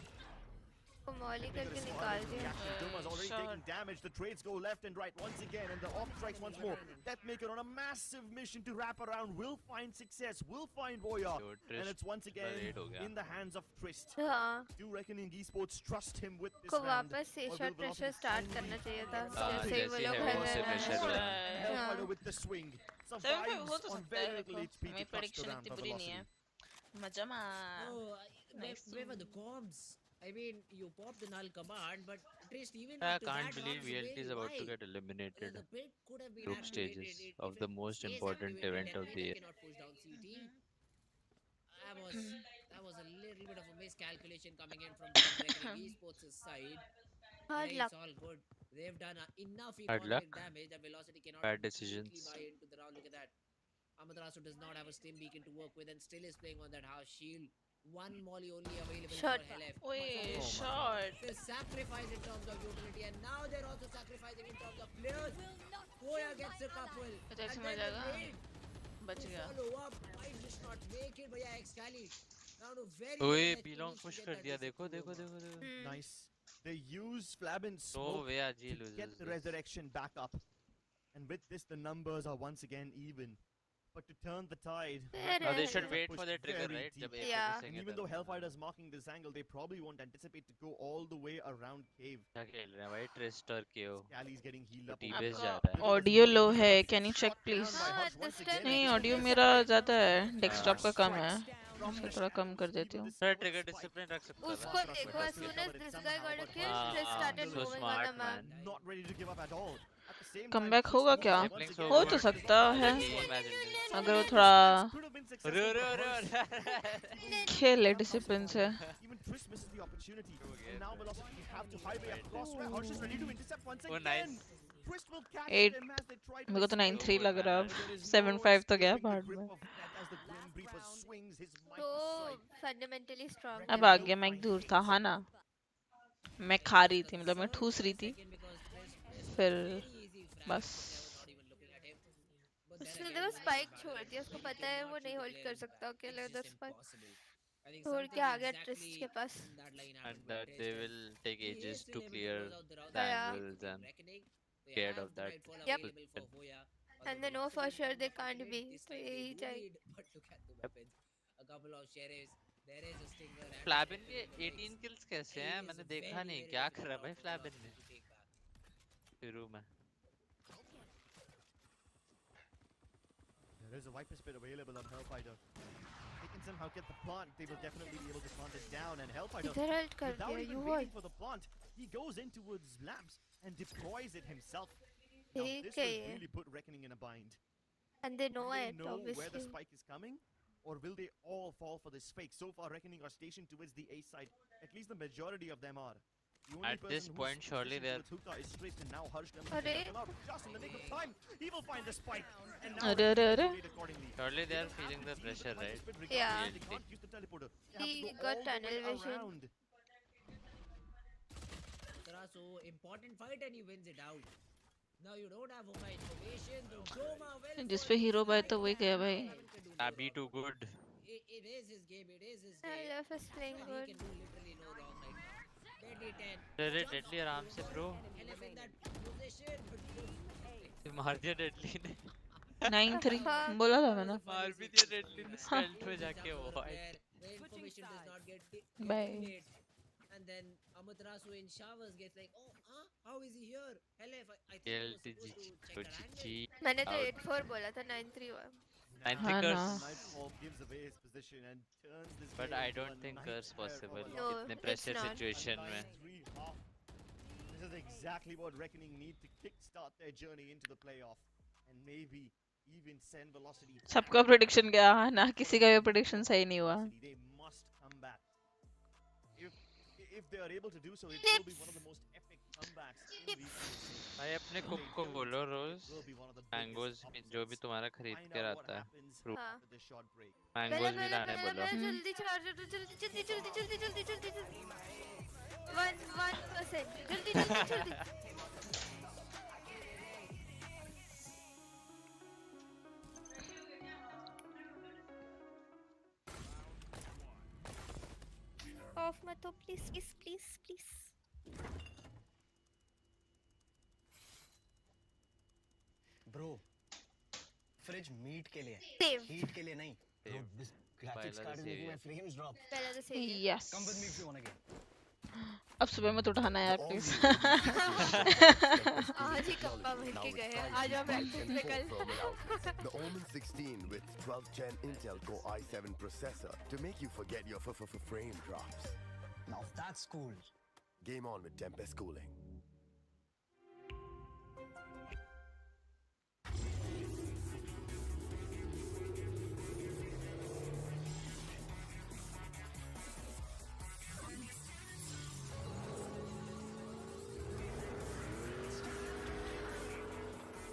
Speaker 10: वो Molly करके निकाल दिया।
Speaker 1: Doma's already taking damage. The trades go left and right once again, and the off strikes once more. Deathmaker on a massive mission to wrap around will find success, will find Voya, and it's once again in the hands of Trist.
Speaker 10: हाँ।
Speaker 1: Do Reckoning Esports trust him with this
Speaker 10: को
Speaker 1: round?
Speaker 10: वापस से
Speaker 1: or
Speaker 10: shot
Speaker 1: will
Speaker 10: pressure
Speaker 1: Velocity
Speaker 10: start
Speaker 1: finally
Speaker 10: करना चाहिए था।
Speaker 12: हाँ,
Speaker 10: जैसे ही वो
Speaker 12: जैसे
Speaker 10: लोग
Speaker 12: है,
Speaker 10: घर
Speaker 12: वैसे
Speaker 10: में
Speaker 12: pressure
Speaker 10: हैं।
Speaker 12: हो रहा
Speaker 3: है।
Speaker 1: Hellfighter with the swing.
Speaker 3: 7-5 हो
Speaker 1: Survives
Speaker 3: तो
Speaker 1: on
Speaker 3: सकता है
Speaker 1: very
Speaker 3: देखो।
Speaker 1: little HP
Speaker 3: मेरी
Speaker 1: to clutch the
Speaker 3: prediction
Speaker 1: round
Speaker 3: इतनी
Speaker 1: for
Speaker 3: बुरी नहीं
Speaker 1: Velocity.
Speaker 3: है। मजा मार।
Speaker 2: Oh,
Speaker 3: Nice.
Speaker 2: where were the comms? I mean, you pop the null command, but Trist even
Speaker 12: I
Speaker 2: after
Speaker 12: can't
Speaker 2: that
Speaker 12: believe
Speaker 2: runs
Speaker 12: VLT
Speaker 2: away.
Speaker 12: is about to
Speaker 2: Why?
Speaker 12: get eliminated.
Speaker 2: The pit could have been
Speaker 12: Group
Speaker 2: activated.
Speaker 12: stages
Speaker 2: If
Speaker 12: of the most
Speaker 2: stays
Speaker 12: important
Speaker 2: activated,
Speaker 12: event of the
Speaker 2: Deathmaker
Speaker 12: year.
Speaker 2: cannot push down CT. That was a little bit of a miscalculation coming in from Reckoning Esports' side.
Speaker 10: Hard
Speaker 2: Hey,
Speaker 10: luck.
Speaker 2: it's all good. They've done enough
Speaker 12: Hard
Speaker 2: economic
Speaker 12: luck.
Speaker 2: damage that Velocity cannot
Speaker 12: Bad
Speaker 2: completely
Speaker 12: decisions.
Speaker 2: buy into the round. Look at that. Amaterasu does not have a stim beacon to work with and still is playing on that house shield. One molly only available
Speaker 10: Shot.
Speaker 2: for LF.
Speaker 3: Wait, shot.
Speaker 2: They sacrifice in terms of utility and now they're also sacrificing in terms of players. Voya gets a couple.
Speaker 3: कुछ
Speaker 2: And
Speaker 3: ऐसे
Speaker 2: then
Speaker 3: mill
Speaker 2: the
Speaker 3: जाएगा।
Speaker 2: raid
Speaker 3: बच
Speaker 2: to
Speaker 3: गया।
Speaker 2: follow up. Might just not make it, but yeah, Excali. Down to very
Speaker 12: ओए
Speaker 2: little HP
Speaker 12: पीलोंग
Speaker 2: needs to
Speaker 12: push
Speaker 2: get
Speaker 12: कर
Speaker 2: that
Speaker 12: दिया।
Speaker 2: basic
Speaker 12: देखो
Speaker 2: two
Speaker 12: देखो
Speaker 2: over.
Speaker 12: देखो देखो।
Speaker 1: Nice. They use Flab and
Speaker 12: No
Speaker 1: Smoke
Speaker 12: way RGE
Speaker 1: to
Speaker 12: loses
Speaker 1: get the
Speaker 12: this.
Speaker 1: resurrection back up. And with this, the numbers are once again even. But to turn the tide,
Speaker 12: Now they should
Speaker 1: are
Speaker 12: wait
Speaker 1: pushed
Speaker 12: for their trigger,
Speaker 1: very
Speaker 12: right?
Speaker 1: deep.
Speaker 12: जब एक
Speaker 10: Yeah.
Speaker 12: घुसेंगे
Speaker 1: And even
Speaker 12: तब।
Speaker 1: though Hellfighter is marking this angle, they probably won't anticipate to go all the way around cave.
Speaker 12: क्या खेल रहे हैं भाई? Trist और KO।
Speaker 1: Scally's getting healed
Speaker 12: तो
Speaker 1: up.
Speaker 12: T-base
Speaker 1: over
Speaker 12: जा
Speaker 1: there.
Speaker 12: रहा है।
Speaker 3: ऑडियो लो है, can you check
Speaker 1: Shot
Speaker 3: please?
Speaker 1: down by
Speaker 10: हाँ,
Speaker 1: Harsh
Speaker 10: this
Speaker 1: once
Speaker 10: time
Speaker 1: again.
Speaker 3: नहीं,
Speaker 1: And this
Speaker 3: ऑडियो
Speaker 1: will
Speaker 3: मेरा
Speaker 1: separate
Speaker 3: ज़्यादा है,
Speaker 1: them.
Speaker 3: डेस्कटॉप का कम है।
Speaker 1: From
Speaker 3: इसको
Speaker 1: the
Speaker 3: थोड़ा कम कर
Speaker 1: shadows,
Speaker 3: देती
Speaker 1: even
Speaker 3: हूँ।
Speaker 1: this
Speaker 12: थोड़ा
Speaker 1: small
Speaker 12: trigger
Speaker 1: spike
Speaker 12: discipline रख सकता था।
Speaker 10: उसको देखो, as soon as this guy got a kill, Trist started
Speaker 12: so
Speaker 10: moving on the
Speaker 12: smart,
Speaker 10: map.
Speaker 12: man.
Speaker 1: Not ready to give up at all. At the same
Speaker 3: Comeback
Speaker 1: time,
Speaker 3: होगा
Speaker 1: Trist
Speaker 3: क्या?
Speaker 1: once
Speaker 12: Siblings
Speaker 1: again
Speaker 3: हो
Speaker 12: over.
Speaker 3: तो
Speaker 1: is
Speaker 3: सकता है,
Speaker 12: Imagine.
Speaker 3: अगर वो थोड़ा
Speaker 1: could have been
Speaker 12: अरे
Speaker 1: successful,
Speaker 12: अरे
Speaker 1: but
Speaker 12: अरे
Speaker 1: Harsh
Speaker 12: अरे।
Speaker 3: खेले डिसिप्लिन से।
Speaker 1: Even Trish misses the opportunity. And now Velocity have to highway across where Harsh is ready to intercept once
Speaker 12: Oh,
Speaker 1: again.
Speaker 12: nice.
Speaker 1: Twist will catch
Speaker 3: 8
Speaker 1: them as they try to
Speaker 3: मेरे को तो
Speaker 1: escape.
Speaker 3: 9-3 लग रहा अब
Speaker 1: But there is
Speaker 3: 7-5 तो गया
Speaker 1: escaping the
Speaker 3: भाड़
Speaker 1: grip
Speaker 3: में
Speaker 1: of that as the Grim Reaper swings his
Speaker 10: So
Speaker 1: mighty strike.
Speaker 10: fundamentally strong
Speaker 3: अब
Speaker 10: है
Speaker 3: आ
Speaker 10: भाई.
Speaker 3: गया मैं दूर था हाँ ना मैं खा रही थी मतलब मैं ठूस रही थी फिर बस
Speaker 10: उसने देखो स्पाइक छोड़ दिया, उसको पता है वो नहीं होल्ड कर सकता अकेले उधर स्पाइक छोड़ के आ गया ट्रिस्ट के पास.
Speaker 12: And that they will take ages to clear the
Speaker 10: Yeah.
Speaker 12: angles and scared of that
Speaker 10: Yep.
Speaker 12: position.
Speaker 10: And they know for sure they can't be. तो यही चाहिए.
Speaker 2: A couple of sheriffs. There is a stinger.
Speaker 12: फ्लैबिन के 18 kills कैसे हैं मैंने देखा नहीं क्या कर रहा है भाई फ्लैबिन ने शुरू में
Speaker 1: There is a Viper Spit available on Hellfighter. They can somehow get the plant. They will definitely be able to plant it down. And Hellfighter,
Speaker 10: इधर ult कर
Speaker 1: without
Speaker 10: दिया,
Speaker 1: even
Speaker 10: you
Speaker 1: waiting
Speaker 10: heard.
Speaker 1: for the plant, he goes in towards Labs and deploys it himself. Now
Speaker 10: ठीक
Speaker 1: this
Speaker 10: है
Speaker 1: will
Speaker 10: ये.
Speaker 1: really put Reckoning in a bind.
Speaker 10: And they know
Speaker 1: Will they
Speaker 10: it
Speaker 1: know where the
Speaker 10: obviously.
Speaker 1: spike is coming? Or will they all fall for this fake? So far, Reckoning are stationed towards the A side. At least the majority of them are. The only
Speaker 12: At this
Speaker 1: person
Speaker 12: point,
Speaker 1: who's
Speaker 12: surely
Speaker 1: positioned
Speaker 12: they're-
Speaker 1: towards Hookah is Trist, and now Harsh comes
Speaker 10: Arre.
Speaker 1: to come out just in the nick of time. He will find the spike, and now
Speaker 3: Arre, arre, arre.
Speaker 1: Reckoning accordingly.
Speaker 12: surely they are
Speaker 1: They
Speaker 12: feeling the
Speaker 1: have to use
Speaker 12: pressure
Speaker 1: Viper
Speaker 12: right
Speaker 1: Spit
Speaker 10: Yeah.
Speaker 1: regardless. They can't use the teleporter. They have
Speaker 10: He
Speaker 1: to go
Speaker 10: got
Speaker 1: all the
Speaker 10: tunnel
Speaker 1: way
Speaker 10: vision.
Speaker 1: around.
Speaker 2: So important fight and he wins it out. Now you don't have my information. So Joma well.
Speaker 3: जिस पे hero भाई तो वही गया भाई
Speaker 12: Abby too good
Speaker 2: It is his game. It is his
Speaker 10: I
Speaker 2: game.
Speaker 10: love us playing
Speaker 2: He
Speaker 10: good.
Speaker 2: can do literally no wrong right now. Deadly 10.
Speaker 12: अरे deadly आराम से bro
Speaker 2: LF in that position. But
Speaker 12: मार दिया deadly ने
Speaker 3: 9-3
Speaker 10: हाँ.
Speaker 3: बोला था मैंने
Speaker 12: मार भी दिया डेडली ने स्टेल्थ में जाके वो
Speaker 2: where the information does not get
Speaker 3: Bye.
Speaker 2: delayed. And then Amaterasu in showers gets like, oh, how is he here? LF, I think he was supposed to check her angle.
Speaker 10: मैंने तो
Speaker 12: out
Speaker 10: 8-4 बोला था 9-3 हुआ.
Speaker 12: and
Speaker 3: हाँ
Speaker 12: the
Speaker 3: ना
Speaker 12: curse
Speaker 1: Nightfall gives away his position and turns this
Speaker 12: but
Speaker 1: game
Speaker 12: I
Speaker 1: into
Speaker 12: don't
Speaker 1: a
Speaker 12: think
Speaker 1: nice
Speaker 12: curse
Speaker 1: pair
Speaker 12: possible
Speaker 1: of
Speaker 10: No,
Speaker 12: इतने
Speaker 10: it's
Speaker 12: pressure
Speaker 10: not.
Speaker 12: situation
Speaker 1: a
Speaker 12: में
Speaker 1: 9-3 half. This is exactly what Reckoning need to kickstart their journey into the playoff and maybe even send Velocity back.
Speaker 3: सबका prediction गया हाँ ना किसी का भी prediction सही नहीं हुआ
Speaker 1: Velocity, they must come back. If they are able to do so, it will be one of the most epic comebacks in VCSA.
Speaker 12: भाई अपने कुक को बोलो रोज
Speaker 1: Will be one of the
Speaker 12: mangoes
Speaker 1: biggest
Speaker 12: जो भी
Speaker 1: upsets.
Speaker 12: तुम्हारा खरीद
Speaker 1: Find
Speaker 12: के
Speaker 1: out what
Speaker 12: रहता है
Speaker 1: happens
Speaker 12: fruit
Speaker 10: हाँ.
Speaker 1: after this short break.
Speaker 12: Mangoes भी लाने
Speaker 10: पहले
Speaker 12: बोलो
Speaker 10: जल्दी चार्जर तो जल्दी 1% जल्दी ऑफ मत हो please please
Speaker 5: bro fridge meat के लिए
Speaker 10: Save.
Speaker 5: हीट के लिए नहीं bro
Speaker 12: Save.
Speaker 5: this graphics
Speaker 12: Baila
Speaker 5: card is
Speaker 12: the
Speaker 5: making my
Speaker 12: savior.
Speaker 5: frames drop
Speaker 10: पहले तो सही है.
Speaker 3: Yes
Speaker 5: come with me if you want to get
Speaker 3: अब सुबह मत उठाना यार प्लीज
Speaker 10: आज ही कप्पा भर के गए हैं. आज हम प्रैक्टिस में कल.
Speaker 6: The OMEN 16 with 12th Gen Intel Core i7 processor to make you forget your frame drops.
Speaker 5: now that's cool
Speaker 6: Game on with Tempest Cooling.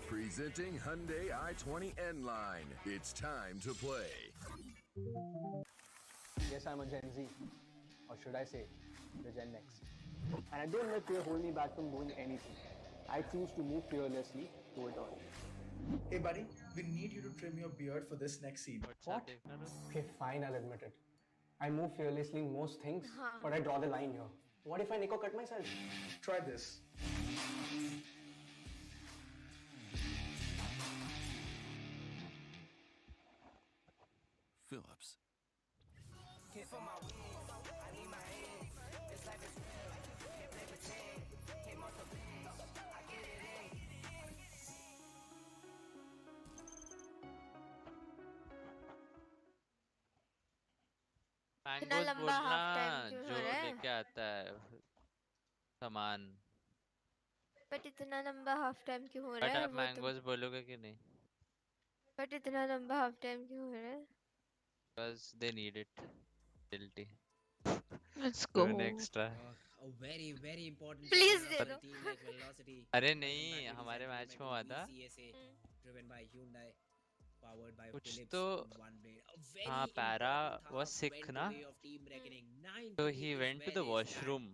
Speaker 7: Presenting Hyundai i20N line. It's time to play.
Speaker 8: Yes, I'm a Gen Z, or should I say, the Gen Next. And I don't let fear hold me back from doing anything. I choose to move fearlessly through it all.
Speaker 9: Hey buddy, we need you to trim your beard for this next scene.
Speaker 8: What? Okay, fine, I'll admit it. I move fearlessly in most things, but I draw the line here. What if I Nico cut myself?
Speaker 9: Try this.
Speaker 7: Phillips.
Speaker 12: Mangoes
Speaker 10: लंबा
Speaker 12: बोलना
Speaker 10: half time क्यों
Speaker 12: जो
Speaker 10: हो रहा है?
Speaker 12: लेके आता है सामान
Speaker 10: बट इतना लंबा हाफ टाइम क्यों हो
Speaker 12: बट
Speaker 10: रहा है?
Speaker 12: आप मैंगोज बोलोगे कि नहीं
Speaker 10: बट इतना लंबा हाफ टाइम क्यों हो रहा है?
Speaker 12: because they need it guilty
Speaker 3: let's
Speaker 12: do
Speaker 3: go
Speaker 12: an extra
Speaker 2: a very important
Speaker 10: Please
Speaker 2: player
Speaker 10: they
Speaker 2: for a
Speaker 10: दो.
Speaker 2: team like Velocity.
Speaker 12: अरे
Speaker 2: Welcome
Speaker 12: नहीं
Speaker 2: back, ladies
Speaker 12: हमारे
Speaker 2: and
Speaker 12: मैच
Speaker 2: gentlemen,
Speaker 12: में हुआ
Speaker 2: to
Speaker 12: था
Speaker 2: VCSA, driven by Hyundai, powered by
Speaker 12: कुछ
Speaker 2: Philips,
Speaker 12: तो
Speaker 2: one blade. A
Speaker 12: हाँ
Speaker 2: very
Speaker 12: para
Speaker 2: important
Speaker 12: was
Speaker 2: half
Speaker 12: sick
Speaker 2: went the
Speaker 12: ना
Speaker 2: way of Team Reckoning. 9
Speaker 12: तो
Speaker 2: to 8
Speaker 12: he
Speaker 2: is
Speaker 12: went to
Speaker 2: where
Speaker 12: the
Speaker 2: they stand.
Speaker 12: washroom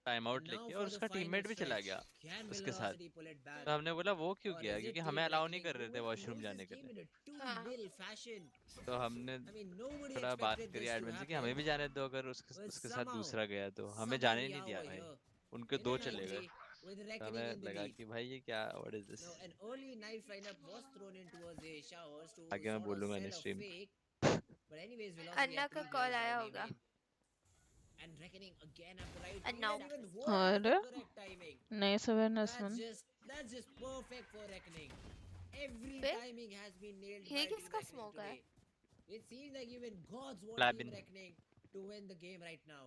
Speaker 12: time out
Speaker 2: And now
Speaker 12: लेके
Speaker 2: for
Speaker 12: और
Speaker 2: the
Speaker 12: उसका
Speaker 2: final
Speaker 12: teammate भी चला
Speaker 2: stretch,
Speaker 12: गया
Speaker 2: can
Speaker 12: उसके साथ
Speaker 2: Velocity pull it back?
Speaker 12: तो हमने बोला वो क्यों
Speaker 2: Or
Speaker 12: किया
Speaker 2: is it
Speaker 12: क्योंकि
Speaker 2: Team
Speaker 12: हमें अलाउ नहीं
Speaker 2: Reckoning
Speaker 12: कर रहे
Speaker 2: who
Speaker 12: थे
Speaker 2: will
Speaker 12: वॉशरूम
Speaker 2: lose
Speaker 12: जाने
Speaker 2: this
Speaker 12: के
Speaker 2: game
Speaker 12: लिए
Speaker 2: in a 2-0 fashion?
Speaker 12: तो हमने
Speaker 2: I mean, nobody
Speaker 12: थोड़ा बात
Speaker 2: expected
Speaker 12: करी
Speaker 2: this to
Speaker 12: एडमिन से कि
Speaker 2: happen.
Speaker 12: हमें भी जाने दो अगर
Speaker 2: But
Speaker 12: उसके साथ
Speaker 2: somehow,
Speaker 12: दूसरा गया तो हमें
Speaker 2: somehow
Speaker 12: जाने
Speaker 2: we
Speaker 12: ही नहीं
Speaker 2: are
Speaker 12: दिया
Speaker 2: over
Speaker 12: भाई
Speaker 2: here
Speaker 12: उनके
Speaker 2: in
Speaker 12: दो
Speaker 2: an
Speaker 12: चले गए
Speaker 2: RGE with
Speaker 12: तो
Speaker 2: Reckoning
Speaker 12: हमें
Speaker 2: in the
Speaker 12: लगा
Speaker 2: lead.
Speaker 12: कि भाई ये क्या what is this
Speaker 2: Now, an early knife lineup was thrown in towards the showers to
Speaker 12: आगे मैं
Speaker 2: sort of
Speaker 12: बोलूंगा
Speaker 2: sell
Speaker 12: नहीं
Speaker 2: a
Speaker 12: stream
Speaker 2: fake. But anyways, Velocity
Speaker 10: Anna
Speaker 2: had
Speaker 10: का
Speaker 2: 3
Speaker 10: कॉल
Speaker 2: players
Speaker 10: आया
Speaker 2: now
Speaker 10: होगा.
Speaker 2: main. And Reckoning again at the right
Speaker 10: And
Speaker 2: field
Speaker 10: now.
Speaker 2: and even what
Speaker 3: और
Speaker 2: was the correct timing?
Speaker 3: nice awareness man.
Speaker 2: That's just perfect for Reckoning. Every
Speaker 10: फिर?
Speaker 2: timing has been nailed
Speaker 10: ये
Speaker 2: by Team
Speaker 10: किसका
Speaker 2: Reckoning
Speaker 10: smoke है?
Speaker 2: today. It seems like even gods want
Speaker 12: Flabin.
Speaker 2: Team Reckoning to win the game right now.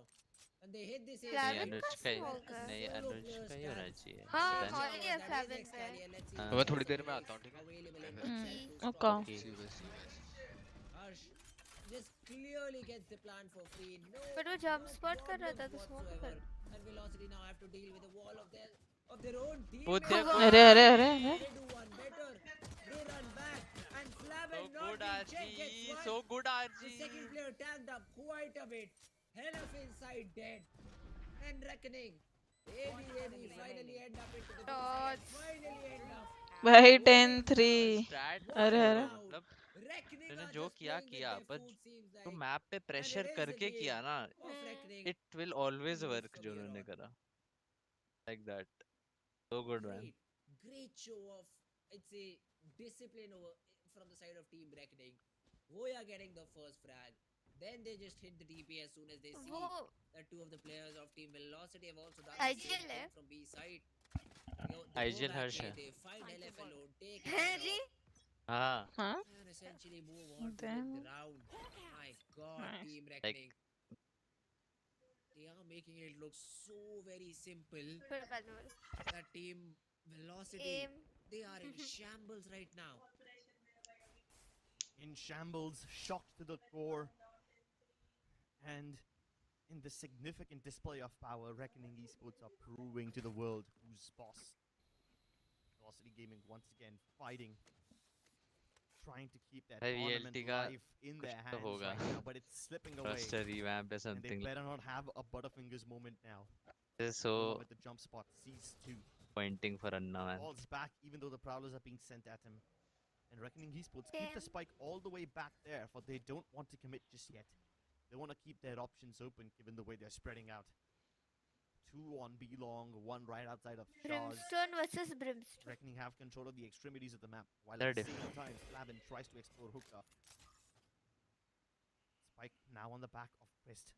Speaker 2: And they hit this
Speaker 12: नहीं
Speaker 10: Flavin
Speaker 2: ace
Speaker 10: का
Speaker 12: अनुज का ही
Speaker 10: smoke है.
Speaker 12: नहीं
Speaker 2: solo
Speaker 12: अनुज
Speaker 2: player
Speaker 12: का ही होना
Speaker 2: stands.
Speaker 12: चाहिए
Speaker 10: हाँ,
Speaker 12: पता नहीं
Speaker 10: हॉल ही है
Speaker 2: That is
Speaker 10: Flavin पे.
Speaker 2: Excalibur. Let's see
Speaker 12: हाँ
Speaker 11: मैं
Speaker 2: what
Speaker 11: थोड़ी
Speaker 2: else
Speaker 11: देर में
Speaker 2: is
Speaker 11: आता हूँ ठीक है
Speaker 2: available in
Speaker 11: मैं-
Speaker 2: the set to
Speaker 3: okay.
Speaker 2: stop
Speaker 11: See you guys, see you guys.
Speaker 2: Harsh just clearly gets the plan for free. No,
Speaker 10: But वो jump
Speaker 2: no
Speaker 10: spot कर रहा था
Speaker 2: problems
Speaker 10: तो smoke
Speaker 2: whatsoever.
Speaker 10: कर.
Speaker 2: And Velocity now have to deal with the wall of their own team.
Speaker 12: कूद दिया
Speaker 3: अरे
Speaker 12: कूद
Speaker 3: अरे अरे अरे
Speaker 2: They do one better. They run back and
Speaker 12: so
Speaker 2: Flavin not
Speaker 12: good
Speaker 2: being checked
Speaker 12: RG
Speaker 2: gets one.
Speaker 12: so good
Speaker 2: The
Speaker 12: RG
Speaker 2: second player tagged up quite a bit. Hell of inside dead. And Reckoning. They finally end up into the
Speaker 10: Shots.
Speaker 2: finally end up.
Speaker 3: भाई 10-3
Speaker 12: stat
Speaker 3: अरे अरे
Speaker 12: मतलब
Speaker 2: Reckoning
Speaker 12: मैंने
Speaker 2: are
Speaker 12: जो
Speaker 2: just
Speaker 12: किया
Speaker 2: playing with
Speaker 12: किया
Speaker 2: their
Speaker 12: पर
Speaker 2: food seems
Speaker 12: तो
Speaker 2: like.
Speaker 12: मैप पे
Speaker 2: And it
Speaker 12: pressure
Speaker 2: is the
Speaker 12: करके
Speaker 2: game
Speaker 12: किया ना
Speaker 2: of Reckoning.
Speaker 12: It will always
Speaker 2: to move
Speaker 12: work
Speaker 2: from
Speaker 12: जो
Speaker 2: here
Speaker 12: उन्होंने
Speaker 2: on.
Speaker 12: करा like that so good man
Speaker 2: Great show of, it's a discipline over from the side of Team Reckoning. Voya getting the first frag. Then they just hit the DP as soon as they see
Speaker 10: वो
Speaker 2: that two of the players of Team Velocity have also done the same
Speaker 10: IGL है.
Speaker 2: thing from B side. They
Speaker 12: IGL
Speaker 2: go back
Speaker 12: Harsh
Speaker 2: A,
Speaker 12: है
Speaker 2: they find LF alone, take
Speaker 10: है
Speaker 2: it
Speaker 10: जी.
Speaker 12: हाँ
Speaker 3: हाँ
Speaker 2: and essentially move on to
Speaker 3: Damn.
Speaker 2: win the round. My God,
Speaker 3: Nice.
Speaker 2: Team
Speaker 12: like
Speaker 2: Reckoning. They are making it look so very simple.
Speaker 10: फिर बाद में बोलो.
Speaker 2: That Team Velocity,
Speaker 10: Aim.
Speaker 2: they are in shambles right now.
Speaker 1: In shambles, shocked to the core. And in the significant display of power, Reckoning Esports are proving to the world who's boss. Velocity Gaming once again fighting, trying to keep that
Speaker 12: भाई
Speaker 1: tournament
Speaker 12: VLT का
Speaker 1: life in
Speaker 12: कुछ
Speaker 1: their
Speaker 12: तो
Speaker 1: hands
Speaker 12: होगा
Speaker 1: right now, but it's slipping away.
Speaker 12: roster revamp या
Speaker 1: And they
Speaker 12: something
Speaker 1: better not have a Butterfingers moment now.
Speaker 12: so
Speaker 1: Doma with the jump spot, sees two.
Speaker 12: pointing for Anna man
Speaker 1: Falls back even though the Prowlers are being sent at him. And Reckoning Esports keep the
Speaker 10: Damn.
Speaker 1: spike all the way back there, for they don't want to commit just yet. They want to keep their options open given the way they're spreading out. 2 on B long, 1 right outside of Shaw's.
Speaker 10: Brimstone versus Brimstone.
Speaker 1: Reckoning have control of the extremities of the map, while
Speaker 12: They're
Speaker 1: at the
Speaker 12: different.
Speaker 1: same time Flavin tries to explore hookah. Spike now on the back of Quest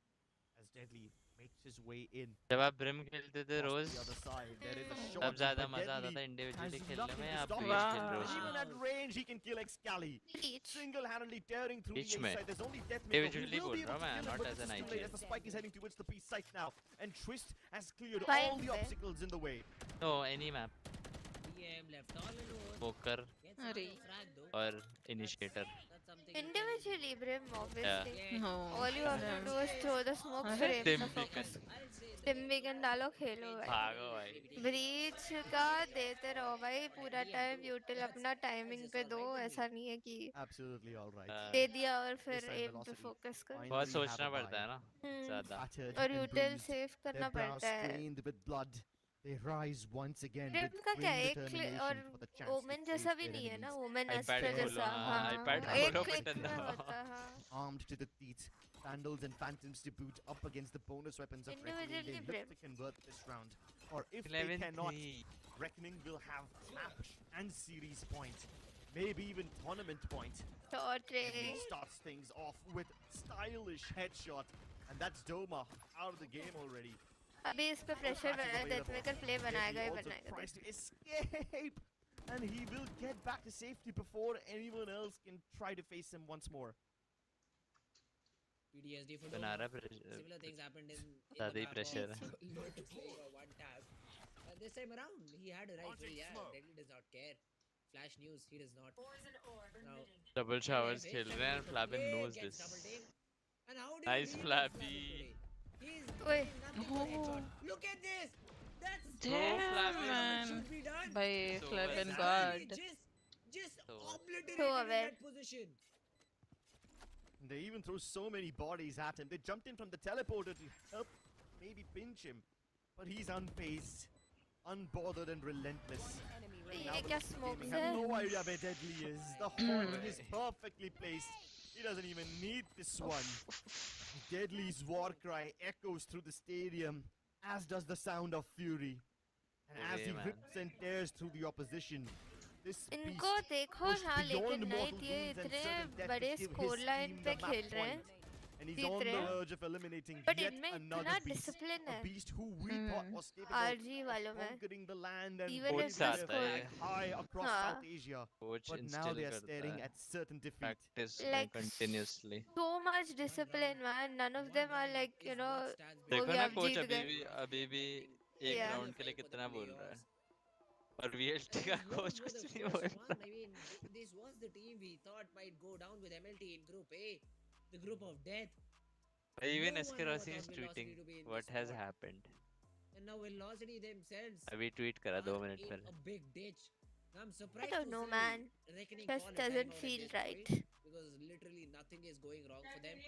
Speaker 1: as Deadly makes his way in.
Speaker 12: जब आप brim खेलते थे
Speaker 1: Across
Speaker 12: rose
Speaker 1: the other side, there is a
Speaker 12: तब
Speaker 1: shot,
Speaker 12: ज्यादा
Speaker 1: but
Speaker 12: मजा आता
Speaker 1: Deadly
Speaker 12: था individually
Speaker 1: has
Speaker 12: खेलने
Speaker 1: nothing
Speaker 12: में
Speaker 1: to
Speaker 12: आप
Speaker 1: stop
Speaker 12: बीच
Speaker 1: him.
Speaker 12: खेल रहे
Speaker 1: And
Speaker 12: हो
Speaker 1: even at range, he can kill Excali.
Speaker 10: Reach.
Speaker 1: Single-handedly tearing through the
Speaker 12: Beach
Speaker 1: A
Speaker 12: में.
Speaker 1: side. There's only death
Speaker 12: Individually
Speaker 1: will be
Speaker 12: बोल
Speaker 1: able
Speaker 12: रहा
Speaker 1: to
Speaker 12: हूँ
Speaker 1: kill
Speaker 12: मैं,
Speaker 1: him,
Speaker 12: not
Speaker 1: but
Speaker 12: as
Speaker 1: this
Speaker 12: an
Speaker 1: is too late as
Speaker 12: IGL.
Speaker 1: the spike is heading towards the B site now. And Twist has cleared
Speaker 10: Fine,
Speaker 1: all the
Speaker 10: fair.
Speaker 1: obstacles in the way.
Speaker 12: no any map
Speaker 2: DM left all alone.
Speaker 12: poker
Speaker 2: Gets
Speaker 3: अरे
Speaker 2: another frag though.
Speaker 12: और initiator
Speaker 2: That's something you can
Speaker 10: Individually, Brim, obviously.
Speaker 2: get.
Speaker 3: no
Speaker 10: All you have to
Speaker 3: damn.
Speaker 10: do is throw the smoke
Speaker 3: अरे
Speaker 10: frame
Speaker 12: Tim
Speaker 10: the
Speaker 12: Beacon.
Speaker 10: focus.
Speaker 2: I'll say the
Speaker 10: Tim Beacon डालो खेलो भाई.
Speaker 12: भागो भाई
Speaker 10: breach का देते रहो भाई पूरा टाइम यूटिल अपना टाइमिंग पे दो ऐसा नहीं है कि
Speaker 1: Absolutely all right.
Speaker 10: दे दिया और
Speaker 1: This
Speaker 10: फिर
Speaker 1: time
Speaker 10: एम पे
Speaker 1: Velocity
Speaker 10: फोकस कर.
Speaker 12: बहुत
Speaker 1: finally have
Speaker 12: सोचना
Speaker 1: a
Speaker 12: पड़ता
Speaker 1: buy.
Speaker 12: है ना ज्यादा
Speaker 1: Battered
Speaker 10: और
Speaker 1: and
Speaker 10: यूटिल
Speaker 1: bruised,
Speaker 10: सेव
Speaker 1: their
Speaker 10: करना
Speaker 1: brows
Speaker 10: पड़ता है.
Speaker 1: stained with blood. They rise once again with
Speaker 10: brim का क्या
Speaker 1: grim
Speaker 10: है एक
Speaker 1: determination
Speaker 10: और
Speaker 1: for the chance to
Speaker 10: Omen
Speaker 1: face
Speaker 10: जैसा भी
Speaker 1: their
Speaker 10: नहीं है ना
Speaker 1: enemies.
Speaker 10: ओमेन
Speaker 12: iPad
Speaker 10: अस्त्र
Speaker 12: खोलो
Speaker 10: जैसा.
Speaker 12: हाँ
Speaker 10: हाँ
Speaker 12: iPad
Speaker 10: एक
Speaker 12: खोलो
Speaker 10: क्लिक
Speaker 12: बटन
Speaker 10: में
Speaker 12: दबाओ
Speaker 10: होता है.
Speaker 1: Armed to the teeth, Vandals and Phantoms to boot up against the bonus weapons of Reckoning. They
Speaker 10: Individually
Speaker 1: look
Speaker 10: Brim.
Speaker 1: to convert this round. Or if they
Speaker 12: 11-3
Speaker 1: cannot, Reckoning will have map and series point. Maybe even tournament point.
Speaker 10: Short
Speaker 1: And he
Speaker 10: training.
Speaker 1: starts things off with stylish headshot. And that's Doma out of the game already.
Speaker 10: अभी इस पे pressure बनाया डेथमेकर play बनाएगा ही
Speaker 1: Deadly also
Speaker 10: बनाएगा.
Speaker 1: tries to escape. And he will get back to safety before anyone else can try to face him once more.
Speaker 2: PTSD for
Speaker 12: बना
Speaker 2: Doma.
Speaker 12: रहा pressure
Speaker 2: Similar things happened in the
Speaker 12: ज्यादा ही
Speaker 2: map
Speaker 12: pressure
Speaker 2: of
Speaker 12: है
Speaker 2: Lord to play for one tap. This time around, he had a rifle. Yeah, Deadly does not care. Flash news, he does not. Now,
Speaker 12: double showers
Speaker 2: LF
Speaker 12: खेल
Speaker 2: is
Speaker 12: रहे हैं
Speaker 2: trying to
Speaker 12: Flavin
Speaker 2: play,
Speaker 12: knows
Speaker 2: gets
Speaker 12: this
Speaker 2: double take. And how do you
Speaker 12: nice
Speaker 2: deal with
Speaker 12: Flappy
Speaker 2: Flavin today? He's
Speaker 10: Wait.
Speaker 2: doing nothing for headshot. Look at this. That's
Speaker 3: Damn, man.
Speaker 2: should be done.
Speaker 3: By
Speaker 12: So
Speaker 3: Flip
Speaker 12: well
Speaker 3: and
Speaker 12: done.
Speaker 3: God.
Speaker 2: Just
Speaker 12: So well.
Speaker 2: obliterating
Speaker 10: So
Speaker 2: in
Speaker 10: aware.
Speaker 2: that position.
Speaker 1: They even threw so many bodies at him. They jumped in from the teleporter to help maybe pinch him. But he's unfazed, unbothered and relentless.
Speaker 10: ये
Speaker 1: Now
Speaker 10: क्या
Speaker 1: the
Speaker 10: smoke
Speaker 1: gaming
Speaker 10: से?
Speaker 1: have no idea where Deadly is. The haunt is perfectly placed. He doesn't even need this one. Deadly's war cry echoes through the stadium, as does the sound of fury. And as he
Speaker 12: man.
Speaker 1: rips and tears through the opposition, this beast
Speaker 10: इनको देखो
Speaker 1: pushed
Speaker 10: हाँ
Speaker 1: beyond
Speaker 10: लेकिन
Speaker 1: mortal
Speaker 10: night ये
Speaker 1: wounds and
Speaker 10: इतने
Speaker 1: certain death to
Speaker 10: बड़े
Speaker 1: give
Speaker 10: score
Speaker 1: his
Speaker 10: line
Speaker 1: team
Speaker 10: पे
Speaker 1: the map
Speaker 10: खेल रहे हैं
Speaker 1: point. And he's
Speaker 10: Jeet
Speaker 1: on
Speaker 10: रहे
Speaker 1: the
Speaker 10: हैं
Speaker 1: verge of eliminating
Speaker 10: but
Speaker 1: yet
Speaker 10: इनमें
Speaker 1: another
Speaker 10: इतना
Speaker 1: beast.
Speaker 10: डिसिप्लिन
Speaker 1: A
Speaker 10: है
Speaker 1: beast who we thought was capable
Speaker 10: RG
Speaker 1: of
Speaker 10: वालों में
Speaker 1: conquering the land and
Speaker 10: Even
Speaker 1: putting
Speaker 10: if
Speaker 12: the
Speaker 1: their
Speaker 12: score-
Speaker 1: flag high across
Speaker 10: हाँ.
Speaker 1: South Asia.
Speaker 12: Coach
Speaker 1: But now
Speaker 12: instill
Speaker 1: they are
Speaker 12: करता
Speaker 1: staring
Speaker 12: है.
Speaker 1: at certain defeat.
Speaker 12: Practice
Speaker 10: Like,
Speaker 12: continuously.
Speaker 10: so much discipline man none of them are like you know वो
Speaker 12: देखो
Speaker 10: भी
Speaker 12: ना
Speaker 10: आप
Speaker 12: coach
Speaker 10: जीत गए
Speaker 12: अभी भी एक
Speaker 10: Yeah.
Speaker 12: राउंड के लिए कितना बोल रहा है और VLT का कोच कुछ नहीं बोल रहा
Speaker 2: I mean, this was the team we thought might go down with MLT in Group A, the group of death.
Speaker 12: even
Speaker 2: No one
Speaker 12: SK
Speaker 2: ever
Speaker 12: Rossi is
Speaker 2: thought
Speaker 12: tweeting
Speaker 2: Velocity to be in
Speaker 12: what
Speaker 2: this
Speaker 12: has
Speaker 2: spot.
Speaker 12: happened
Speaker 2: And now Velocity themselves
Speaker 12: अभी tweet करा 2
Speaker 2: are
Speaker 12: minute
Speaker 2: in
Speaker 12: पहले
Speaker 2: a big ditch. I'm
Speaker 10: I
Speaker 2: surprised
Speaker 10: don't
Speaker 2: to
Speaker 10: know
Speaker 2: see
Speaker 10: man
Speaker 2: Reckoning
Speaker 10: just
Speaker 2: call a
Speaker 10: doesn't
Speaker 2: timeout at
Speaker 10: feel
Speaker 2: this
Speaker 10: right
Speaker 2: point, because literally nothing is going wrong for them.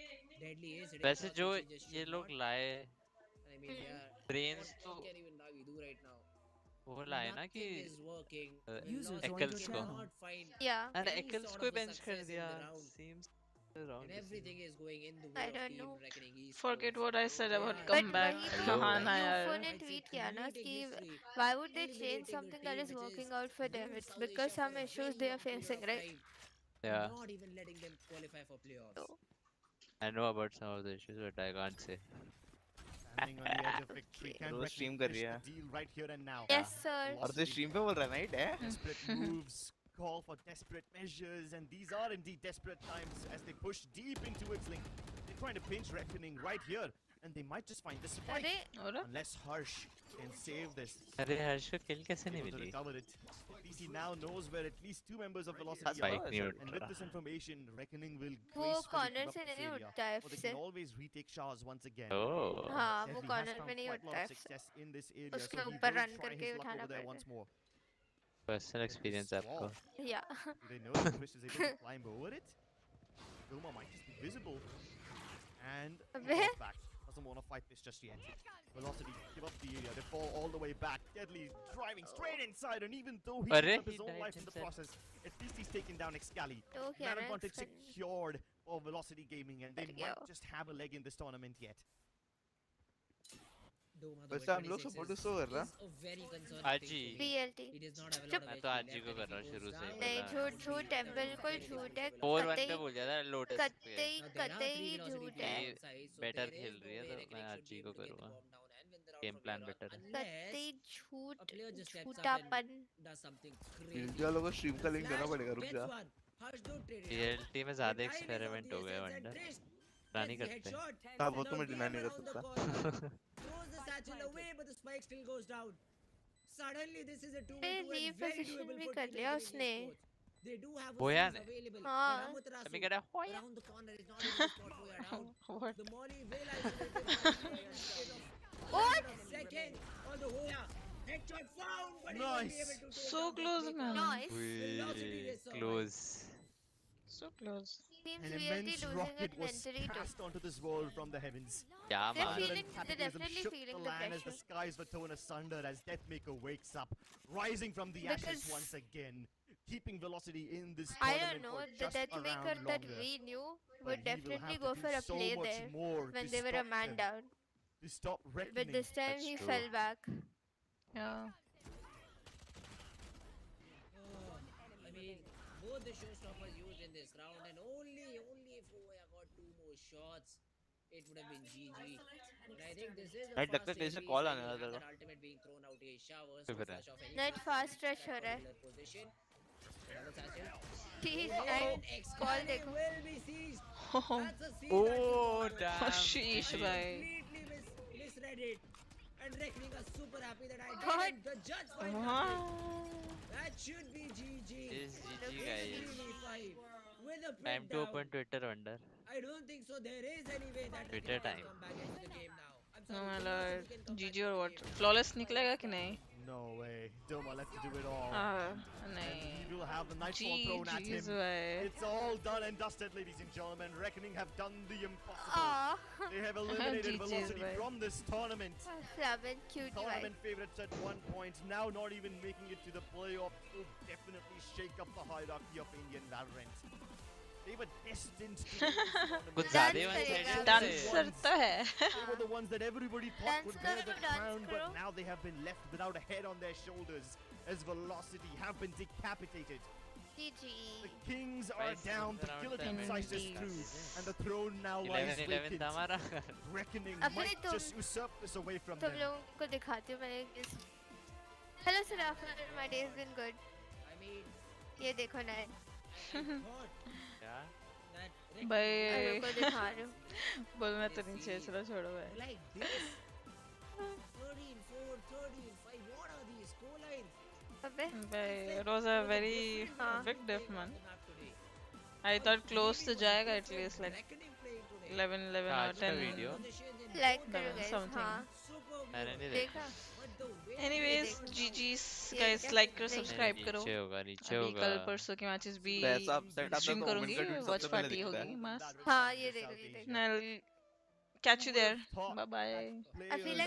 Speaker 2: Deadly is hitting
Speaker 12: वैसे
Speaker 2: shots
Speaker 12: जो
Speaker 2: which he just
Speaker 12: ये
Speaker 2: should
Speaker 12: लोग
Speaker 2: not.
Speaker 12: लाए
Speaker 2: I mean, yeah.
Speaker 12: brains
Speaker 2: What
Speaker 12: तो
Speaker 2: can even Navi do right now?
Speaker 12: वो लाए ना कि
Speaker 2: Nothing is working.
Speaker 13: User
Speaker 2: Velocity
Speaker 13: joined your
Speaker 12: Eccles को
Speaker 13: channel.
Speaker 2: cannot find
Speaker 10: yeah
Speaker 12: and
Speaker 2: any
Speaker 12: Eccles
Speaker 2: sort
Speaker 12: को
Speaker 2: of a
Speaker 12: bench कर
Speaker 2: success in
Speaker 12: दिया
Speaker 2: the round.
Speaker 12: seems wrong
Speaker 2: And everything is going in the
Speaker 10: I
Speaker 2: way of
Speaker 10: don't
Speaker 2: Team
Speaker 10: know
Speaker 2: Reckoning Esports.
Speaker 3: Forget what I said about
Speaker 2: Yeah.
Speaker 10: but
Speaker 3: comeback.
Speaker 10: वही
Speaker 12: Hello.
Speaker 10: तो
Speaker 3: हाँ ना यार.
Speaker 10: UFO ने
Speaker 2: I'd say
Speaker 10: tweet किया ना
Speaker 2: creating
Speaker 10: कि
Speaker 2: history,
Speaker 10: why would they change
Speaker 2: eliminating a
Speaker 10: something that
Speaker 2: team
Speaker 10: is
Speaker 2: which
Speaker 10: working
Speaker 2: is
Speaker 10: out for them
Speaker 2: ruled
Speaker 10: it's
Speaker 2: South
Speaker 10: because
Speaker 2: Asia
Speaker 10: some
Speaker 2: for a
Speaker 10: issues
Speaker 2: very
Speaker 10: they are
Speaker 2: long period
Speaker 10: facing
Speaker 2: of
Speaker 10: right
Speaker 2: time,
Speaker 12: yeah
Speaker 2: not even letting them qualify for playoffs.
Speaker 10: so
Speaker 12: I know about some of the issues but I can't say
Speaker 1: Standing on the edge of victory, can
Speaker 15: रोज
Speaker 1: Reckon
Speaker 15: stream कर
Speaker 1: finish
Speaker 15: रही
Speaker 1: the
Speaker 15: है
Speaker 1: deal right here and now?
Speaker 10: yes sir
Speaker 15: और तो stream पे बोल रहा है नाइट है
Speaker 1: Desperate moves call for desperate measures, and these are indeed desperate times as they push deep into its link. They're trying to pinch Reckoning right here, and they might just find this fight.
Speaker 10: अरे
Speaker 1: Unless Harsh can save this.
Speaker 12: अरे हर्ष को किल कैसे नहीं
Speaker 1: Able to
Speaker 12: milli
Speaker 1: recover it. DC now knows where at least 2 members of Velocity
Speaker 12: Spike
Speaker 1: are.
Speaker 12: नहीं उठ
Speaker 1: And with
Speaker 12: रहा
Speaker 1: this information, Reckoning will
Speaker 10: वो
Speaker 1: gracefully
Speaker 10: corner
Speaker 1: give up
Speaker 10: से
Speaker 1: this
Speaker 10: नहीं
Speaker 1: area.
Speaker 10: उठता है
Speaker 1: Or they
Speaker 10: F से
Speaker 1: can always retake Shahs once again.
Speaker 12: Oh.
Speaker 10: हाँ वो
Speaker 1: Deadly has
Speaker 10: corner
Speaker 1: found
Speaker 10: पे नहीं
Speaker 1: quite a lot
Speaker 10: उठता
Speaker 1: of
Speaker 10: है F से
Speaker 1: success in this area,
Speaker 10: उसके
Speaker 1: so he
Speaker 10: ऊपर
Speaker 1: will
Speaker 10: run
Speaker 1: try
Speaker 10: करके
Speaker 1: his luck
Speaker 10: उठाना
Speaker 1: over there
Speaker 10: पड़ेगा
Speaker 1: once more.
Speaker 12: personal experience आपको
Speaker 10: yeah
Speaker 1: Do they know that Chris is able to climb over it? Wilma might just be visible. And he
Speaker 10: अबे
Speaker 1: falls back. Doesn't want to fight this just yet. Velocity give up the area. They fall all the way back. Deadly driving straight inside, and even though he
Speaker 12: Arre,
Speaker 1: gives up his
Speaker 12: he
Speaker 1: own
Speaker 12: died
Speaker 1: life in the
Speaker 12: himself.
Speaker 1: process, at least he's taken down Excali.
Speaker 10: तो क्या
Speaker 1: That
Speaker 10: ना
Speaker 1: advantage
Speaker 10: Excali?
Speaker 1: secured for Velocity Gaming, and they
Speaker 10: There you
Speaker 1: might
Speaker 10: go.
Speaker 1: just have a leg in this tournament yet.
Speaker 2: Doma, the
Speaker 15: वैसे हम लोग
Speaker 2: 126
Speaker 15: support
Speaker 2: is
Speaker 15: किसको कर रहा
Speaker 2: a very concerning
Speaker 12: RGE.
Speaker 2: thing for me.
Speaker 10: VLT
Speaker 2: He does not have a lot
Speaker 10: चुप
Speaker 2: of
Speaker 12: मैं तो
Speaker 2: HP
Speaker 12: RGE
Speaker 2: left,
Speaker 12: को
Speaker 2: and
Speaker 12: कर
Speaker 2: if
Speaker 12: रहा
Speaker 2: he
Speaker 12: हूँ शुरू
Speaker 2: goes
Speaker 12: से ही
Speaker 2: down,
Speaker 10: नहीं
Speaker 12: पता
Speaker 10: झूठ झूठ
Speaker 2: very,
Speaker 10: है बिल्कुल
Speaker 2: very
Speaker 10: झूठ है
Speaker 2: difficult.
Speaker 12: 4-1
Speaker 10: कतई
Speaker 12: पे बोल दिया था लोटस
Speaker 10: कतई
Speaker 2: Now, there are
Speaker 10: कतई
Speaker 2: three
Speaker 10: ही
Speaker 2: velocity
Speaker 10: झूठ
Speaker 2: players
Speaker 10: है
Speaker 2: on site, so
Speaker 12: better
Speaker 2: there
Speaker 12: खेल
Speaker 2: is
Speaker 12: रही
Speaker 2: no
Speaker 12: है
Speaker 2: way
Speaker 12: तो
Speaker 2: Reckoning
Speaker 12: मैं
Speaker 2: should be
Speaker 12: RGE
Speaker 2: able
Speaker 12: को
Speaker 2: to get the
Speaker 12: करूँगा
Speaker 2: bomb down and win the round
Speaker 12: game
Speaker 2: from
Speaker 12: plan
Speaker 2: here on,
Speaker 12: better है
Speaker 2: unless
Speaker 10: कतई
Speaker 2: a
Speaker 10: झूठ
Speaker 2: player just steps up
Speaker 10: झूठापन
Speaker 2: and does something
Speaker 15: India
Speaker 2: crazy.
Speaker 15: लोगों को stream का link देना
Speaker 2: Flash
Speaker 15: पड़ेगा रुक
Speaker 2: gets
Speaker 15: जा
Speaker 2: one. Harsh don't trade it out.
Speaker 12: VLT में
Speaker 2: The
Speaker 12: ज्यादा
Speaker 2: time is of
Speaker 12: experiment
Speaker 2: the
Speaker 12: हो गए
Speaker 2: essence, and
Speaker 12: वंडर
Speaker 2: Trish
Speaker 12: ना
Speaker 2: gets
Speaker 12: नहीं
Speaker 2: the
Speaker 12: करते
Speaker 2: headshot.
Speaker 15: हाँ वो
Speaker 2: Now
Speaker 15: तो मैं डिनाई
Speaker 2: game
Speaker 15: नहीं कर
Speaker 2: around the
Speaker 15: सकता
Speaker 2: corner. Throws the satchel away, but the spike still goes down. Suddenly, this is a 2v2 and very
Speaker 10: reposition
Speaker 2: doable
Speaker 10: भी
Speaker 2: for
Speaker 10: कर
Speaker 2: Team
Speaker 10: लिया
Speaker 2: Reckoning
Speaker 10: उसने
Speaker 2: Esports. They do have
Speaker 12: होया
Speaker 2: Usos
Speaker 12: ने
Speaker 2: available.
Speaker 10: हाँ
Speaker 12: अभी
Speaker 2: Amaterasu
Speaker 12: कह रहा है होया
Speaker 2: around the corner is not even a spot for you down.
Speaker 3: What?
Speaker 2: The Molly will isolate them instead of
Speaker 10: What?
Speaker 2: a second on the Hoya. Headshot found, but he won't be able to take
Speaker 3: So
Speaker 2: down the
Speaker 3: close,
Speaker 2: Flicker.
Speaker 3: man.
Speaker 10: Nice.
Speaker 2: Velocity
Speaker 12: Wee,
Speaker 2: they survive.
Speaker 12: close
Speaker 3: So close.
Speaker 10: Seems
Speaker 1: An
Speaker 10: VLT
Speaker 1: immense
Speaker 10: losing
Speaker 1: rocket
Speaker 10: it
Speaker 1: was
Speaker 10: mentally too
Speaker 1: cast onto this world from the heavens.
Speaker 12: क्या
Speaker 10: they're
Speaker 12: मान
Speaker 10: feeling they're
Speaker 1: Cataclysm
Speaker 10: definitely
Speaker 1: shook the
Speaker 10: feeling the
Speaker 1: land as the
Speaker 10: pressure
Speaker 1: skies were torn asunder as Deathmaker wakes up, rising from the ashes
Speaker 10: Because-
Speaker 1: once again, keeping Velocity in this
Speaker 10: I don't
Speaker 1: tournament
Speaker 10: know
Speaker 1: for
Speaker 10: the
Speaker 1: just
Speaker 10: Deathmaker
Speaker 1: around
Speaker 10: that
Speaker 1: longer.
Speaker 10: we knew
Speaker 1: But
Speaker 10: would
Speaker 1: he will
Speaker 10: definitely
Speaker 1: have
Speaker 10: go
Speaker 1: to
Speaker 10: for
Speaker 1: do
Speaker 10: a
Speaker 1: so
Speaker 10: play
Speaker 1: much
Speaker 10: there
Speaker 1: more
Speaker 10: when
Speaker 1: to
Speaker 10: they were a
Speaker 1: stop
Speaker 10: man
Speaker 1: them,
Speaker 10: down
Speaker 1: to stop
Speaker 10: but
Speaker 1: reckoning.
Speaker 10: this time
Speaker 12: That's
Speaker 10: he
Speaker 12: true.
Speaker 10: fell back
Speaker 3: Yeah.
Speaker 2: Oh, I mean, both the showstoppers used in this round, and only if Hoya got 2 more shots, it would have been GG. And I think this is the
Speaker 15: Night लगता है
Speaker 2: fast
Speaker 15: कहीं से
Speaker 2: entry,
Speaker 15: call
Speaker 2: so
Speaker 15: आने
Speaker 2: you
Speaker 15: वाला
Speaker 2: have
Speaker 15: था
Speaker 2: that ultimate being thrown out here. Showers
Speaker 12: फिर
Speaker 2: to
Speaker 12: है
Speaker 2: flash off any
Speaker 10: Night
Speaker 2: flash
Speaker 10: fast
Speaker 2: that
Speaker 10: stretch हो रहा है
Speaker 2: particular position. Another satchel.
Speaker 10: He's
Speaker 2: Oh,
Speaker 10: and call
Speaker 2: Excalibur
Speaker 10: देखो
Speaker 2: will be seized.
Speaker 3: Oh,
Speaker 2: That's a scene
Speaker 12: Oh,
Speaker 2: that you want.
Speaker 12: damn.
Speaker 3: sheesh,
Speaker 2: I
Speaker 3: bhai.
Speaker 2: completely misread it. And Reckoning are super happy that I
Speaker 10: What?
Speaker 2: didn't. The judge finds
Speaker 3: What?
Speaker 2: nothing. That should be GG.
Speaker 12: Is GG
Speaker 2: It's
Speaker 12: guys
Speaker 2: 3v5 with a
Speaker 12: time
Speaker 2: pin
Speaker 12: to
Speaker 2: down.
Speaker 12: open Twitter wonder
Speaker 2: I don't think so. There is any way that
Speaker 12: Twitter
Speaker 2: Reckoning can
Speaker 12: time.
Speaker 2: come back into the game now.
Speaker 3: Oh my lord. GG or what? Flawless निकलेगा कि नहीं?
Speaker 1: No way. Doma left to do it all. And
Speaker 3: नहीं.
Speaker 1: he will have the nightfall thrown at him.
Speaker 3: GG's way.
Speaker 1: It's all done and dusted, ladies and gentlemen. Reckoning have done the impossible. They have eliminated
Speaker 3: GG's
Speaker 1: Velocity
Speaker 3: way.
Speaker 1: from this tournament.
Speaker 10: Flavin, cute
Speaker 1: Tournament favorites at 1 point, now not even making it to the playoffs, will definitely shake up the hierarchy of Indian Valorant. They were destined to win this tournament.
Speaker 12: कुछ ज़्यादा ही one-sided
Speaker 3: Dancer तो है.
Speaker 1: They were the ones that everybody thought would wear the
Speaker 10: dance
Speaker 1: crown,
Speaker 10: karo.
Speaker 1: but now they have been left without a head on their shoulders as Velocity have been decapitated.
Speaker 10: GG.
Speaker 1: The kings are
Speaker 12: Guys,
Speaker 1: down, the
Speaker 12: around
Speaker 1: guillotine
Speaker 12: 10
Speaker 1: slice is
Speaker 12: minutes.
Speaker 1: through, and the throne now lies
Speaker 12: 11
Speaker 1: vacant.
Speaker 12: था हमारा.
Speaker 1: Reckoning
Speaker 10: अब
Speaker 1: might
Speaker 10: तुम-
Speaker 1: just usurp this away from
Speaker 10: तुम
Speaker 1: them.
Speaker 10: लोगों को दिखाती हूँ मैंने इस Hello Sarafa, my day has been good. ये देखो ना
Speaker 12: क्या?
Speaker 3: भाई.
Speaker 10: लोगों को दिखा रही हूँ.
Speaker 3: बोलना तो नहीं चाहिए, चलो छोड़ो भाई.
Speaker 2: Like this. 13, 4, 13, 5. What are these scorelines?
Speaker 10: अबे
Speaker 3: भाई, it was a very
Speaker 10: हाँ.
Speaker 3: big diff, man. I thought close to जाएगा at least like 11, 11 or
Speaker 12: आज का
Speaker 3: 10.
Speaker 12: वीडियो
Speaker 10: Like करो
Speaker 3: 11
Speaker 10: guys.
Speaker 3: something.
Speaker 10: हाँ.
Speaker 12: मैंने नहीं देखा.
Speaker 10: देखा.
Speaker 3: Anyways, GG's
Speaker 10: ये
Speaker 3: guys,
Speaker 10: क्या?
Speaker 3: like करो,
Speaker 10: नहीं,
Speaker 3: subscribe करो.
Speaker 12: नीचे होगा नीचे
Speaker 3: अभी
Speaker 12: होगा.
Speaker 3: कल परसों की मैचेस भी
Speaker 15: वैसा setup
Speaker 3: स्ट्रीम
Speaker 15: तो
Speaker 3: करूंगी.
Speaker 15: ओमेन का tweet
Speaker 3: वॉच
Speaker 15: सबसे पहले
Speaker 3: पार्टी
Speaker 15: दिखता
Speaker 3: होगी
Speaker 15: है.
Speaker 3: मस्त.
Speaker 10: हाँ ये देखो ये देखो.
Speaker 3: And I'll catch you there. Bye bye.
Speaker 10: I feel like